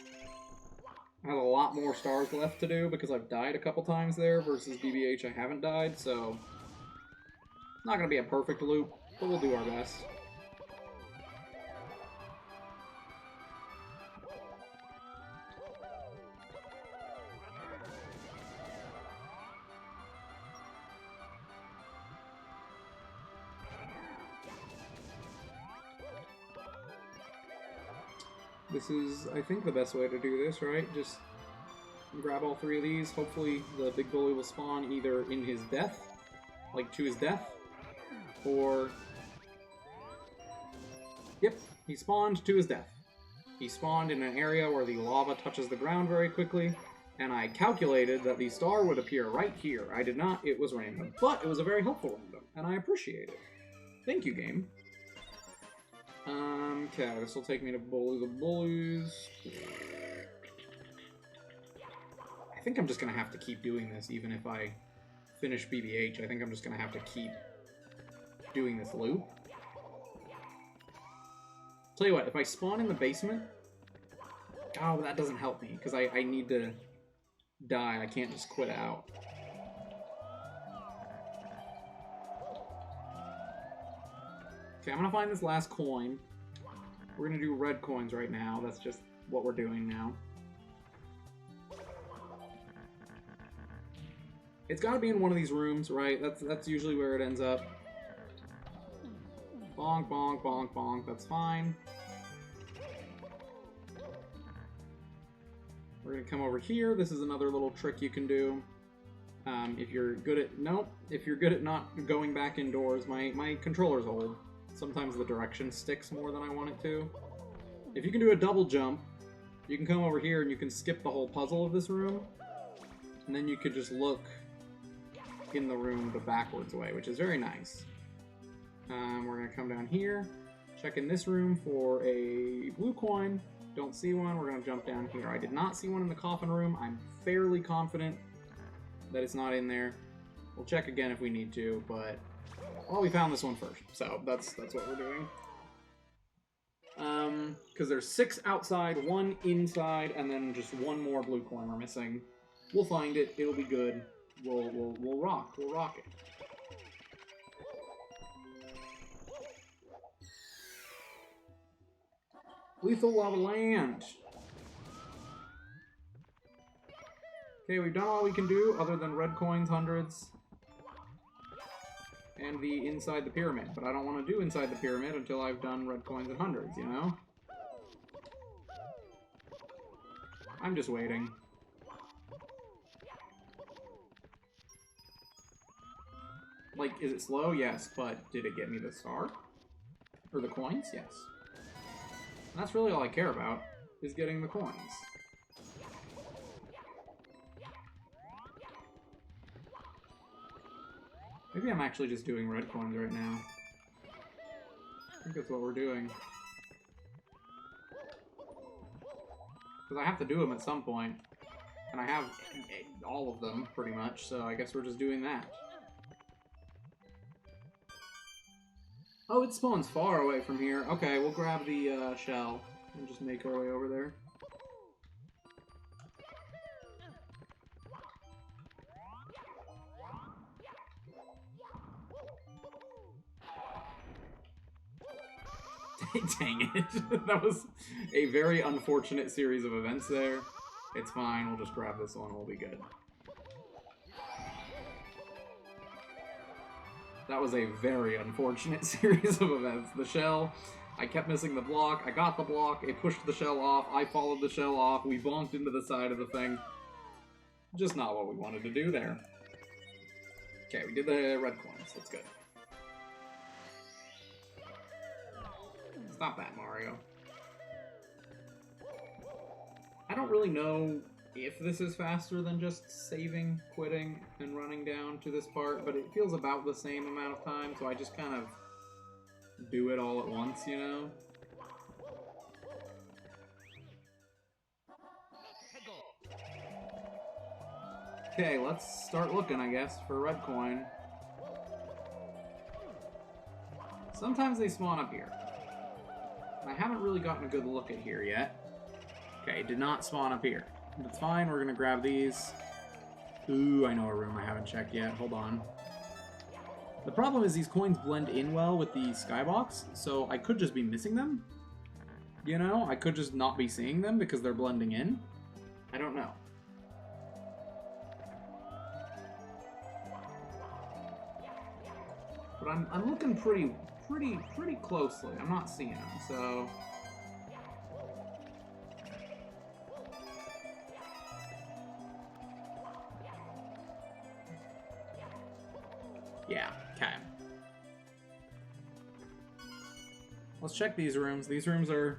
a lot more stars left to do because I've died a couple times there versus BBH I haven't died, so it's not gonna be a perfect loop, but we'll do our best. This is, I think, the best way to do this, right? Just grab all 3 of these. Hopefully the big bully will spawn either in his death, like to his death, or... Yep, he spawned to his death. He spawned in an area where the lava touches the ground very quickly, and I calculated that the star would appear right here. I did not, it was random. But it was a very helpful random, and I appreciate it. Thank you, game. Okay, this will take me to Bully the Bullies. I think I'm just gonna have to keep doing this, even if I finish BBH. I think I'm just gonna have to keep doing this loop. Tell you what, if I spawn in the basement... Oh, that doesn't help me, because I need to die. I can't just quit out. Okay, I'm gonna find this last coin. We're gonna do red coins right now. That's just what we're doing now. It's gotta be in one of these rooms, right? That's usually where it ends up. Bonk, bonk, bonk, bonk. That's fine. We're gonna come over here. This is another little trick you can do. If you're good at... Nope. If you're good at not going back indoors, my controller's old. Sometimes the direction sticks more than I want it to. If you can do a double jump, you can come over here and you can skip the whole puzzle of this room. And then you could just look in the room the backwards way, which is very nice. We're gonna come down here, check in this room for a blue coin. Don't see one. We're gonna jump down here. I did not see one in the coffin room. I'm fairly confident that it's not in there. We'll check again if we need to, but well, we found this one first, so that's what we're doing. Because there's 6 outside, 1 inside, and then just 1 more blue coin we're missing. We'll find it. It'll be good. We'll rock. We'll rock it. Lethal Lava Land. Okay, we've done all we can do other than red coins, hundreds, and the inside the pyramid. But I don't want to do inside the pyramid until I've done red coins and hundreds, you know? I'm just waiting. Like, is it slow? Yes, but did it get me the star? Or the coins? Yes. And that's really all I care about, is getting the coins. Maybe I'm actually just doing red coins right now. I think that's what we're doing. Because I have to do them at some point. And I have all of them, pretty much, so I guess we're just doing that. Oh, it spawns far away from here. Okay, we'll grab the shell and just make our way over there. Dang it. That was a very unfortunate series of events there. It's fine, we'll just grab this one, we'll be good. That was a very unfortunate series of events. The shell, I kept missing the block, I got the block, it pushed the shell off, I followed the shell off, we bonked into the side of the thing. Just not what we wanted to do there. Okay, we did the red coins, that's good. Stop that, Mario. I don't really know if this is faster than just saving, quitting, and running down to this part, but it feels about the same amount of time, so I just kind of do it all at once, you know? Okay, let's start looking, I guess, for red coin. Sometimes they spawn up here. I haven't really gotten a good look at here yet. Okay, it did not spawn up here. That's fine, we're gonna grab these. Ooh, I know a room I haven't checked yet, hold on. The problem is these coins blend in well with the skybox, so I could just be missing them. You know, I could just not be seeing them because they're blending in. I don't know. But I'm looking pretty closely. I'm not seeing them, so... Yeah, okay. Let's check these rooms. These rooms are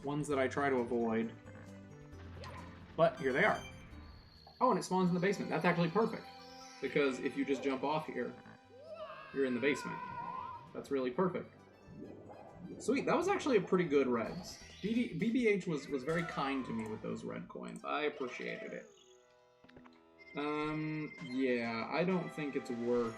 ones that I try to avoid. But here they are. Oh, and it spawns in the basement. That's actually perfect. Because if you just jump off here, you're in the basement. That's really perfect. Sweet, that was actually a pretty good reds. BBH was very kind to me with those red coins. I appreciated it. Yeah, I don't think it's worth,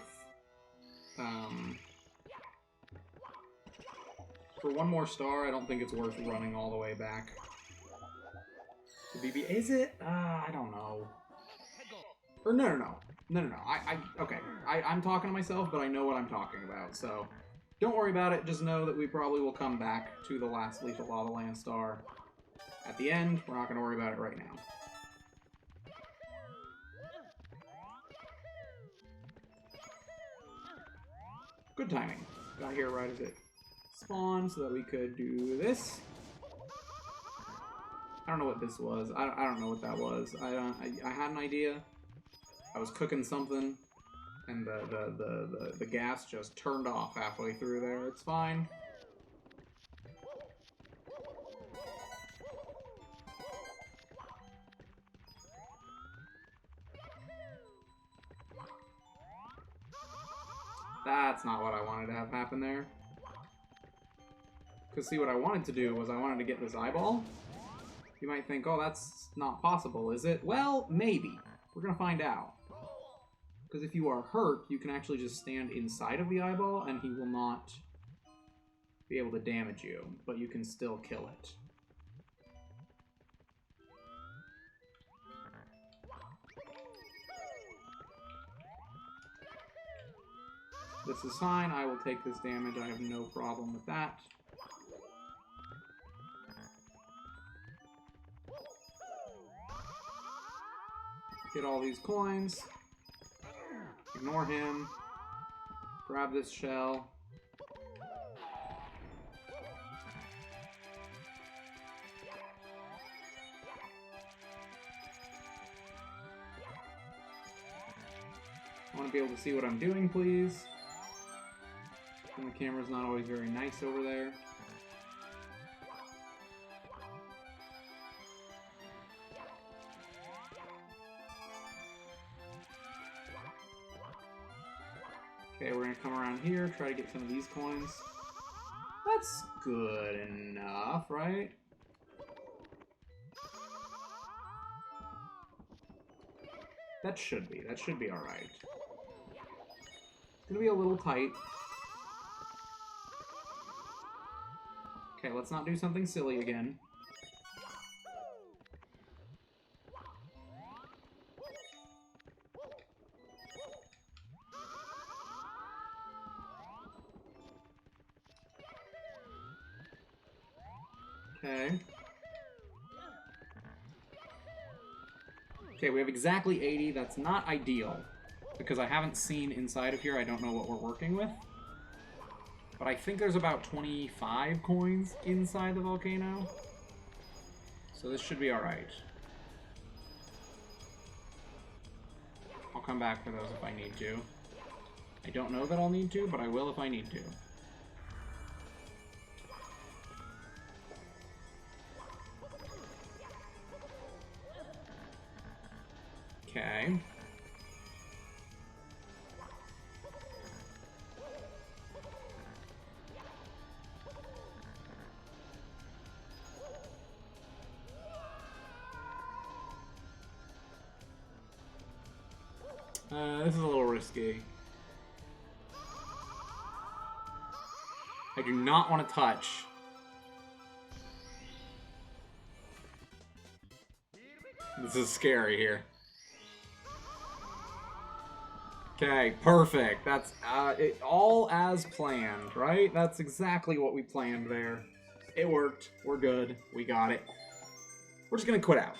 for one more star, I don't think it's worth running all the way back to BB. Is it? I don't know. Or no. Okay. I'm talking to myself, but I know what I'm talking about, so Don't worry about it, just know that we probably will come back to the last Lethal Lava Land star at the end. We're not going to worry about it right now. Good timing. Got here right as it spawned so that we could do this. I don't know what this was. I don't know what that was. I had an idea. I was cooking something, and the gas just turned off halfway through there. It's fine. That's not what I wanted to have happen there. Because see, what I wanted to do was I wanted to get this eyeball. You might think, oh, that's not possible, is it? Well, maybe. We're going to find out. Because if you are hurt, you can actually just stand inside of the eyeball and he will not be able to damage you, but you can still kill it. This is fine. I will take this damage. I have no problem with that. Get all these coins. Ignore him. Grab this shell. I want to be able to see what I'm doing, please. And the camera's not always very nice over there. Okay, we're gonna come around here, try to get some of these coins. That's good enough, right? That should be alright. It's gonna be a little tight. Okay, let's not do something silly again. Okay. Okay, we have exactly 80. That's not ideal. Because I haven't seen inside of here, I don't know what we're working with. But I think there's about 25 coins inside the volcano. So this should be alright. I'll come back for those if I need to. I don't know that I'll need to, but I will if I need to. Okay. This is a little risky. I do not want to touch. This is scary here. Okay, perfect. That's it, all as planned, right? That's exactly what we planned there. It worked. We're good. We got it. We're just gonna quit out.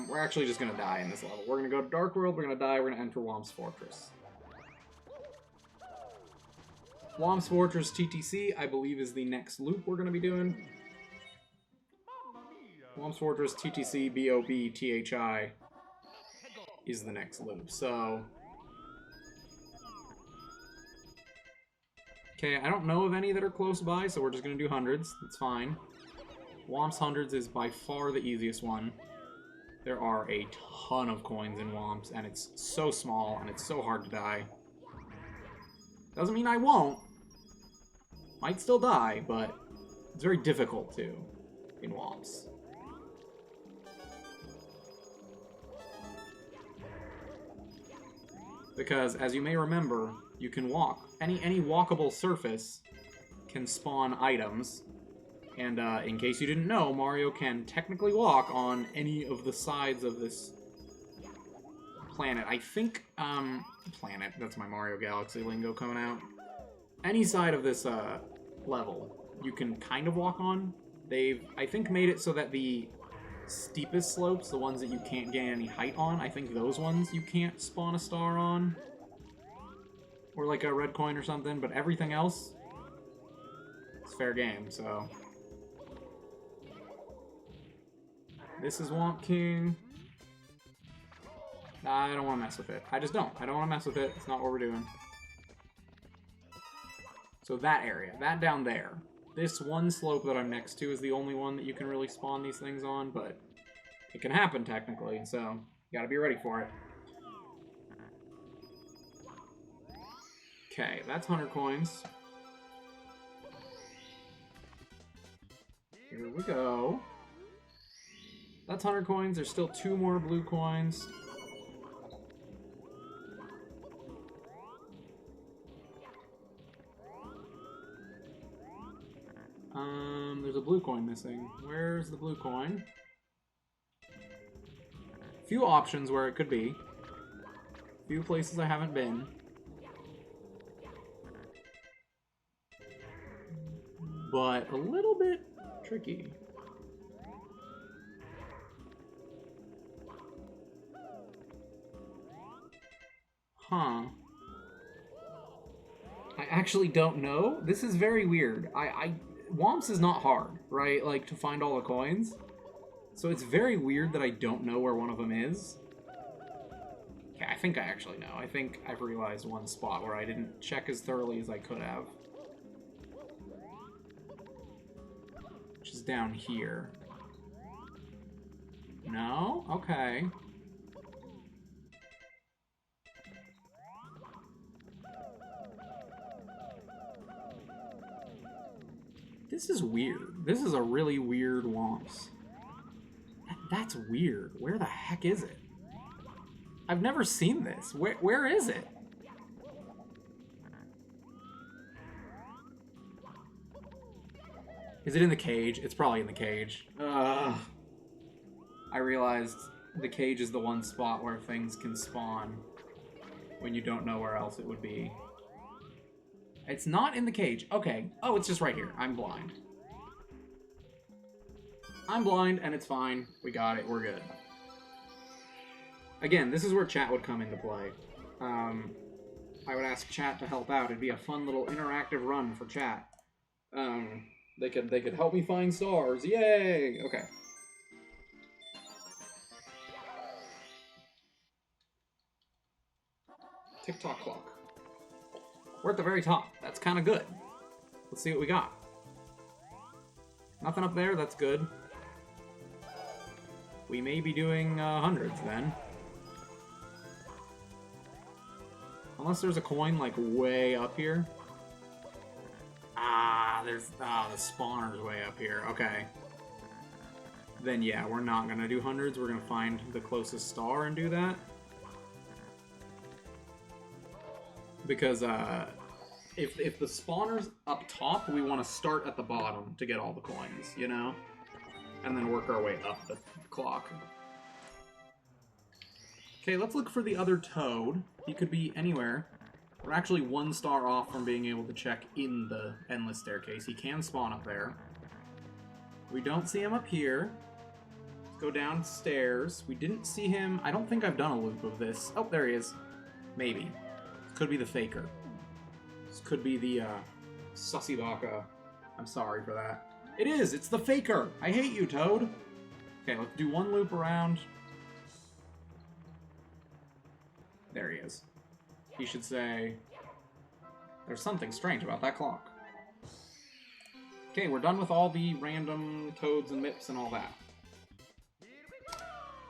We're actually just gonna die in this level. We're gonna go to Dark World, we're gonna die, we're gonna enter Whomp's Fortress. Whomp's Fortress TTC, I believe, is the next loop we're gonna be doing. Whomp's Fortress TTC BOBTHI is the next loop, so... Okay, I don't know of any that are close by, so we're just gonna do hundreds. That's fine. Whomp's Hundreds is by far the easiest one. There are a ton of coins in Whomp's, and it's so small, and it's so hard to die. Doesn't mean I won't. Might still die, but it's very difficult to in Whomp's. Because, as you may remember, you can walk. Any walkable surface can spawn items. And in case you didn't know, Mario can technically walk on any of the sides of this planet. I think, planet, that's my Mario Galaxy lingo coming out. any side of this level you can kind of walk on. They've, I think, made it so that the steepest slopes, the ones that you can't gain any height on, I think those ones you can't spawn a star on. Or like a red coin or something, but everything else, it's fair game, so. This is Womp King. I don't want to mess with it. I just don't. I don't want to mess with it. It's not what we're doing. So that area, that down there. This one slope that I'm next to is the only one that you can really spawn these things on, but it can happen technically, so you gotta be ready for it. Okay, that's 100 coins. Here we go. That's 100 coins. There's still 2 more blue coins. There's a blue coin missing. Where's the blue coin? Few options where it could be. Few places I haven't been. But a little bit tricky. Huh. I actually don't know. This is very weird. Womps is not hard, right? Like, to find all the coins. So it's very weird that I don't know where one of them is. Yeah, I think I actually know. I think I've realized one spot where I didn't check as thoroughly as I could have. Which is down here. No? Okay. This is weird. This is a really weird Womps. That's weird. Where the heck is it? I've never seen this. Where is it? Is it in the cage? It's probably in the cage. I realized the cage is the one spot where things can spawn when you don't know where else it would be. It's not in the cage. Okay. Oh, it's just right here. I'm blind. I'm blind, and it's fine. We got it. We're good. Again, this is where chat would come into play. I would ask chat to help out. It'd be a fun little interactive run for chat. They could help me find stars. Yay! Okay. TikTok clock. We're at the very top. That's kind of good. Let's see what we got. Nothing up there. That's good. We may be doing hundreds then. Unless there's a coin like way up here. There's the spawner's way up here. Okay. Then yeah, we're not gonna do hundreds. We're gonna find the closest star and do that. Because if the spawner's up top, we want to start at the bottom to get all the coins, you know? And then work our way up the clock. Okay, let's look for the other toad. He could be anywhere. We're actually 1 star off from being able to check in the endless staircase. He can spawn up there. We don't see him up here. Let's go downstairs. We didn't see him. I don't think I've done a loop of this. Oh, there he is. Maybe. Could be the faker. This could be the Sussy Baka. I'm sorry for that. It is! It's the faker! I hate you, Toad! Okay, let's do 1 loop around. There he is. He should say, there's something strange about that clock. Okay, we're done with all the random toads and mips and all that.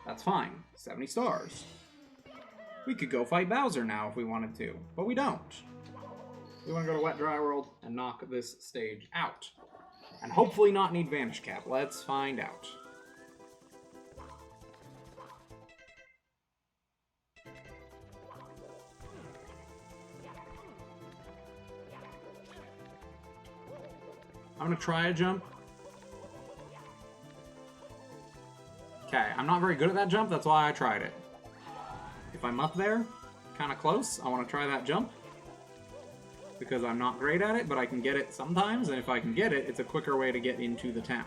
That's fine. 70 stars. We could go fight Bowser now if we wanted to, but we don't. We want to go to Wet Dry World and knock this stage out. And hopefully not need Vanish Cap. Let's find out. I'm gonna try a jump. Okay, I'm not very good at that jump, that's why I tried it. If I'm up there, kind of close, I want to try that jump. because I'm not great at it, but I can get it sometimes, and if I can get it, it's a quicker way to get into the town.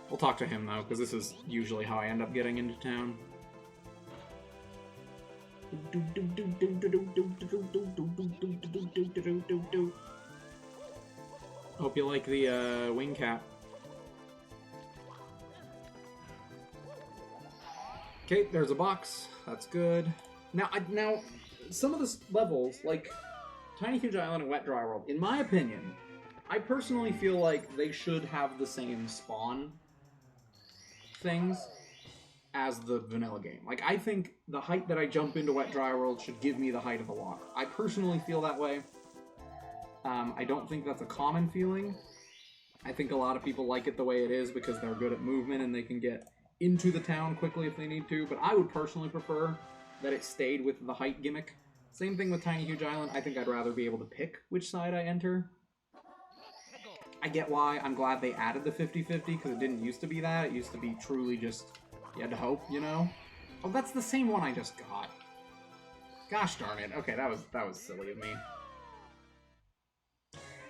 We'll talk to him, though, because this is usually how I end up getting into town. Hope you like the wing cap. Okay, there's a box. That's good. Now, some of the levels, like Tiny Huge Island and Wet Dry World, in my opinion, I personally feel like they should have the same spawn things as the vanilla game. Like, I think the height that I jump into Wet Dry World should give me the height of the water. I personally feel that way. I don't think that's a common feeling. I think a lot of people like it the way it is because they're good at movement and they can get into the town quickly if they need to, but I would personally prefer that it stayed with the height gimmick. Same thing with Tiny Huge Island. I think I'd rather be able to pick which side I enter. I get why. I'm glad they added the 50-50 because it didn't used to be that. It used to be truly just, you had to hope, you know? Oh, that's the same one I just got. Gosh darn it. Okay, that was silly of me.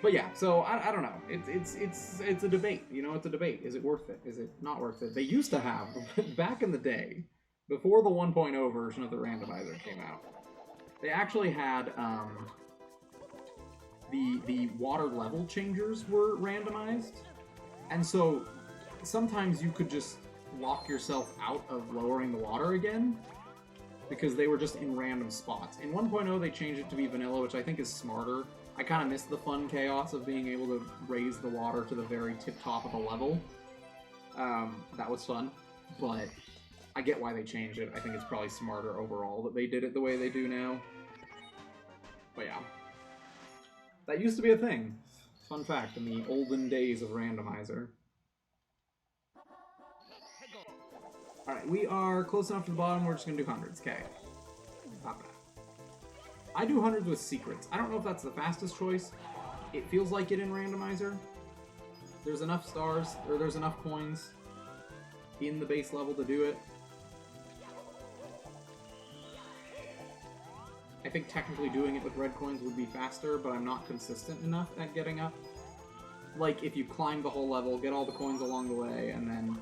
But yeah, so I don't know. It's a debate. You know, it's a debate. Is it worth it? Is it not worth it? They used to have, back in the day, before the 1.0 version of the randomizer came out, they actually had the water level changers were randomized, and so sometimes you could just lock yourself out of lowering the water again because they were just in random spots. In 1.0 they changed it to be vanilla, which I think is smarter. I kind of miss the fun chaos of being able to raise the water to the very tip-top of the level. That was fun, but I get why they changed it. I think it's probably smarter overall that they did it the way they do now. But yeah. That used to be a thing. Fun fact, in the olden days of Randomizer. Alright, we are close enough to the bottom, we're just gonna do hundreds. Okay. Not bad. I do hundreds with secrets. I don't know if that's the fastest choice. It feels like it in Randomizer. There's enough stars, or there's enough coins in the base level to do it. I think technically doing it with red coins would be faster, but I'm not consistent enough at getting up. Like, if you climb the whole level, get all the coins along the way, and then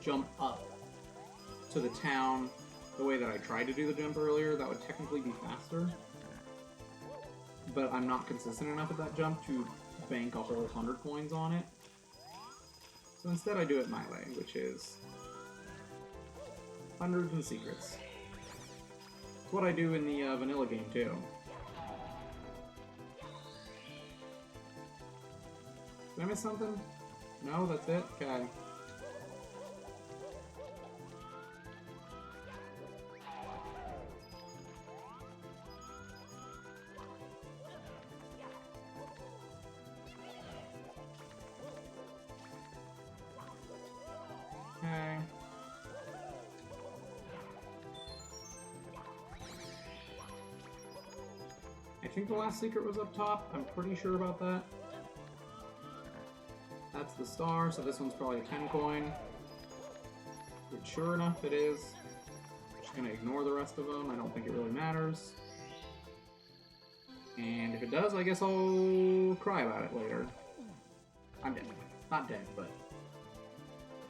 jump up to the town the way that I tried to do the jump earlier, that would technically be faster. But I'm not consistent enough at that jump to bank a whole 100 coins on it. So instead I do it my way, which is hundreds and secrets. It's what I do in the vanilla game too. Did I miss something? No, that's it? Okay. Okay. I think the last secret was up top. I'm pretty sure about that. That's the star, so this one's probably a 10 coin. But sure enough, it is. Just gonna ignore the rest of them. I don't think it really matters. And if it does, I guess I'll cry about it later. I'm dead. Not dead, but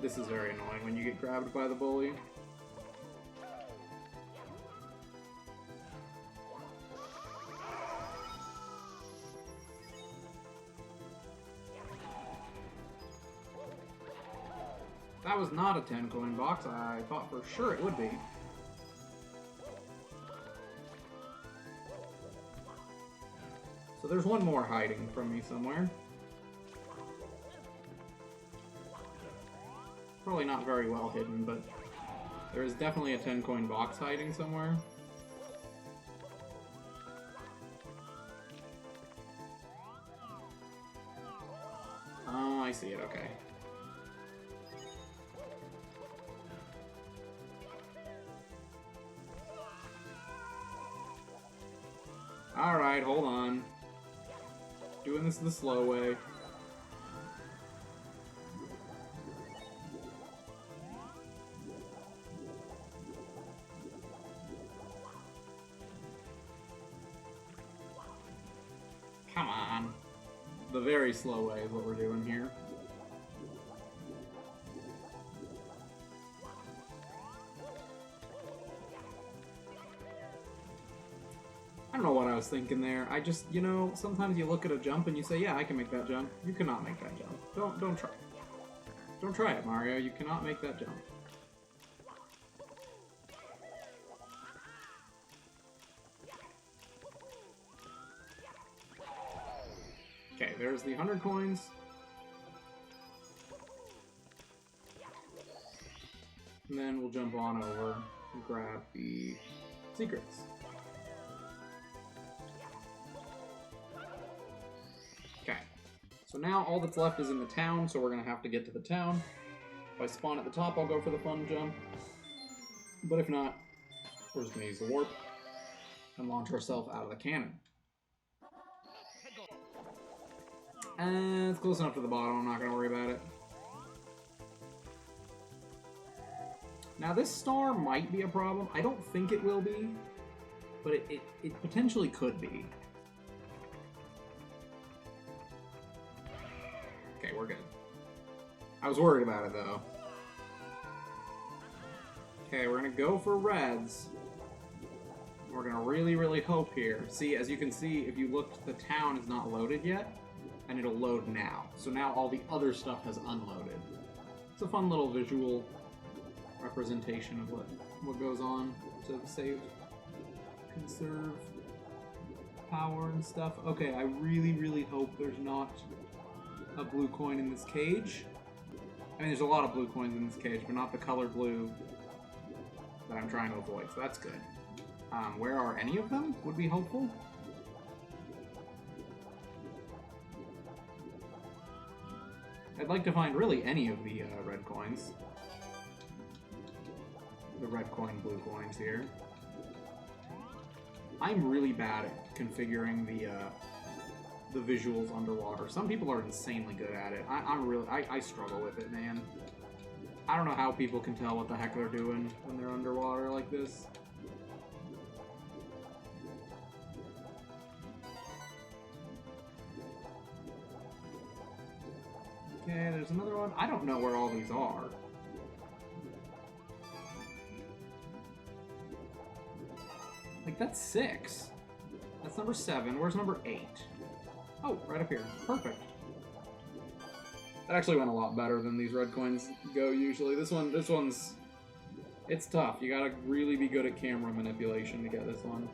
this is very annoying when you get grabbed by the bully. That was not a 10 coin box. I thought for sure it would be. So there's one more hiding from me somewhere. Probably not very well hidden, but there is definitely a 10 coin box hiding somewhere. Oh, I see it, okay. Alright, hold on. Doing this the slow way. the very slow way is what we're doing here. I don't know what I was thinking there. I just, you know, sometimes you look at a jump and you say, yeah, I can make that jump. You cannot make that jump. Don't try. Don't try it, Mario. You cannot make that jump. Okay, there's the 100 coins. And then we'll jump on over and grab the secrets. Okay, so now all that's left is in the town, so we're going to have to get to the town. If I spawn at the top, I'll go for the fun jump. But if not, we're just going to use the warp and launch ourselves out of the cannon. And it's close enough to the bottom, I'm not going to worry about it. Now this star might be a problem. I don't think it will be, but it potentially could be. Okay, we're good. I was worried about it though. Okay, we're gonna go for reds. We're gonna really, really hope here. See, as you can see, if you look, the town is not loaded yet, and it'll load now. So now all the other stuff has unloaded. It's a fun little visual representation of what goes on to save, conserve power and stuff. Okay, I really, really hope there's not a blue coin in this cage. I mean, there's a lot of blue coins in this cage, but not the color blue that I'm trying to avoid, so that's good. Where are any of them? Would be helpful. I'd like to find really any of the red coins. The red coin, blue coins here. I'm really bad at configuring the visuals underwater. Some people are insanely good at it. I struggle with it, man. I don't know how people can tell what the heck they're doing when they're underwater like this. Okay, there's another one. I don't know where all these are. Like, that's 6. That's number 7. Where's number 8? Oh, right up here. Perfect. That actually went a lot better than these red coins go usually. This one's... It's tough. You gotta really be good at camera manipulation to get this one.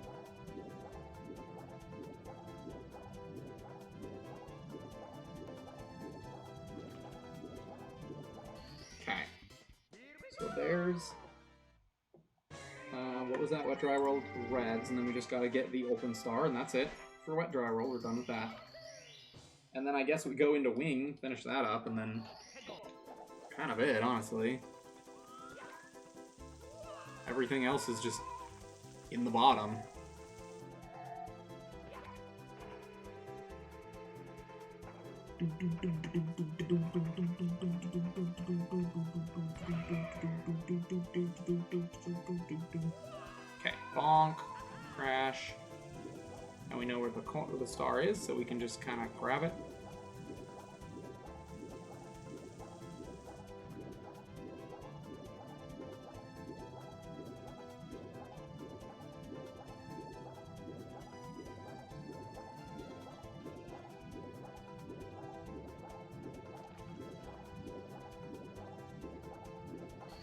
Okay. So there's... what was that? Wet dry roll reds, and then we just gotta get the open star, and that's it for wet dry roll. We're done with that. And then I guess we go into wing, finish that up, and then kind of it, honestly. Everything else is just in the bottom. Okay, bonk, crash. Now we know where the star is, so we can just kind of grab it.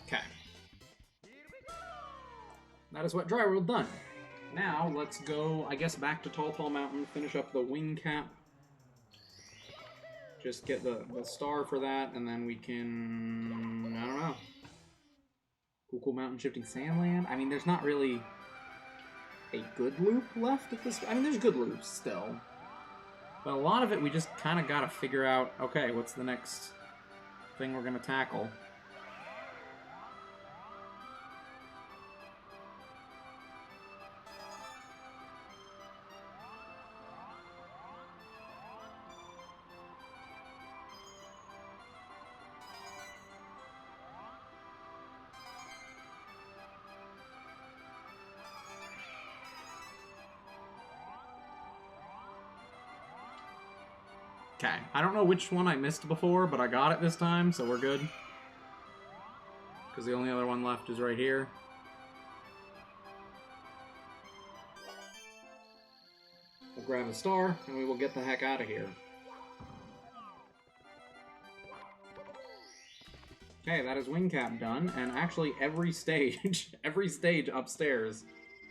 Okay. That is what dry roll done. Now, let's go, I guess, back to Tall Tall Mountain, finish up the wing cap. Just get the star for that, and then we can... I don't know. Cool Mountain Shifting Sandland? I mean, there's not really a good loop left at this... I mean, there's good loops still. But a lot of it, we just kind of got to figure out, okay, what's the next thing we're going to tackle? Okay, I don't know which one I missed before, but I got it this time, so we're good. Because the only other one left is right here. We'll grab a star, and we will get the heck out of here. Okay, that is wing cap done, and actually every stage, every stage upstairs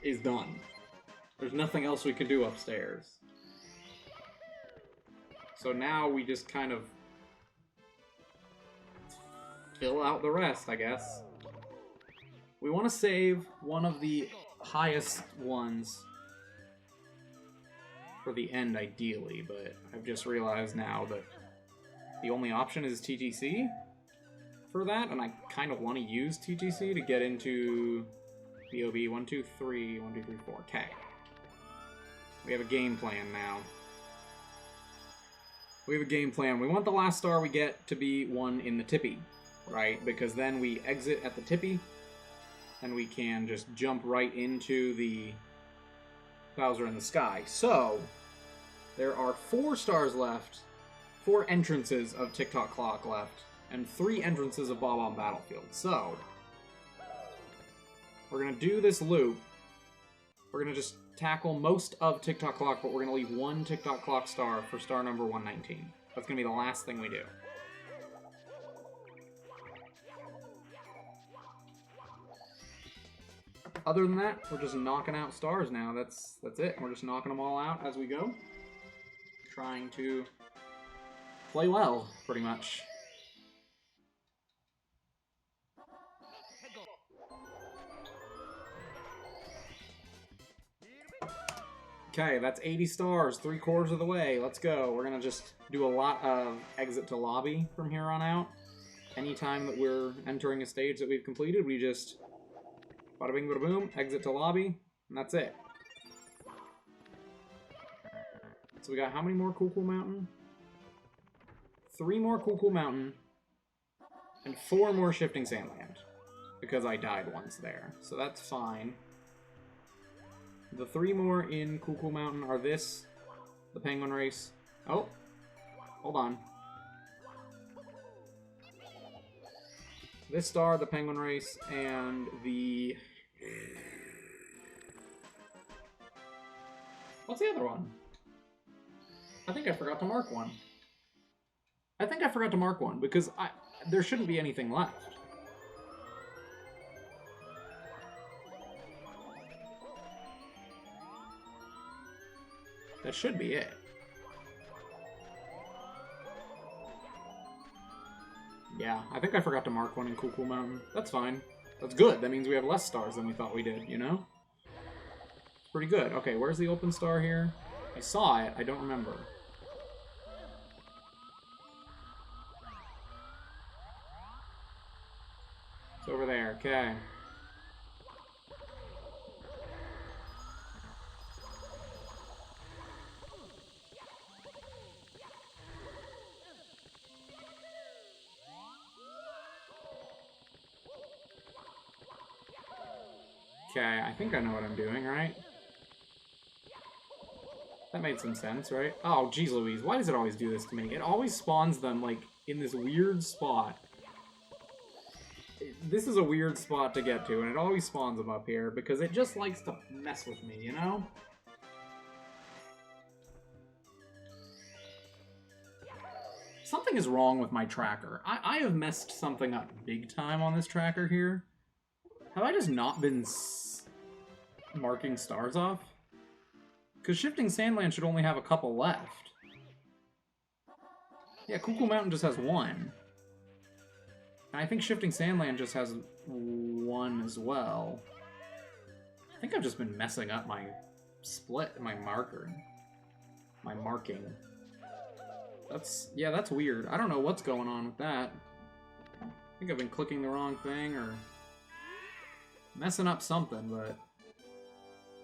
is done. There's nothing else we can do upstairs. So now we just kind of fill out the rest, I guess. We want to save one of the highest ones for the end, ideally, but I've just realized now that the only option is TTC for that, and I kind of want to use TTC to get into BOB 1, 2, 3, 1, 2, 3, 4. Okay. We have a game plan now. We have a game plan. We want the last star we get to be one in the tippy, right? Because then we exit at the tippy, and we can just jump right into the Bowser in the Sky. So, there are 4 stars left, 4 entrances of Tick-Tock Clock left, and 3 entrances of Bob-omb Battlefield. So, we're going to do this loop. We're going to just tackle most of Tick-Tock Clock, but we're going to leave 1 Tick-Tock Clock star for star number 119. That's going to be the last thing we do. Other than that, we're just knocking out stars now. That's it. We're just knocking them all out as we go. Trying to play well, pretty much. Okay, that's 80 stars, 3/4 of the way. Let's go. We're gonna just do a lot of exit to lobby from here on out. Anytime that we're entering a stage that we've completed, we just bada bing, bada boom, exit to lobby, and that's it. So we got how many more Cool Cool Mountain? 3 more Cool Cool Mountain, and 4 more Shifting Sandland, because I died once there, so that's fine. The 3 more in Cool Cool Mountain are this, the Penguin Race. Oh, hold on. This star, the Penguin Race, and the... What's the other one? I think I forgot to mark one. I think I forgot to mark one, because there shouldn't be anything left. That should be it. Yeah, I think I forgot to mark one in Cool Cool Mountain. That's fine. That's good. That means we have less stars than we thought we did, you know? Pretty good. Okay, where's the open star here? I saw it. I don't remember. It's over there. Okay. Okay, I think I know what I'm doing, right? That made some sense, right? Oh, geez Louise, why does it always do this to me? It always spawns them, like, in this weird spot. This is a weird spot to get to, and it always spawns them up here, because it just likes to mess with me, you know? Something is wrong with my tracker. I have messed something up big time on this tracker here. Have I just not been marking stars off? Because Shifting Sandland should only have a couple left. Yeah, Cool Cool Mountain just has 1. And I think Shifting Sandland just has 1 as well. I think I've just been messing up my split, my marking. Yeah, that's weird. I don't know what's going on with that. I think I've been clicking the wrong thing or messing up something, but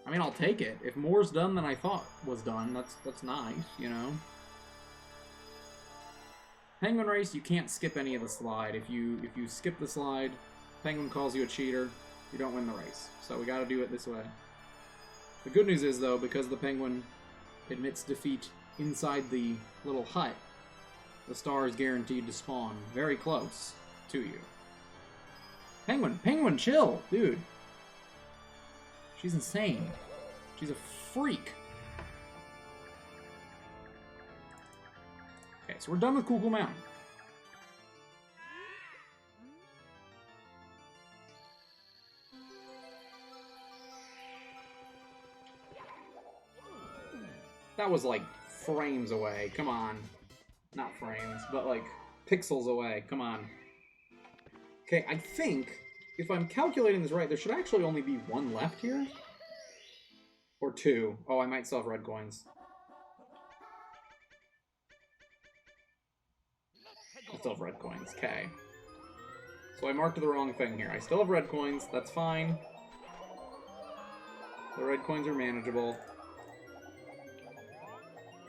I mean, I'll take it. If more's done than I thought was done, that's nice, you know? Penguin Race, you can't skip any of the slide. If you skip the slide, Penguin calls you a cheater, you don't win the race. So we gotta do it this way. The good news is, though, because the Penguin admits defeat inside the little hut, the star is guaranteed to spawn very close to you. Penguin! Penguin, chill! Dude. She's insane. She's a freak. Okay, so we're done with Kukul Mountain. That was like frames away. Come on. Not frames, but like pixels away. Come on. Okay, I think, if I'm calculating this right, there should actually only be one left here. Or two. Oh, I might still have red coins. I still have red coins. Okay. So I marked the wrong thing here. I still have red coins. That's fine. The red coins are manageable.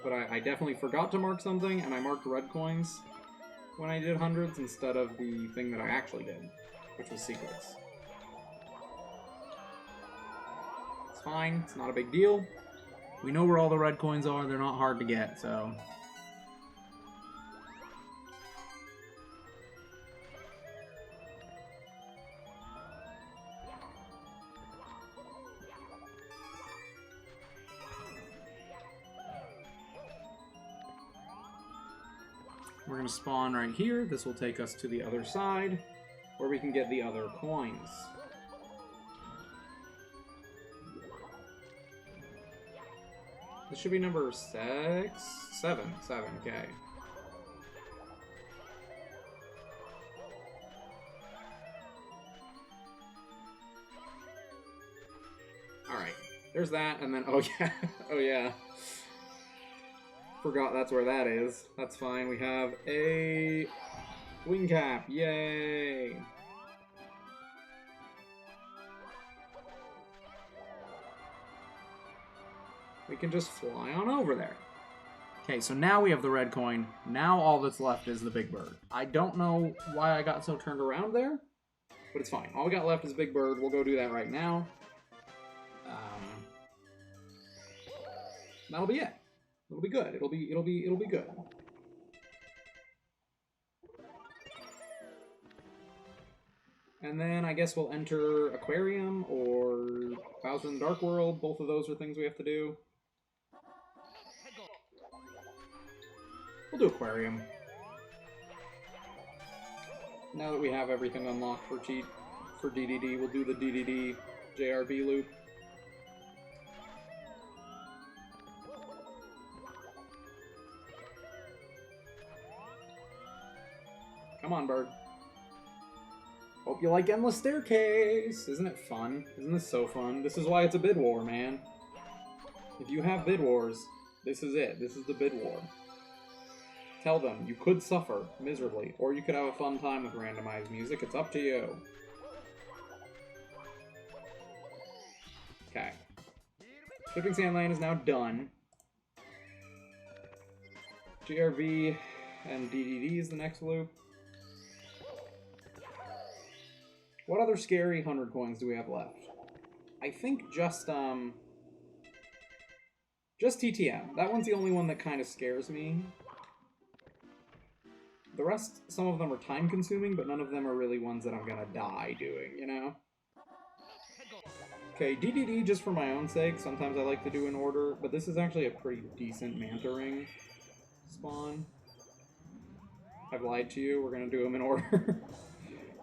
But I definitely forgot to mark something, and I marked red coins when I did hundreds instead of the thing that I actually did, which was secrets. It's fine. It's not a big deal. We know where all the red coins are. They're not hard to get, so... We're going to spawn right here. This will take us to the other side, where we can get the other coins. This should be number 7, okay. Alright, there's that, and then, oh yeah, oh yeah. Forgot that's where that is. That's fine. We have a wing cap. Yay! We can just fly on over there. Okay, so now we have the red coin. Now all that's left is the big bird. I don't know why I got so turned around there, but it's fine. All we got left is big bird. We'll go do that right now. That'll be it. It'll be good. It'll be good. And then I guess we'll enter Aquarium or Bowser in the Dark World. Both of those are things we have to do. We'll do Aquarium. Now that we have everything unlocked for DDD, we'll do the DDD JRB loop. Come on, bird. Hope you like Endless Staircase! Isn't it fun? Isn't this so fun? This is why it's a bid war, man. If you have bid wars, this is it. This is the bid war. Tell them you could suffer miserably, or you could have a fun time with randomized music. It's up to you. Okay. Shipping Sandland is now done. GRV and DDD is the next loop. What other scary 100 coins do we have left? I think just TTM. That one's the only one that kind of scares me. The rest, some of them are time-consuming, but none of them are really ones that I'm gonna die doing, you know? Okay, DDD just for my own sake. Sometimes I like to do in order, but this is actually a pretty decent Manta Ring spawn. I've lied to you. We're gonna do them in order.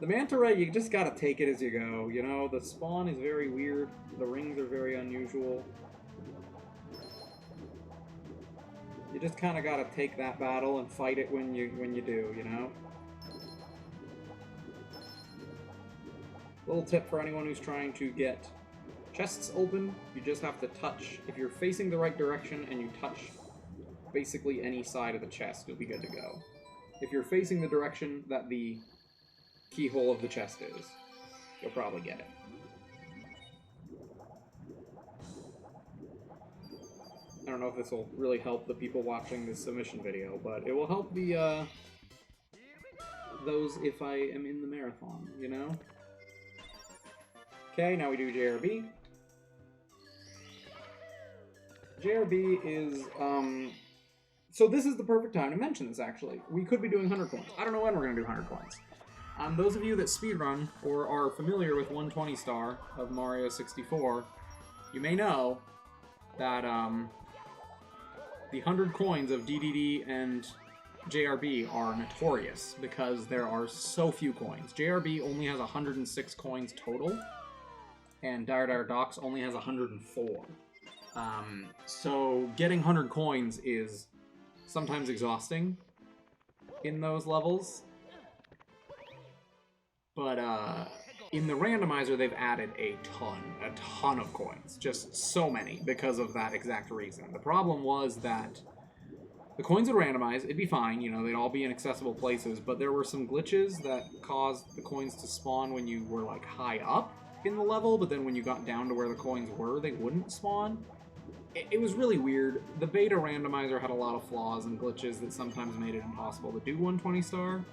The Manta Ray, you just gotta take it as you go, you know? The spawn is very weird. The rings are very unusual. You just kind of gotta take that battle and fight it when you do, you know? Little tip for anyone who's trying to get chests open, you just have to touch. If you're facing the right direction and you touch basically any side of the chest, you'll be good to go. If you're facing the direction that the keyhole of the chest is, you'll probably get it. I don't know if this will really help the people watching this submission video, but it will help the, those if I am in the marathon, you know? Okay, now we do JRB. JRB is, So this is the perfect time to mention this, actually. We could be doing 100 coins. I don't know when we're going to do 100 coins. Those of you that speedrun or are familiar with 120 star of Mario 64, you may know that the 100 coins of DDD and JRB are notorious because there are so few coins. JRB only has 106 coins total, and Dire Dire Docks only has 104. So getting 100 coins is sometimes exhausting in those levels. But in the randomizer, they've added a ton of coins. Just so many because of that exact reason. The problem was that the coins would randomize, it'd be fine, you know, they'd all be in accessible places, but there were some glitches that caused the coins to spawn when you were, like, high up in the level, but then when you got down to where the coins were, they wouldn't spawn. It was really weird. The beta randomizer had a lot of flaws and glitches that sometimes made it impossible to do 120 star.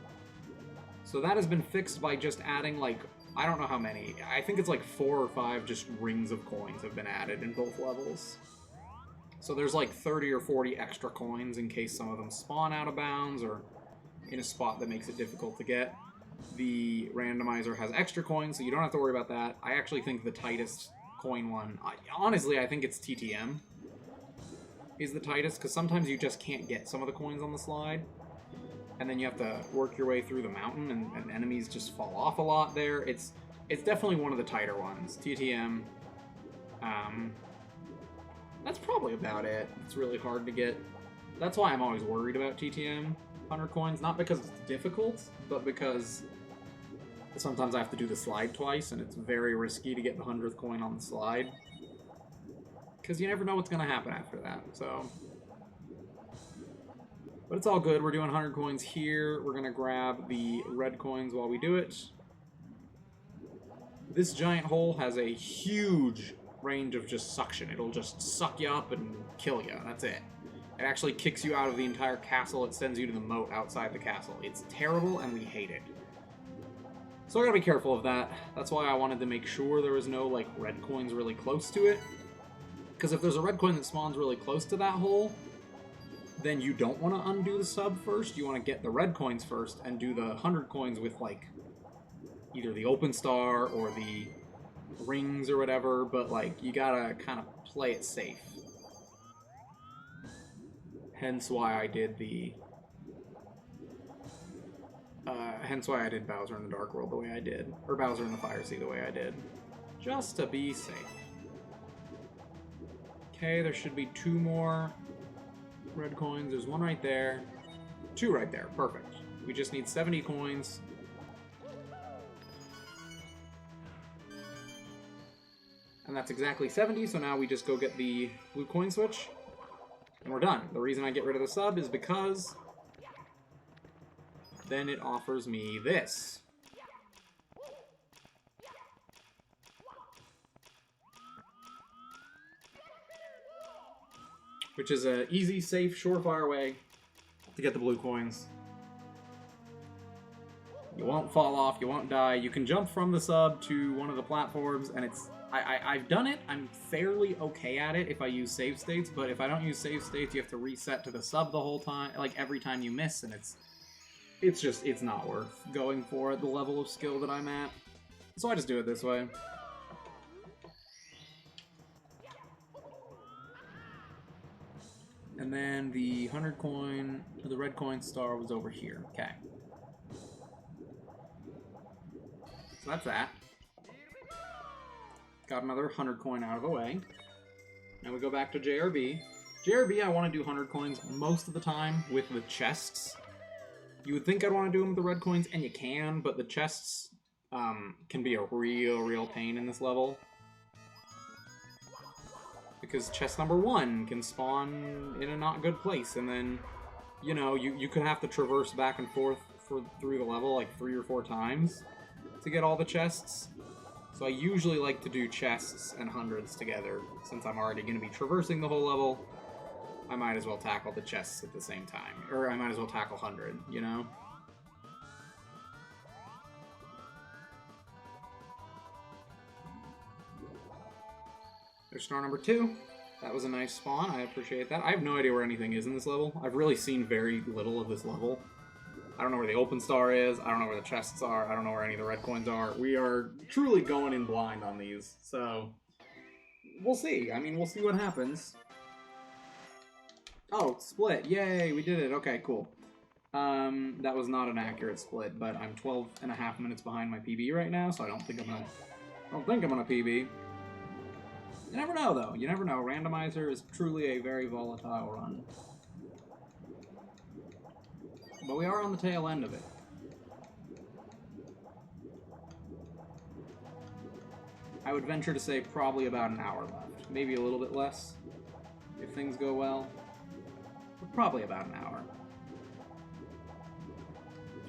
So that has been fixed by just adding, like, I don't know how many. I think it's like 4 or 5 just rings of coins have been added in both levels. So there's like 30 or 40 extra coins in case some of them spawn out of bounds or in a spot that makes it difficult to get. The randomizer has extra coins, so you don't have to worry about that. I actually think the tightest coin one, honestly, I think it's TTM is the tightest, because sometimes you just can't get some of the coins on the slide. And then you have to work your way through the mountain, and enemies just fall off a lot there. It's definitely one of the tighter ones. TTM. That's probably about it. It's really hard to get. That's why I'm always worried about TTM 100 coins. Not because it's difficult, but because sometimes I have to do the slide twice, and it's very risky to get the 100th coin on the slide. Because you never know what's going to happen after that, so... But it's all good. We're doing 100 coins here. We're going to grab the red coins while we do it. This giant hole has a huge range of just suction. It'll just suck you up and kill you. That's it. It actually kicks you out of the entire castle. It sends you to the moat outside the castle. It's terrible, and we hate it. So I gotta be careful of that. That's why I wanted to make sure there was no, like, red coins really close to it. Because if there's a red coin that spawns really close to that hole, then you don't want to undo the sub first. You want to get the red coins first and do the 100 coins with, like, either the open star or the rings or whatever, but, like, you gotta kind of play it safe. Hence why I did the... hence why I did Bowser in the Dark World the way I did. Or Bowser in the Fire Sea the way I did. Just to be safe. Okay, there should be 2 more red coins. There's 1 right there. 2 right there. Perfect. We just need 70 coins. And that's exactly 70, so now we just go get the blue coin switch. And we're done. The reason I get rid of the sub is because then it offers me this. Which is an easy, safe, surefire way to get the blue coins. You won't fall off, you won't die. You can jump from the sub to one of the platforms, and it's... I've done it. I'm fairly okay at it if I use save states, but if I don't use save states, you have to reset to the sub the whole time, like every time you miss, and it's not worth going for at the level of skill that I'm at. So I just do it this way. And then the 100 coin, or the red coin star was over here. Okay. So that's that. Got another 100 coin out of the way. Now we go back to JRB. JRB, I want to do 100 coins most of the time with the chests. You would think I'd want to do them with the red coins, and you can, but the chests can be a real pain in this level. Because chest number 1 can spawn in a not good place, and then, you know, you could have to traverse back and forth through the level like 3 or 4 times to get all the chests. So I usually like to do chests and 100s together. Since I'm already going to be traversing the whole level, I might as well tackle the chests at the same time. Or I might as well tackle 100, you know? There's star number 2. That was a nice spawn. I appreciate that. I have no idea where anything is in this level. I've really seen very little of this level. I don't know where the open star is. I don't know where the chests are. I don't know where any of the red coins are. We are truly going in blind on these, so we'll see. I mean, we'll see what happens. Oh, split. Yay, we did it. Okay, cool. That was not an accurate split, but I'm 12.5 minutes behind my PB right now, so I don't think I'm gonna PB. You never know, though. You never know. Randomizer is truly a very volatile run. But we are on the tail end of it. I would venture to say probably about an hour left. Maybe a little bit less, if things go well. But probably about an hour.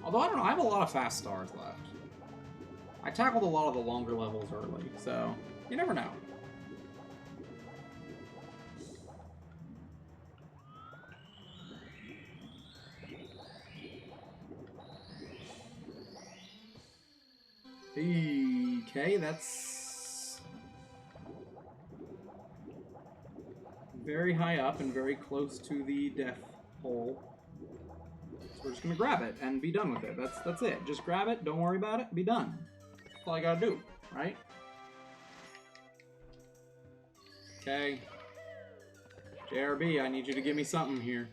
Although, I don't know, I have a lot of fast stars left. I tackled a lot of the longer levels early, so you never know. Okay, that's very high up and very close to the death hole. So we're just gonna grab it and be done with it. That's it. Just grab it, don't worry about it, be done. That's all I gotta do, right? Okay. JRB, I need you to give me something here.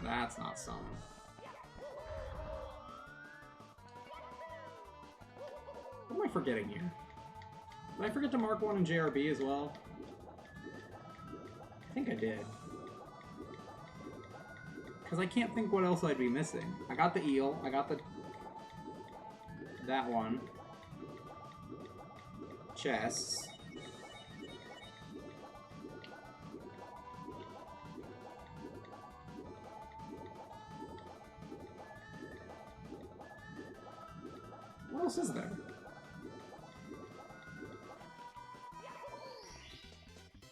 That's not something. What am I forgetting here? Did I forget to mark one in JRB as well? I think I did. Because I can't think what else I'd be missing. I got the eel, I got that one. Chests. What else is there?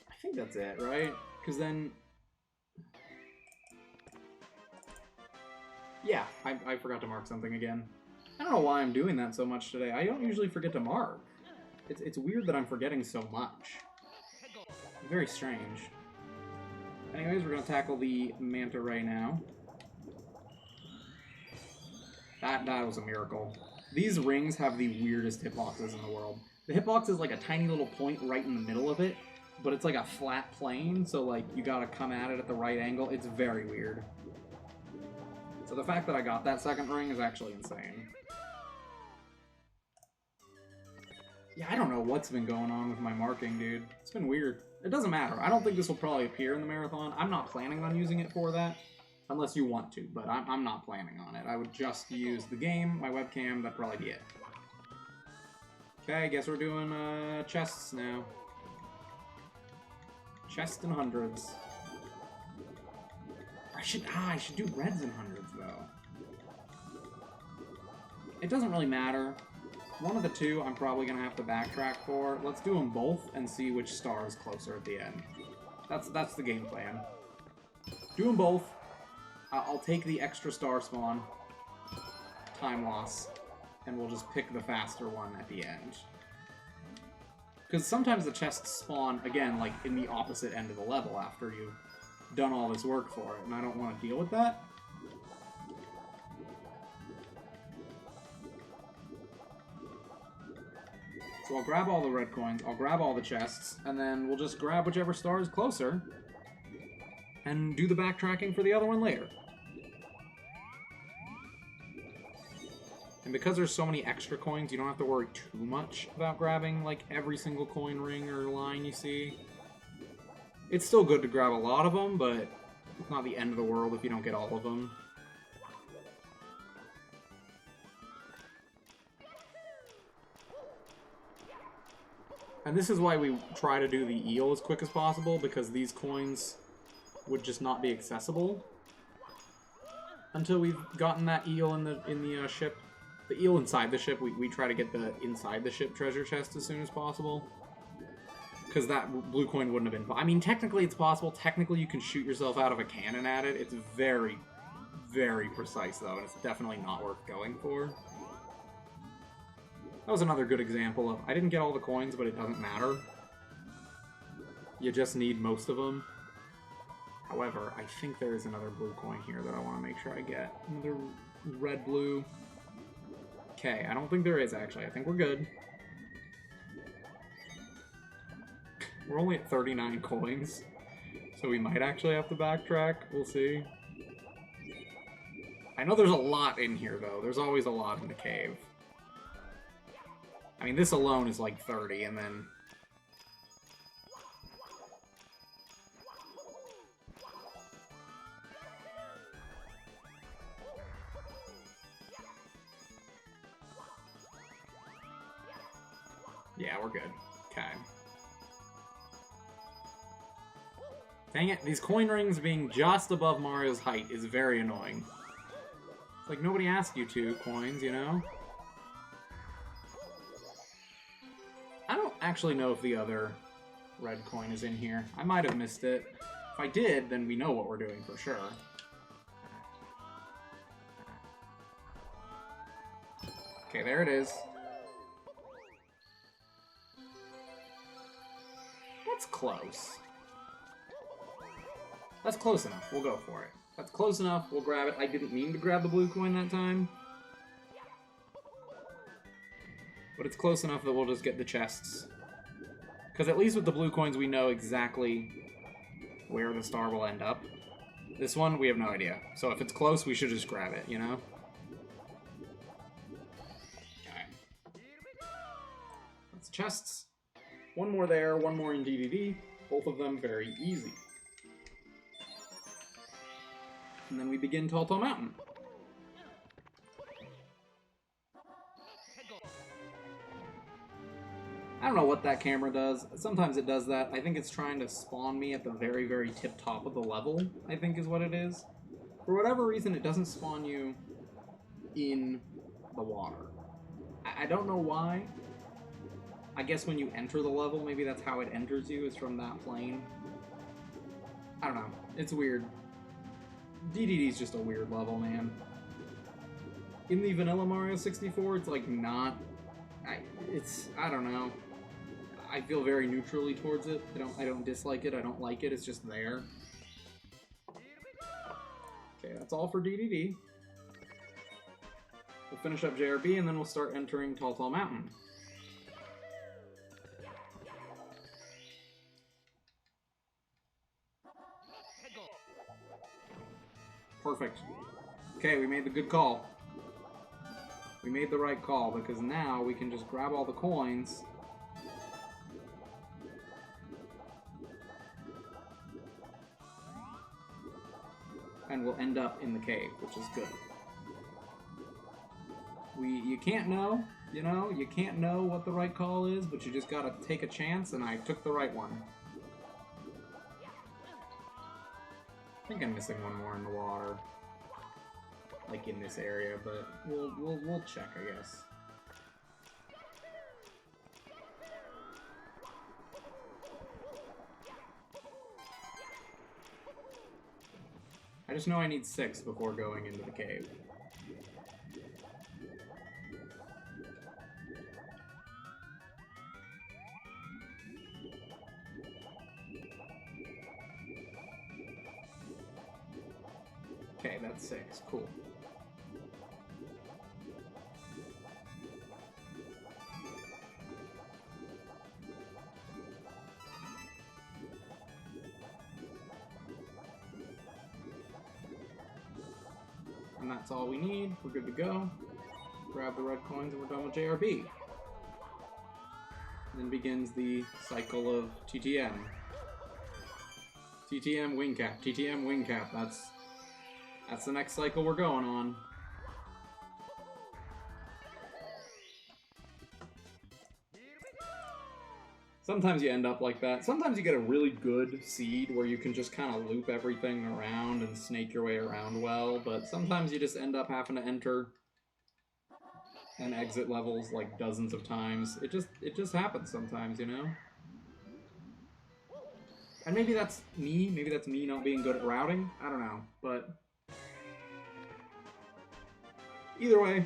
I think that's it, right? Because then... Yeah, I forgot to mark something again. I don't know why I'm doing that so much today. I don't usually forget to mark. It's weird that I'm forgetting so much. Very strange. Anyways, we're going to tackle the manta ray now. That was a miracle. These rings have the weirdest hitboxes in the world. The hitbox is like a tiny little point right in the middle of it, but it's like a flat plane, so like you gotta come at it at the right angle. It's very weird. So the fact that I got that second ring is actually insane. Yeah, I don't know what's been going on with my marking, dude. It's been weird. It doesn't matter. I don't think this will probably appear in the marathon. I'm not planning on using it for that. Unless you want to, but I'm not planning on it. I would just use the game, my webcam, that'd probably be it. Okay, I guess we're doing chests now. Chests in hundreds. I should do reds in hundreds, though. It doesn't really matter. One of the two I'm probably going to have to backtrack for. Let's do them both and see which star is closer at the end. That's the game plan. Do them both. I'll take the extra star spawn, time loss, and we'll just pick the faster one at the end. Because sometimes the chests spawn, again, like in the opposite end of the level after you've done all this work for it, and I don't want to deal with that. So I'll grab all the red coins, I'll grab all the chests, and then we'll just grab whichever star is closer and do the backtracking for the other one later. And because there's so many extra coins, you don't have to worry too much about grabbing, like, every single coin ring or line you see. It's still good to grab a lot of them, but it's not the end of the world if you don't get all of them. And this is why we try to do the eel as quick as possible, because these coins would just not be accessible until we've gotten that eel in the ship. The eel inside the ship, we try to get the inside the ship treasure chest as soon as possible. Because that blue coin wouldn't have been... I mean, technically it's possible. Technically you can shoot yourself out of a cannon at it. It's very, very precise, though, and it's definitely not worth going for. That was another good example of, I didn't get all the coins, but it doesn't matter. You just need most of them. However, I think there is another blue coin here that I want to make sure I get. Another red, blue. Okay, I don't think there is, actually. I think we're good. We're only at 39 coins, so we might actually have to backtrack. We'll see. I know there's a lot in here, though. There's always a lot in the cave. I mean, this alone is like 30, and then... Yeah, we're good. Okay. Dang it, these coin rings being just above Mario's height is very annoying. It's like, nobody asked you to, coins, you know? I don't actually know if the other red coin is in here. I might have missed it. If I did, then we know what we're doing for sure. Okay, there it is. That's close. That's close enough. We'll go for it. That's close enough. We'll grab it. I didn't mean to grab the blue coin that time. But it's close enough that we'll just get the chests. Because at least with the blue coins, we know exactly where the star will end up. This one, we have no idea. So if it's close, we should just grab it, you know? Okay. That's chests. One more there, one more in DDD. Both of them very easy. And then we begin Tall Tall Mountain. I don't know what that camera does. Sometimes it does that. I think it's trying to spawn me at the very, very tip top of the level, I think is what it is. For whatever reason, it doesn't spawn you in the water. I don't know why. I guess when you enter the level, maybe that's how it enters you, is from that plane. I don't know. It's weird. DDD's just a weird level, man. In the vanilla Mario 64, it's like not... I don't know. I feel very neutrally towards it. I don't dislike it. I don't like it. It's just there. Okay, that's all for DDD. We'll finish up JRB, and then we'll start entering Tall Tall Mountain. Perfect. Okay, we made the good call. We made the right call, because now we can just grab all the coins. And we'll end up in the cave, which is good. You can't know, you know? You can't know what the right call is, but you just gotta take a chance, and I took the right one. I think I'm missing one more in the water. Like in this area, but we'll check, I guess. I just know I need 6 before going into the cave. Okay, that's 6. Cool. And that's all we need. We're good to go. Grab the red coins and we're done with JRB. Then begins the cycle of TTM. TTM wing cap. TTM wing cap. That's the next cycle we're going on. Sometimes you end up like that. Sometimes you get a really good seed where you can just kind of loop everything around and snake your way around well, but sometimes you just end up having to enter and exit levels like dozens of times. It just happens sometimes, you know? And maybe that's me not being good at routing. I don't know, but either way,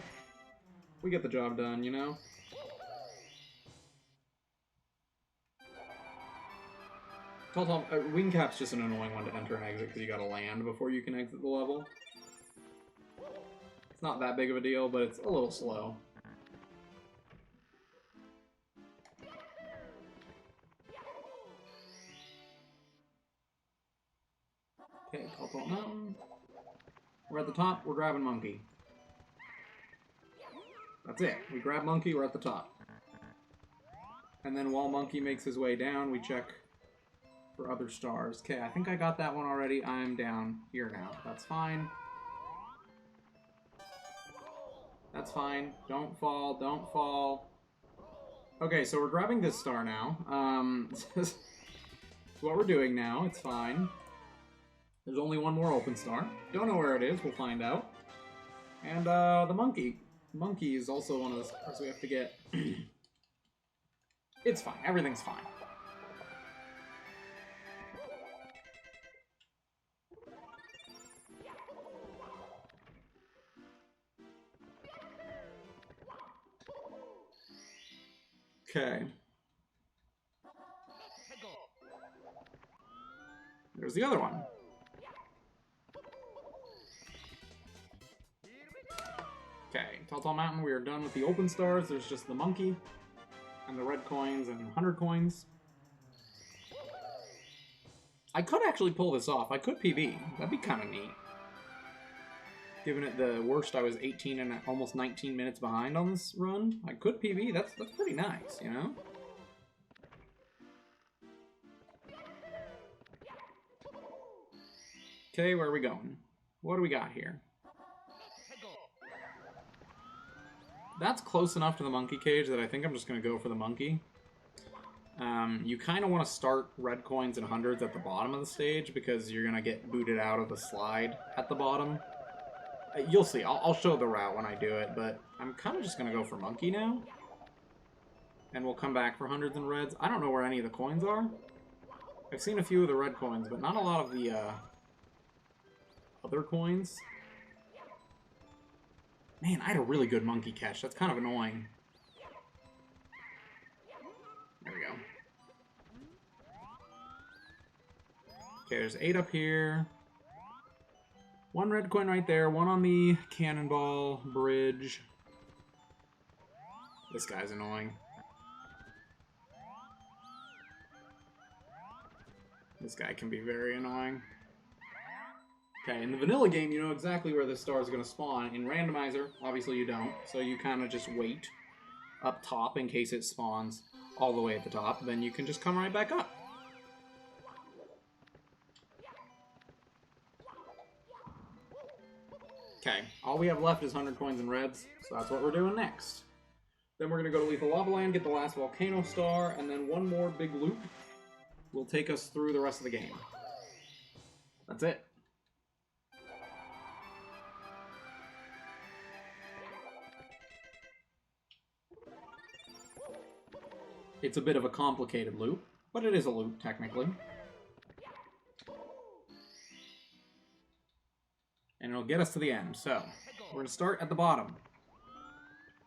we get the job done, you know? Wing Cap's just an annoying one to enter and exit because you gotta land before you can exit the level. It's not that big of a deal, but it's a little slow. Okay, Tall Mountain. We're at the top, we're grabbing Monkey. That's it. We grab Monkey, we're at the top. And then while Monkey makes his way down, we check for other stars. Okay, I think I got that one already. I'm down here now. That's fine. That's fine. Don't fall, don't fall. Okay, so we're grabbing this star now. This is what we're doing now. It's fine. There's only one more open star. Don't know where it is. We'll find out. And the monkey. Monkey is also one of the stars we have to get. It's fine. Everything's fine. Okay. There's the other one. Okay, Tall Mountain, we are done with the open stars. There's just the monkey and the red coins and 100 coins. I could actually pull this off. I could PB. That'd be kind of neat. Given it the worst, I was 18 and almost 19 minutes behind on this run. I could PB. That's pretty nice, you know? Okay, where are we going? What do we got here? That's close enough to the monkey cage that I think I'm just going to go for the monkey. You kind of want to start red coins and hundreds at the bottom of the stage because you're going to get booted out of the slide at the bottom. You'll see. I'll show the route when I do it, but I'm kind of just going to go for monkey now. And we'll come back for hundreds and reds. I don't know where any of the coins are. I've seen a few of the red coins, but not a lot of the other coins. Man, I had a really good monkey catch. That's kind of annoying. There we go. Okay, there's 8 up here. 1 red coin right there. 1 on the cannonball bridge. This guy's annoying. This guy can be very annoying. Okay, in the vanilla game, you know exactly where this star is going to spawn. In Randomizer, obviously you don't. So you kind of just wait up top in case it spawns all the way at the top. Then you can just come right back up. Okay, all we have left is 100 coins and reds. So that's what we're doing next. Then we're going to go to Lethal Lava Land, get the last volcano star, and then one more big loop will take us through the rest of the game. That's it. It's a bit of a complicated loop, but it is a loop, technically. And it'll get us to the end. So, we're going to start at the bottom.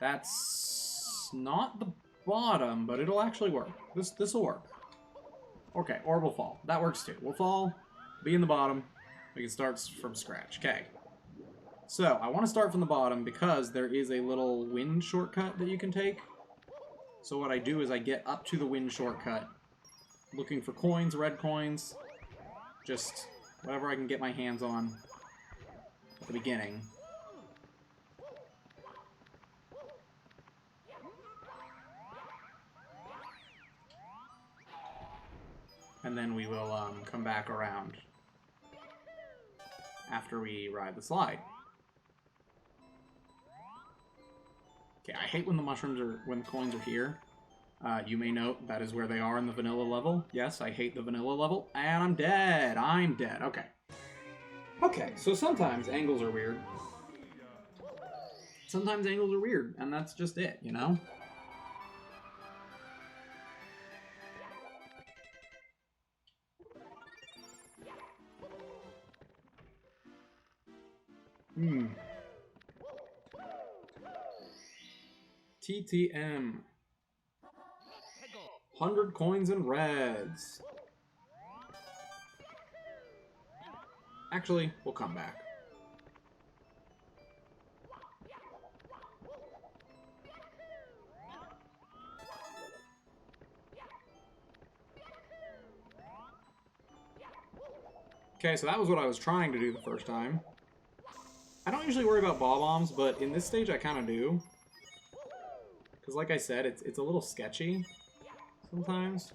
That's not the bottom, but it'll actually work. This will work. Okay, or we'll fall. That works too. We'll fall, be in the bottom. We can start from scratch. Okay. So, I want to start from the bottom because there is a little wind shortcut that you can take. So what I do is I get up to the wind shortcut, looking for coins, red coins, just whatever I can get my hands on at the beginning. And then we will come back around after we ride the slide. Okay, I hate when the mushrooms are, when the coins are here. You may note that is where they are in the vanilla level. Yes, I hate the vanilla level. And I'm dead. I'm dead. Okay. Okay, so sometimes angles are weird. Sometimes angles are weird, and that's just it, you know? TTM. 100 coins and reds. Actually, we'll come back. Okay, so that was what I was trying to do the first time. I don't usually worry about ball bombs, but in this stage I kind of do. Because like I said, it's a little sketchy sometimes.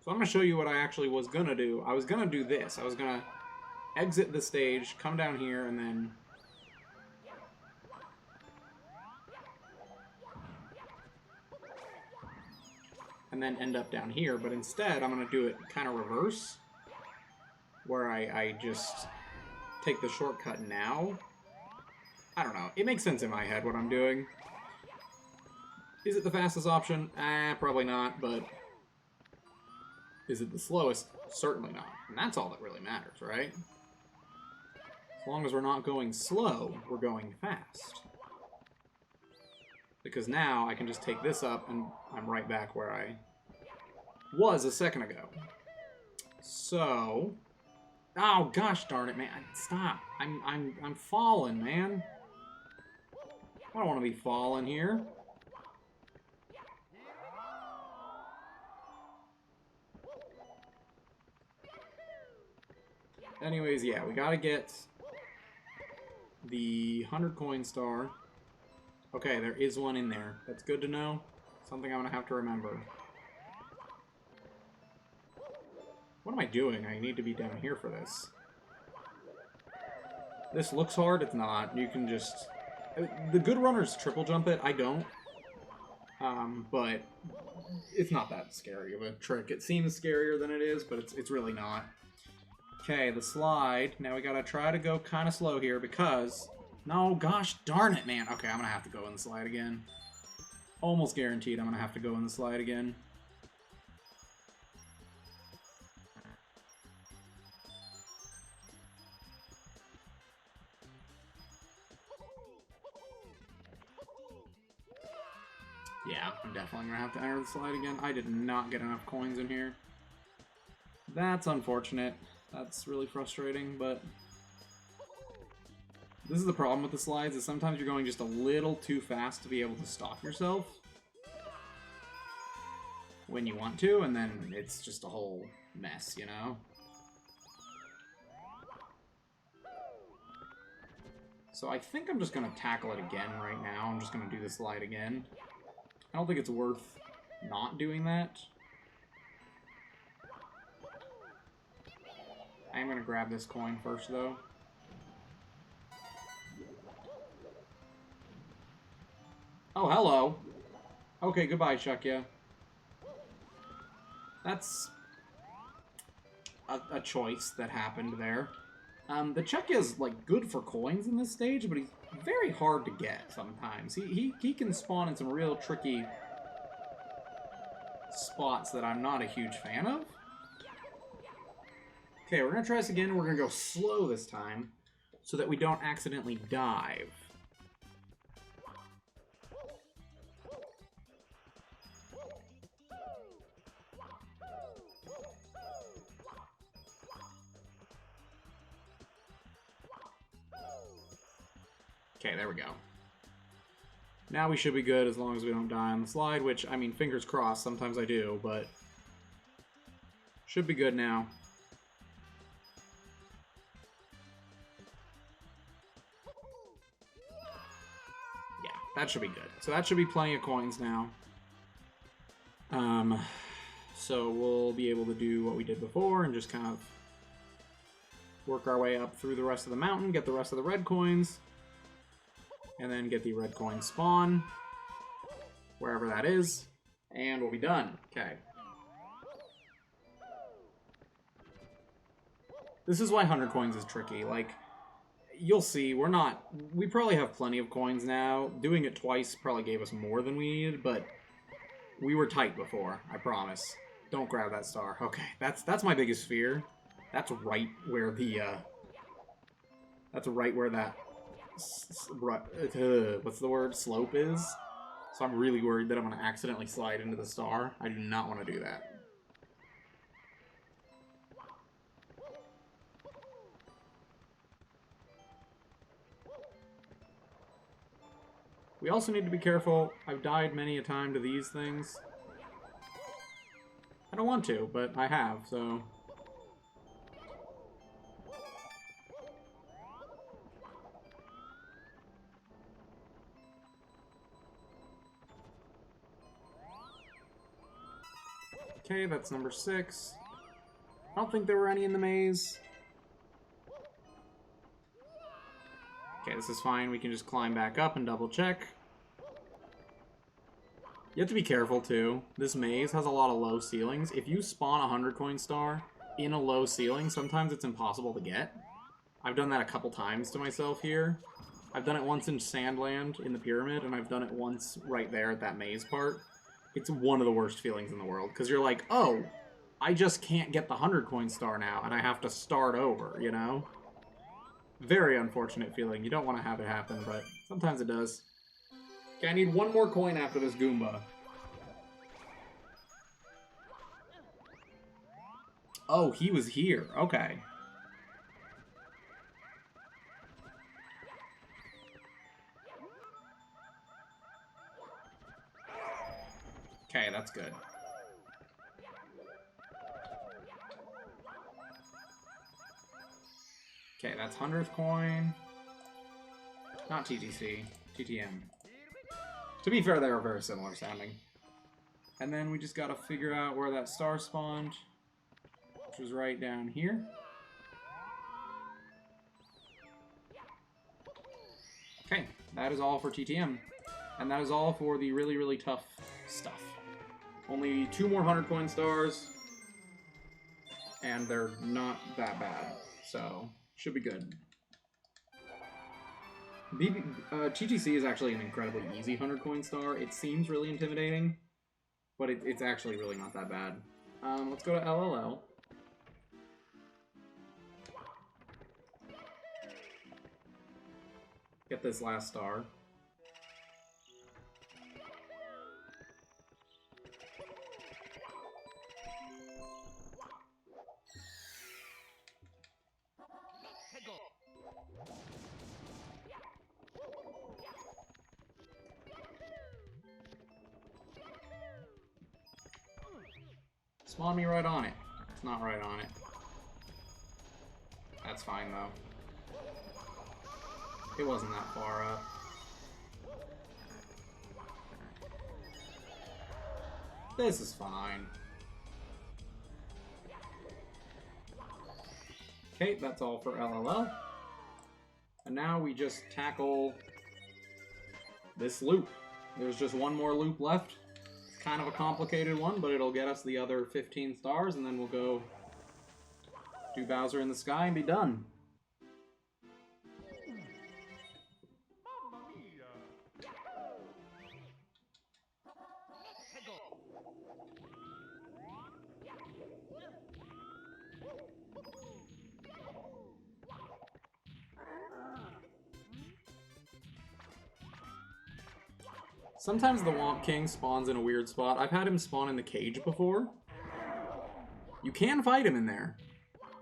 So I'm going to show you what I actually was going to do. I was going to do this. I was going to exit the stage, come down here, and then... end up down here. But instead, I'm going to do it kind of reverse. Where I just take the shortcut now. I don't know. It makes sense in my head what I'm doing. Is it the fastest option? Probably not, but... Is it the slowest? Certainly not. And that's all that really matters, right? As long as we're not going slow, we're going fast. Because now I can just take this up and I'm right back where I was a second ago. So... Oh, gosh darn it, man. Stop. I'm falling, man. I don't want to be falling here. Anyways, yeah, we gotta get the 100 coin star. Okay, there is one in there. That's good to know. Something I'm gonna have to remember. What am I doing? I need to be down here for this. This looks hard. It's not. You can just... The good runners triple jump it. I don't. But it's not that scary of a trick. It seems scarier than it is, but it's really not. Okay, the slide. Now we gotta try to go kind of slow here because... No, gosh darn it, man. Okay, I'm gonna have to go in the slide again. Almost guaranteed I'm gonna have to go in the slide again. Yeah, I'm definitely gonna have to enter the slide again. I did not get enough coins in here. That's unfortunate. That's really frustrating, but... This is the problem with the slides, is sometimes you're going just a little too fast to be able to stop yourself when you want to, and then it's just a whole mess, you know? So I think I'm just gonna tackle it again right now. I'm just gonna do the slide again. I don't think it's worth not doing that. I am going to grab this coin first, though. Oh, hello. Okay, goodbye, Chuckya. That's a choice that happened there. The Chuckya's, like, good for coins in this stage, but he's very hard to get sometimes. He can spawn in some real tricky spots that I'm not a huge fan of. Okay, we're going to try this again. We're going to go slow this time so that we don't accidentally dive. Okay, there we go. Now we should be good as long as we don't die on the slide, which, I mean, fingers crossed, sometimes I do, but should be good now. Yeah, that should be good. So that should be plenty of coins now. So we'll be able to do what we did before and just kind of work our way up through the rest of the mountain, get the rest of the red coins, and then get the red coin spawn, wherever that is, and we'll be done. Okay. This is why 100 coins is tricky. Like, you'll see, we probably have plenty of coins now. Doing it twice probably gave us more than we needed, but we were tight before, I promise. Don't grab that star. Okay, that's my biggest fear. That's right where the, that what's the word? Slope is. So I'm really worried that I'm going to accidentally slide into the star. I do not want to do that. We also need to be careful. I've died many a time to these things. I don't want to, but I have, so... Okay, that's number 6. I don't think there were any in the maze. Okay, this is fine. We can just climb back up and double check. You have to be careful, too. This maze has a lot of low ceilings. If you spawn a 100-coin star in a low ceiling, sometimes it's impossible to get. I've done that a couple times to myself here. I've done it once in Sandland in the pyramid, and I've done it once right there at that maze part. It's one of the worst feelings in the world, because you're like, oh, I just can't get the 100-coin star now, and I have to start over, you know? Very unfortunate feeling. You don't want to have it happen, but sometimes it does. Okay, I need one more coin after this Goomba. Oh, he was here. Okay. Okay, that's good. Okay, that's 100th coin. Not TTC. TTM. To be fair, they are very similar sounding. And then we just gotta figure out where that star spawned, which was right down here. Okay, that is all for TTM. And that is all for the really, really tough stuff. Only 2 more 100-coin stars, and they're not that bad, so should be good. TTC is actually an incredibly easy 100-coin star. It seems really intimidating, but it's actually really not that bad. Let's go to LLL. Get this last star. Spawn me right on it. It's not right on it. That's fine, though. It wasn't that far up. This is fine. Okay, that's all for LLL. And now we just tackle this loop. There's just one more loop left. It's kind of a complicated one, but it'll get us the other 15 stars, and then we'll go do Bowser in the Sky and be done. Sometimes the Womp King spawns in a weird spot. I've had him spawn in the cage before. You can fight him in there.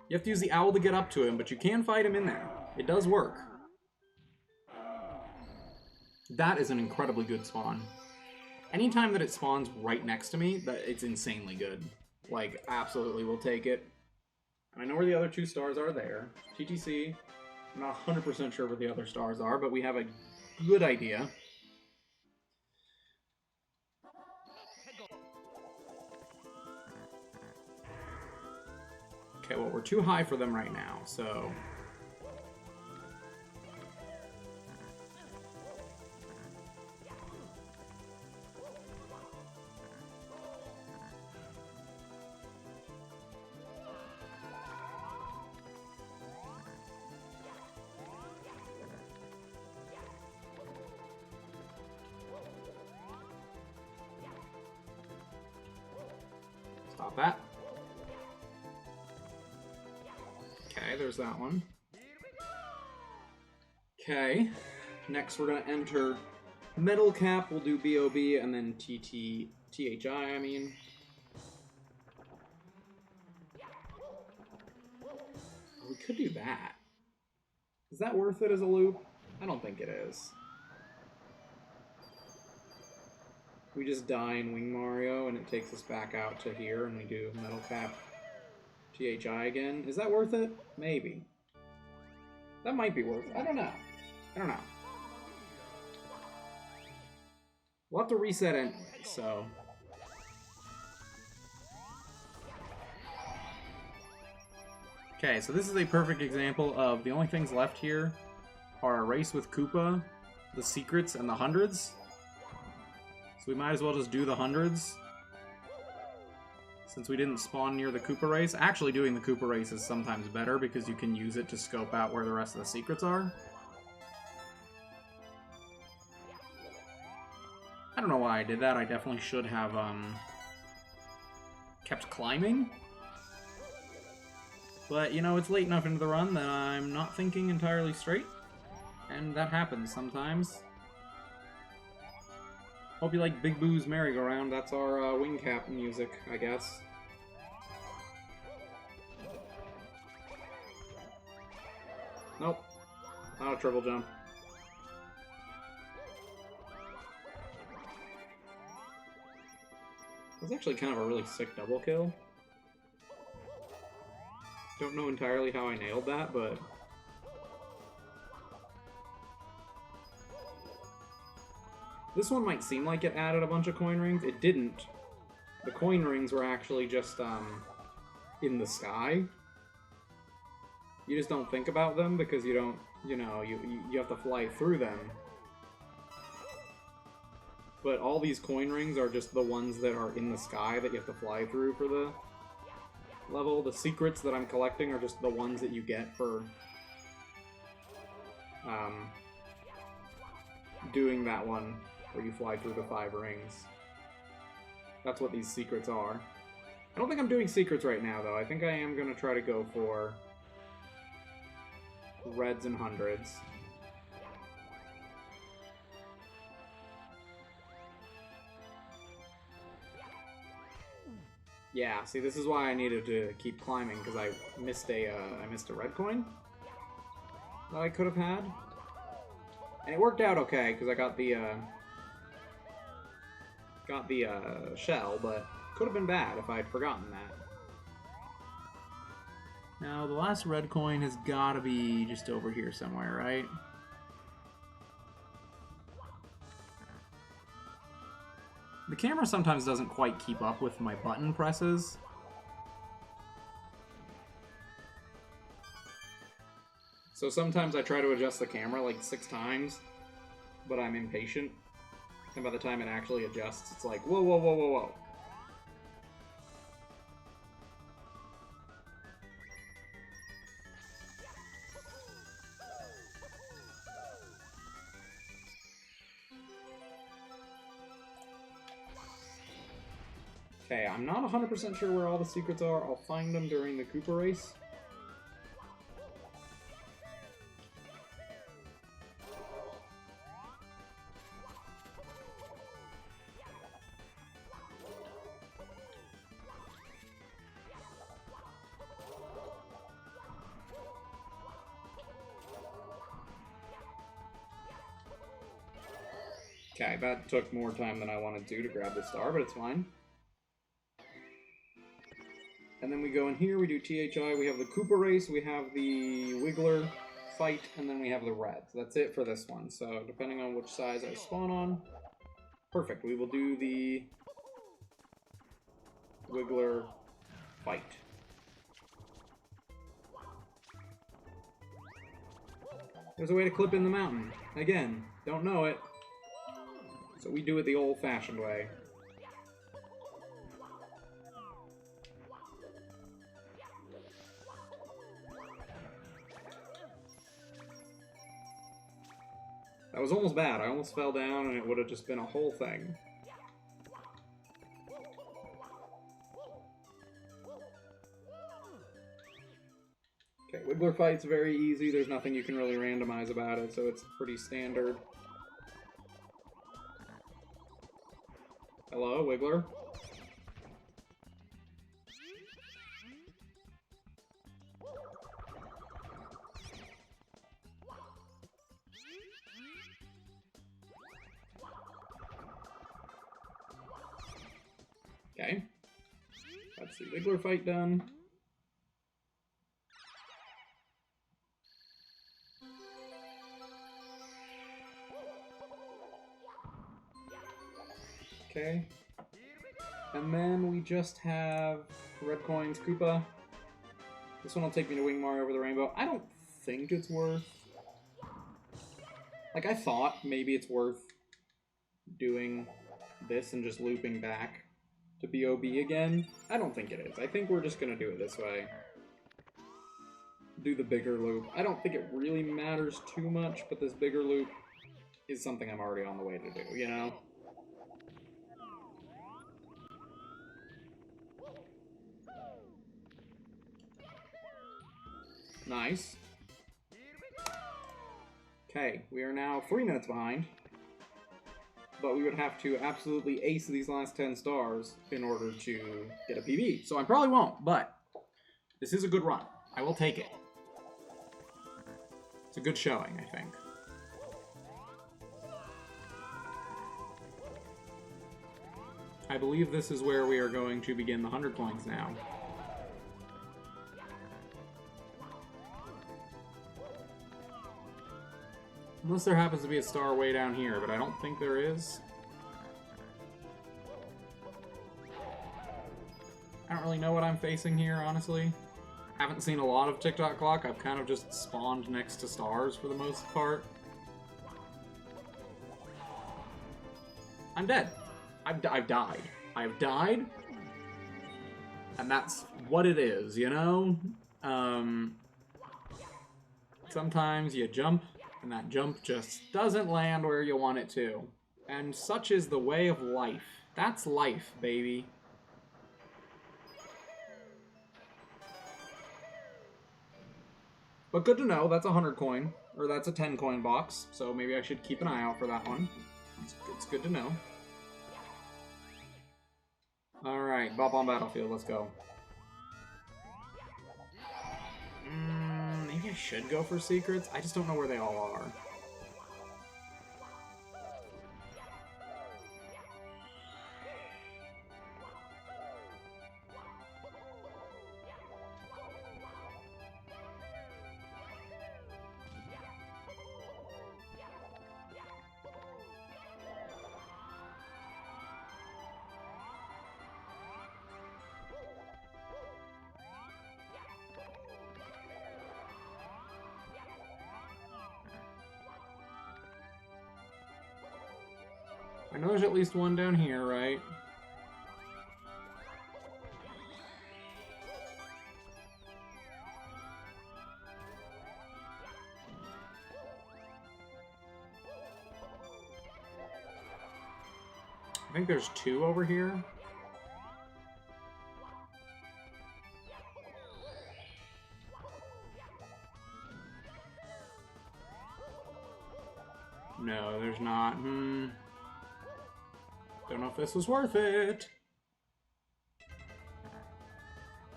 You have to use the owl to get up to him, but you can fight him in there. It does work. That is an incredibly good spawn. Anytime that it spawns right next to me, it's insanely good. Like, absolutely will take it. And I know where the other 2 stars are there. TTC, I'm not 100% sure where the other stars are, but we have a good idea. Okay, well, we're too high for them right now, so... Stop that. Okay, there's that one. Okay, next we're gonna enter Metal Cap. We'll do B.O.B. and then T.H.I., I mean. We could do that. Is that worth it as a loop? I don't think it is. We just die in Wing Mario, and it takes us back out to here, and we do Metal Cap THI again. Is that worth it? Maybe. That might be worth it. I don't know. I don't know. We'll have to reset anyway, so... Okay, so this is a perfect example of the only things left here are a race with Koopa, the secrets, and the hundreds. So we might as well just do the hundreds. Since we didn't spawn near the Koopa race. Actually, doing the Koopa race is sometimes better because you can use it to scope out where the rest of the secrets are. I don't know why I did that. I definitely should have kept climbing. But, you know, it's late enough into the run that I'm not thinking entirely straight. And that happens sometimes. Hope you like Big Boo's Merry-Go-Round. That's our wing cap music, I guess. Nope. Not a triple jump. That's actually kind of a really sick double kill. Don't know entirely how I nailed that, but... This one might seem like it added a bunch of coin rings. It didn't. The coin rings were actually just, in the sky. You just don't think about them because you don't, you know, you have to fly through them. But all these coin rings are just the ones that are in the sky that you have to fly through for the level. The secrets that I'm collecting are just the ones that you get for doing that one where you fly through the 5 rings. That's what these secrets are. I don't think I'm doing secrets right now, though. I think I am going to try to go for reds and hundreds. Yeah, see, this is why I needed to keep climbing, because I missed a red coin that I could have had. And it worked out okay, because I got the shell, but could have been bad if I'd forgotten that. Now, the last red coin has got to be just over here somewhere, right? The camera sometimes doesn't quite keep up with my button presses. So sometimes I try to adjust the camera like 6 times, but I'm impatient. And by the time it actually adjusts, it's like, whoa, whoa, whoa, whoa, whoa. Okay, I'm not 100% sure where all the secrets are. I'll find them during the Koopa race. Okay, that took more time than I wanted to grab the star, but it's fine. And then we go in here, we do THI, we have the Koopa race, we have the Wiggler fight, and then we have the reds. That's it for this one. So depending on which size I spawn on, perfect. We will do the Wiggler fight. There's a way to clip in the mountain. Again, don't know it. So we do it the old-fashioned way. That was almost bad. I almost fell down and it would have just been a whole thing. Okay, Wiggler fight's very easy. There's nothing you can really randomize about it, so it's pretty standard. Hello, Wiggler? Okay. That's the Wiggler fight done. Okay. And then we just have Red Coins, Koopa. This one will take me to Wing Mario Over the Rainbow. I don't think it's worth... Like, I thought maybe it's worth doing this and just looping back to BOB again. I don't think it is. I think we're just going to do it this way. Do the bigger loop. I don't think it really matters too much, but this bigger loop is something I'm already on the way to do, you know? Nice. Okay, we are now 3 minutes behind. But we would have to absolutely ace these last 10 stars in order to get a PB. So I probably won't, but this is a good run. I will take it. It's a good showing, I think. I believe this is where we are going to begin the 100 coins now. Unless there happens to be a star way down here, but I don't think there is. I don't really know what I'm facing here, honestly. Haven't seen a lot of TikTok Clock. I've kind of just spawned next to stars for the most part. I'm dead. I've died. I've died. And that's what it is, you know? Sometimes you jump, and that jump just doesn't land where you want it to. And such is the way of life. That's life, baby. But good to know, that's a 100 coin, or that's a 10 coin box, so maybe I should keep an eye out for that one. It's good to know. Alright, Bop on Battlefield, let's go. Maybe I should go for secrets? I just don't know where they all are. I know there's at least one down here, right? I think there's 2 over here. No, there's not. Don't know if this was worth it.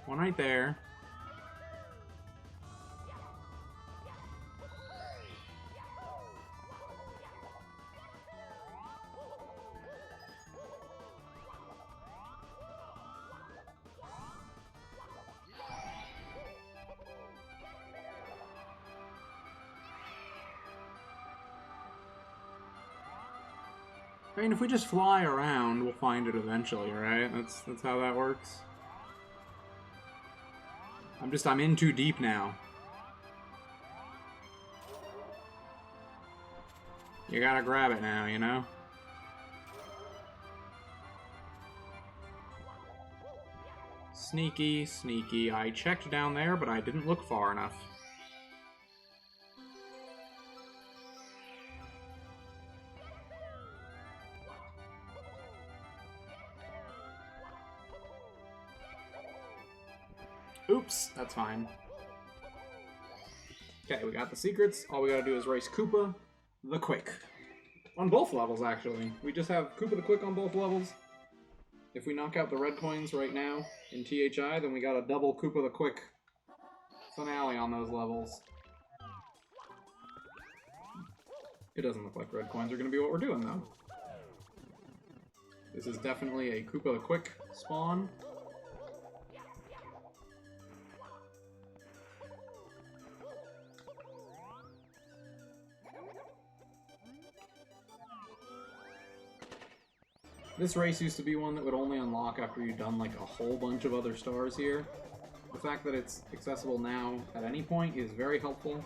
One right there. I mean, if we just fly around, we'll find it eventually, right? That's how that works. I'm in too deep now. You gotta grab it now, you know? Sneaky, sneaky. I checked down there, but I didn't look far enough. Oops, that's fine. Okay, we got the secrets. All we gotta do is race Koopa the Quick. On both levels, actually. We just have Koopa the Quick on both levels. If we knock out the red coins right now in THI, then we got a double Koopa the Quick finale on those levels. It doesn't look like red coins are gonna be what we're doing, though. This is definitely a Koopa the Quick spawn. This race used to be one that would only unlock after you've done like a whole bunch of other stars here. The fact that it's accessible now at any point is very helpful.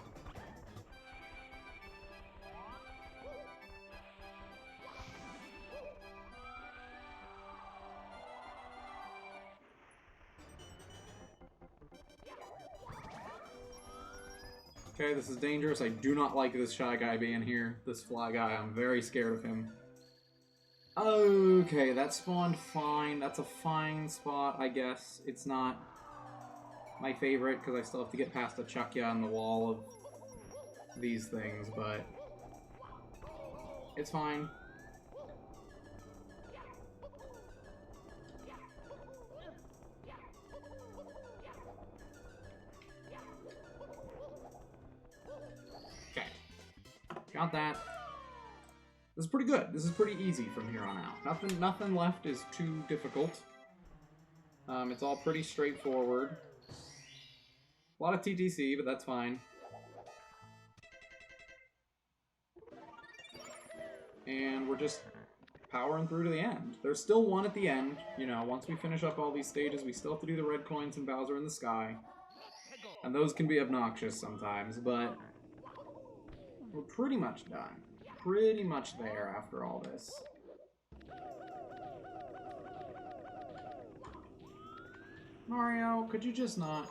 Okay, this is dangerous. I do not like this Shy Guy being here. This Fly Guy, I'm very scared of him. Okay, that spawned fine. That's a fine spot, I guess. It's not my favorite, because I still have to get past the Chuckya on the wall of these things, but it's fine. Okay. Got that. This is pretty good. This is pretty easy from here on out. Nothing left is too difficult. It's all pretty straightforward. A lot of TTC, but that's fine. And we're just powering through to the end. There's still one at the end. You know, once we finish up all these stages, we still have to do the red coins and Bowser in the sky. And those can be obnoxious sometimes, but we're pretty much done. Pretty much there after all this. Mario, could you just not?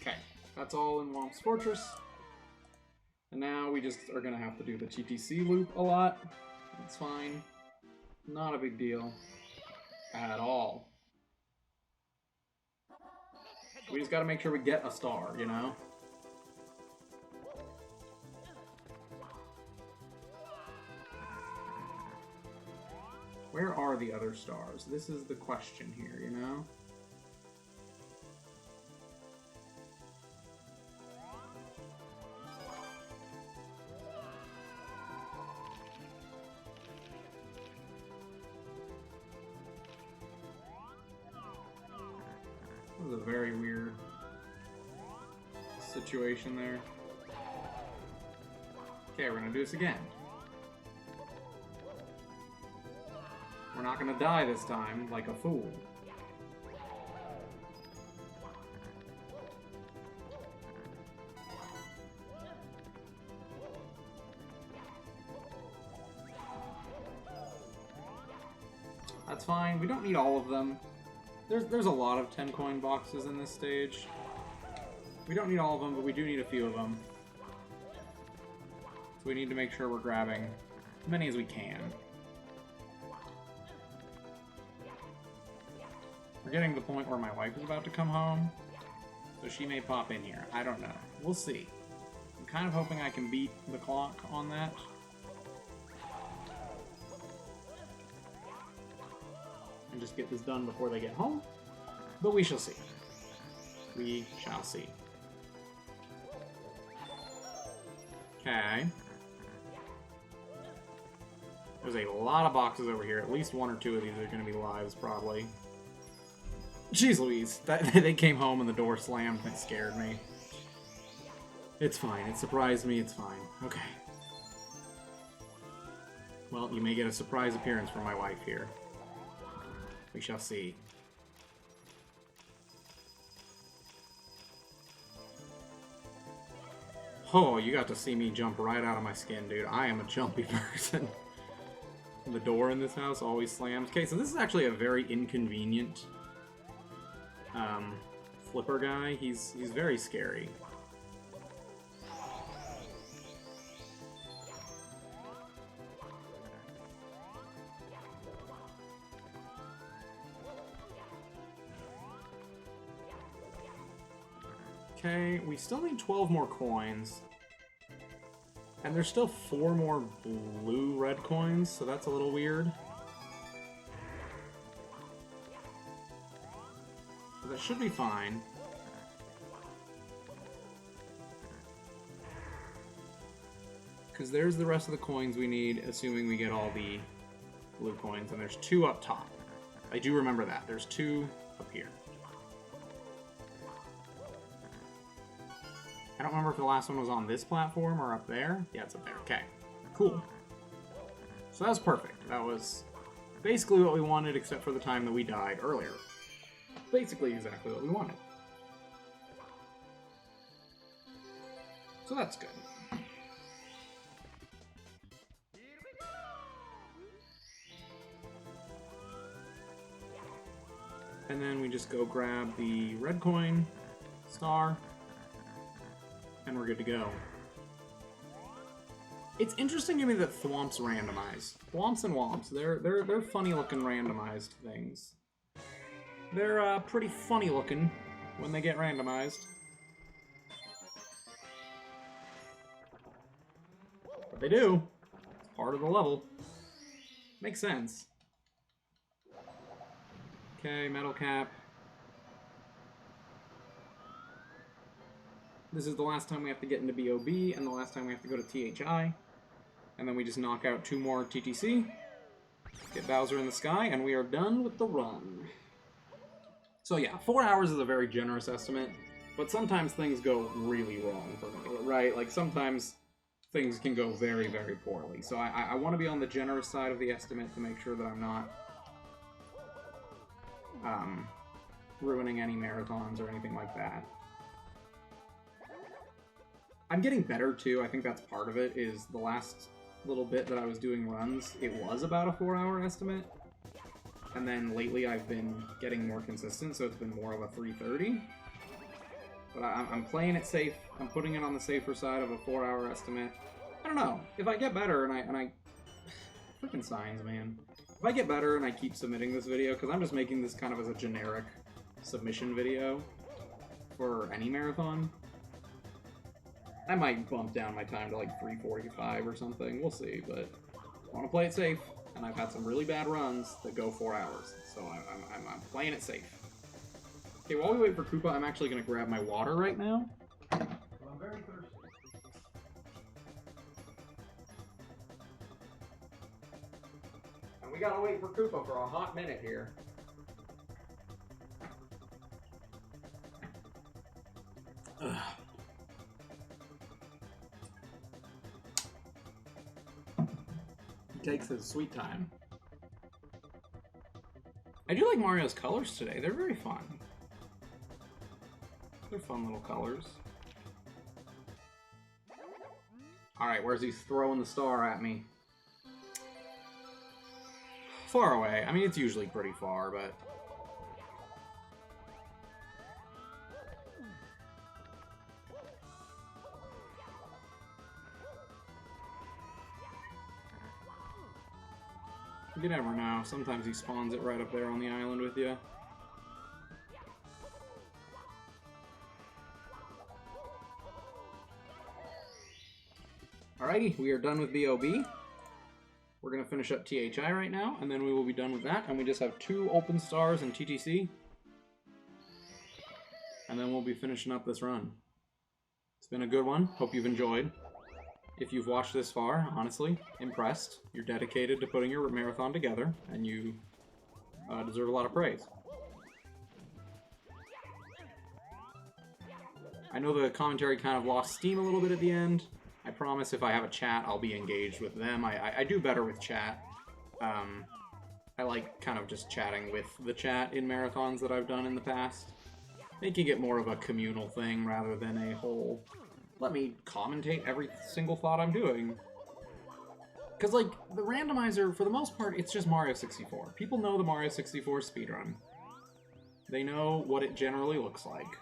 Okay, that's all in Womp's Fortress. And now we just are gonna have to do the TTC loop a lot. That's fine. Not a big deal. At all. We just gotta make sure we get a star, you know? Where are the other stars? This is the question here, you know? That was a very weird situation there. Okay, we're gonna do this again. We're not gonna die this time like a fool. That's fine. We don't need all of them. There's a lot of 10 coin boxes in this stage. We don't need all of them, but we do need a few of them. So we need to make sure we're grabbing as many as we can. We're getting to the point where my wife is about to come home, so she may pop in here. I don't know. We'll see. I'm kind of hoping I can beat the clock on that. And just get this done before they get home. But we shall see. We shall see. Okay. There's a lot of boxes over here. At least one or two of these are going to be lives, probably. Jeez Louise. They came home and the door slammed and it scared me. It's fine. It surprised me. It's fine. Okay. Well, you may get a surprise appearance from my wife here. We shall see. Oh, you got to see me jump right out of my skin, dude. I am a jumpy person. The door in this house always slams. Okay, so this is actually a very inconvenient flipper guy. He's very scary. Okay, we still need 12 more coins. And there's still 4 more blue-red coins, so that's a little weird. that should be fine. Because there's the rest of the coins we need, assuming we get all the blue coins. And there's 2 up top. I do remember that. There's 2 up here. I don't remember if the last one was on this platform or up there. Yeah, it's up there. Okay, cool. So that was perfect. That was basically what we wanted, except for the time that we died earlier. Basically exactly what we wanted. So that's good. And then we just go grab the red coin, star, and we're good to go. It's interesting to me that thwomps randomize. Thwomps and womps, they're funny looking randomized things. They're pretty funny looking when they get randomized. But they do. It's part of the level. Makes sense. Okay, metal cap. This is the last time we have to get into BOB, and the last time we have to go to THI. And then we just knock out 2 more TTC, get Bowser in the sky, and we are done with the run. So yeah, 4 hours is a very generous estimate, but sometimes things go really wrong for me, right? Like, sometimes things can go very, very poorly. So I want to be on the generous side of the estimate to make sure that I'm not ruining any marathons or anything like that. I'm getting better too. I think that's part of it, is the last little bit that I was doing runs, it was about a 4-hour estimate. And then lately I've been getting more consistent, so it's been more of a 3:30. But I'm playing it safe. I'm putting it on the safer side of a 4-hour estimate. I don't know. If I get better and I freaking signs, man. If I get better and I keep submitting this video, because I'm just making this kind of as a generic submission video for any marathon, I might bump down my time to like 3:45 or something. We'll see, but I want to play it safe, and I've had some really bad runs that go 4 hours, so I'm playing it safe. Okay, while we wait for Koopa, I'm actually going to grab my water right now. I'm very thirsty. And we gotta wait for Koopa for a hot minute here. Ugh. He takes his sweet time. I do like Mario's colors today. They're very fun. They're fun little colors. Alright, where's he throwing the star at me? Far away. I mean, it's usually pretty far, but... you never know. Sometimes he spawns it right up there on the island with you. Alrighty, we are done with BOB. We're going to finish up THI right now, and then we will be done with that, and we just have 2 open stars and TTC. And then we'll be finishing up this run. It's been a good one. Hope you've enjoyed. If you've watched this far, honestly, impressed. You're dedicated to putting your marathon together, and you deserve a lot of praise. I know the commentary kind of lost steam a little bit at the end. I promise if I have a chat, I'll be engaged with them. I do better with chat. I like kind of just chatting with the chat in marathons that I've done in the past. Making it more of a communal thing rather than a whole... let me commentate every single thought I'm doing. Because, like, the randomizer, for the most part, it's just Mario 64. People know the Mario 64 speedrun. They know what it generally looks like.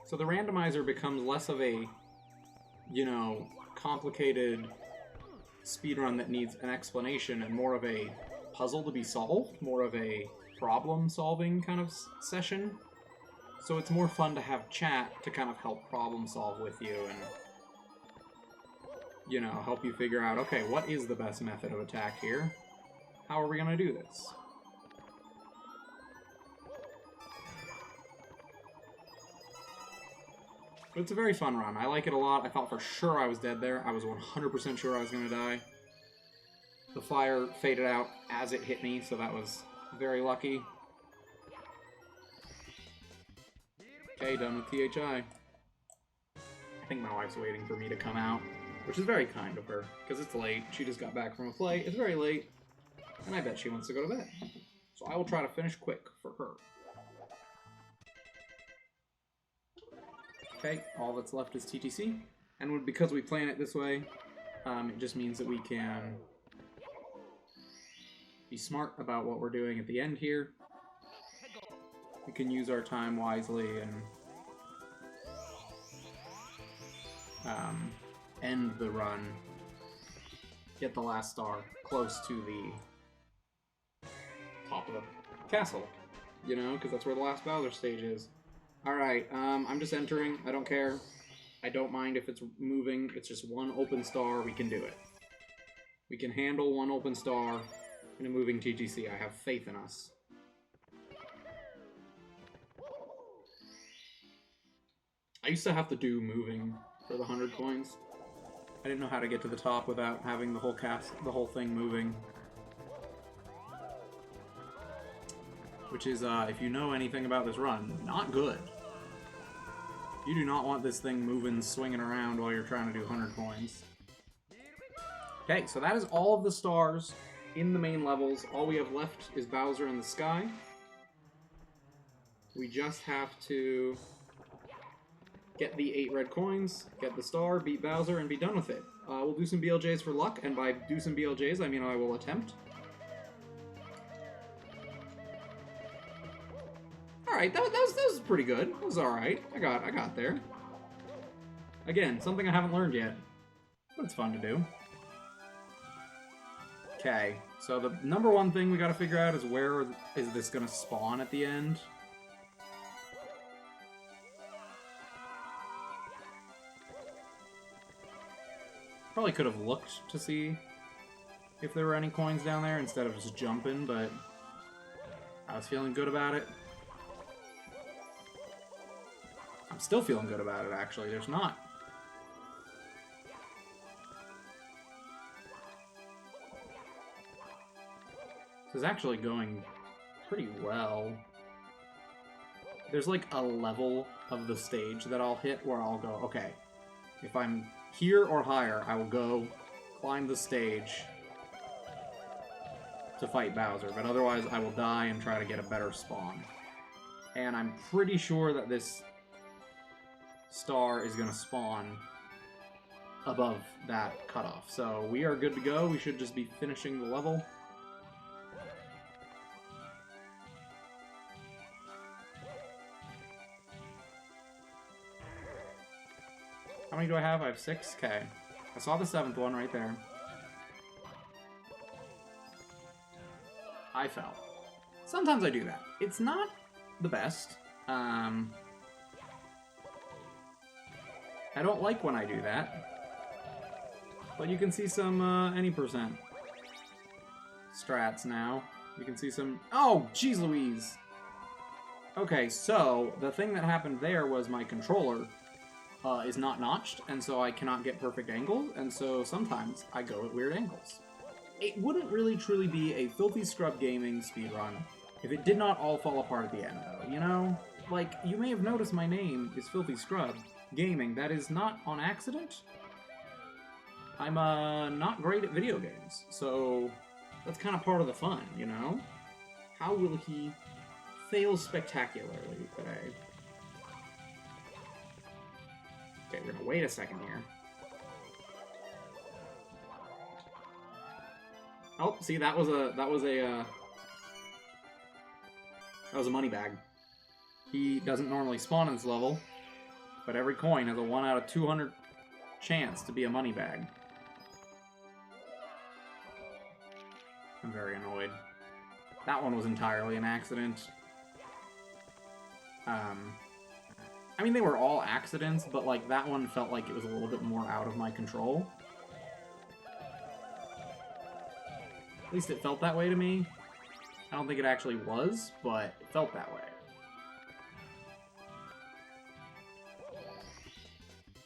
So the randomizer becomes less of a, you know, complicated speedrun that needs an explanation and more of a puzzle to be solved, more of a problem-solving kind of session. So it's more fun to have chat to kind of help problem solve with you and, you know, help you figure out, okay, what is the best method of attack here? How are we going to do this? But it's a very fun run. I like it a lot. I thought for sure I was dead there. I was 100% sure I was going to die. The fire faded out as it hit me, so that was very lucky. Okay, done with THI. I think my wife's waiting for me to come out, which is very kind of her, because it's late. She just got back from a play. It's very late, and I bet she wants to go to bed. So I will try to finish quick for her. Okay, all that's left is TTC, and because we plan it this way, it just means that we can be smart about what we're doing at the end here. We can use our time wisely and end the run, get the last star close to the top of the castle, you know, because that's where the last Bowser stage is. Alright, I'm just entering. I don't care. I don't mind if it's moving. It's just one open star. We can do it. We can handle one open star in a moving TTC. I have faith in us. I used to have to do moving for the 100 coins. I didn't know how to get to the top without having the whole thing moving. Which is, if you know anything about this run, not good. You do not want this thing moving, swinging around while you're trying to do 100 coins. Okay, so that is all of the stars in the main levels. All we have left is Bowser in the sky. We just have to get the 8 red coins, get the star, beat Bowser, and be done with it. We'll do some BLJs for luck, and by do some BLJs, I mean I will attempt. Alright, that was pretty good. That was alright. I got there. Again, something I haven't learned yet, but it's fun to do. Okay, so the number one thing we gotta figure out is where is this gonna spawn at the end? Probably could have looked to see if there were any coins down there instead of just jumping, but I was feeling good about it. I'm still feeling good about it, actually. There's not. This is actually going pretty well. There's like a level of the stage that I'll hit where I'll go, okay, if I'm here or higher, I will go climb the stage to fight Bowser, but otherwise I will die and try to get a better spawn. And I'm pretty sure that this star is going to spawn above that cutoff. So we are good to go. We should just be finishing the level. How many do I have? I have 6? Okay. I saw the 7th one right there. I fell. Sometimes I do that. It's not the best. I don't like when I do that. But you can see some any percent strats now. You can see some... Oh, jeez Louise! Okay, so the thing that happened there was my controller is not notched, and so I cannot get perfect angles, and so sometimes I go at weird angles. It wouldn't really truly be a Filthy Scrub Gaming speedrun if it did not all fall apart at the end, though, you know? Like, you may have noticed my name is Filthy Scrub Gaming. That is not on accident. I'm not great at video games, so that's kind of part of the fun, you know? How will he fail spectacularly today? Okay, we're gonna wait a second here. Oh, see, that was a money bag. He doesn't normally spawn in this level, but every coin has a 1 out of 200 chance to be a money bag. I'm very annoyed. That one was entirely an accident. I mean, they were all accidents, but like that one felt like it was a little bit more out of my control. At least it felt that way to me. I don't think it actually was, but it felt that way.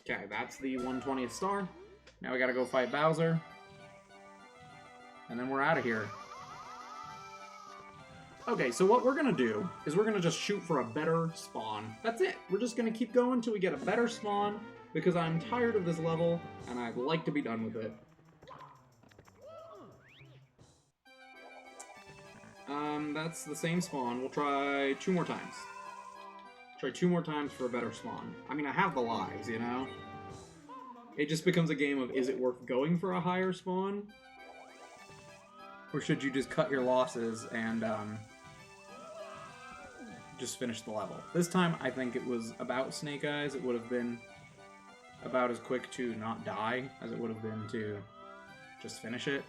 Okay, that's the 120th star. Now we gotta go fight Bowser. And then we're out of here. Okay, so what we're gonna do is we're gonna just shoot for a better spawn. That's it. We're just gonna keep going until we get a better spawn, because I'm tired of this level, and I'd like to be done with it. That's the same spawn. We'll try 2 more times. Try 2 more times for a better spawn. I mean, I have the lives, you know? It just becomes a game of, is it worth going for a higher spawn? Or should you just cut your losses and, just finish the level? This time, I think it was about Snake Eyes. It would have been about as quick to not die as it would have been to just finish it.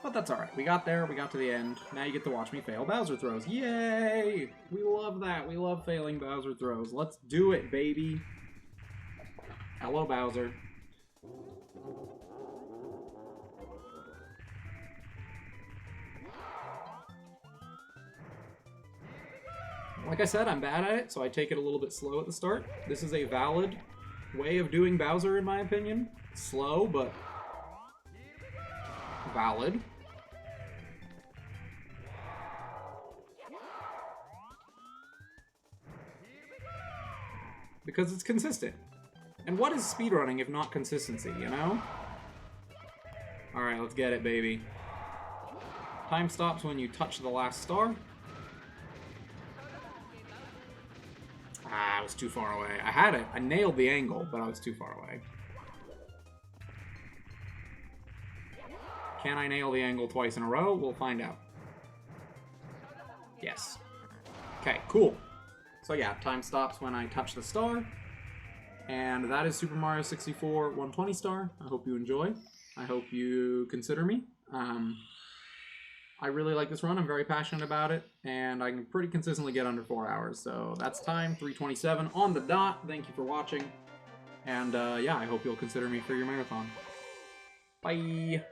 But that's alright. We got there, we got to the end. Now you get to watch me fail Bowser throws. Yay! We love that. We love failing Bowser throws. Let's do it, baby. Hello, Bowser. Like I said, I'm bad at it, so I take it a little bit slow at the start. This is a valid way of doing Bowser, in my opinion. Slow, but valid. Because it's consistent. And what is speedrunning if not consistency, you know? Alright, let's get it, baby. Time stops when you touch the last star. Ah, I was too far away. I had it. I nailed the angle, but I was too far away. Can I nail the angle twice in a row? We'll find out. Yes. Okay, cool. So yeah, time stops when I touch the star. And that is Super Mario 64 120 star. I hope you enjoy. I hope you consider me. I really like this run. I'm very passionate about it. And I can pretty consistently get under 4 hours. So that's time, 3:27 on the dot. Thank you for watching. And yeah, I hope you'll consider me for your marathon. Bye!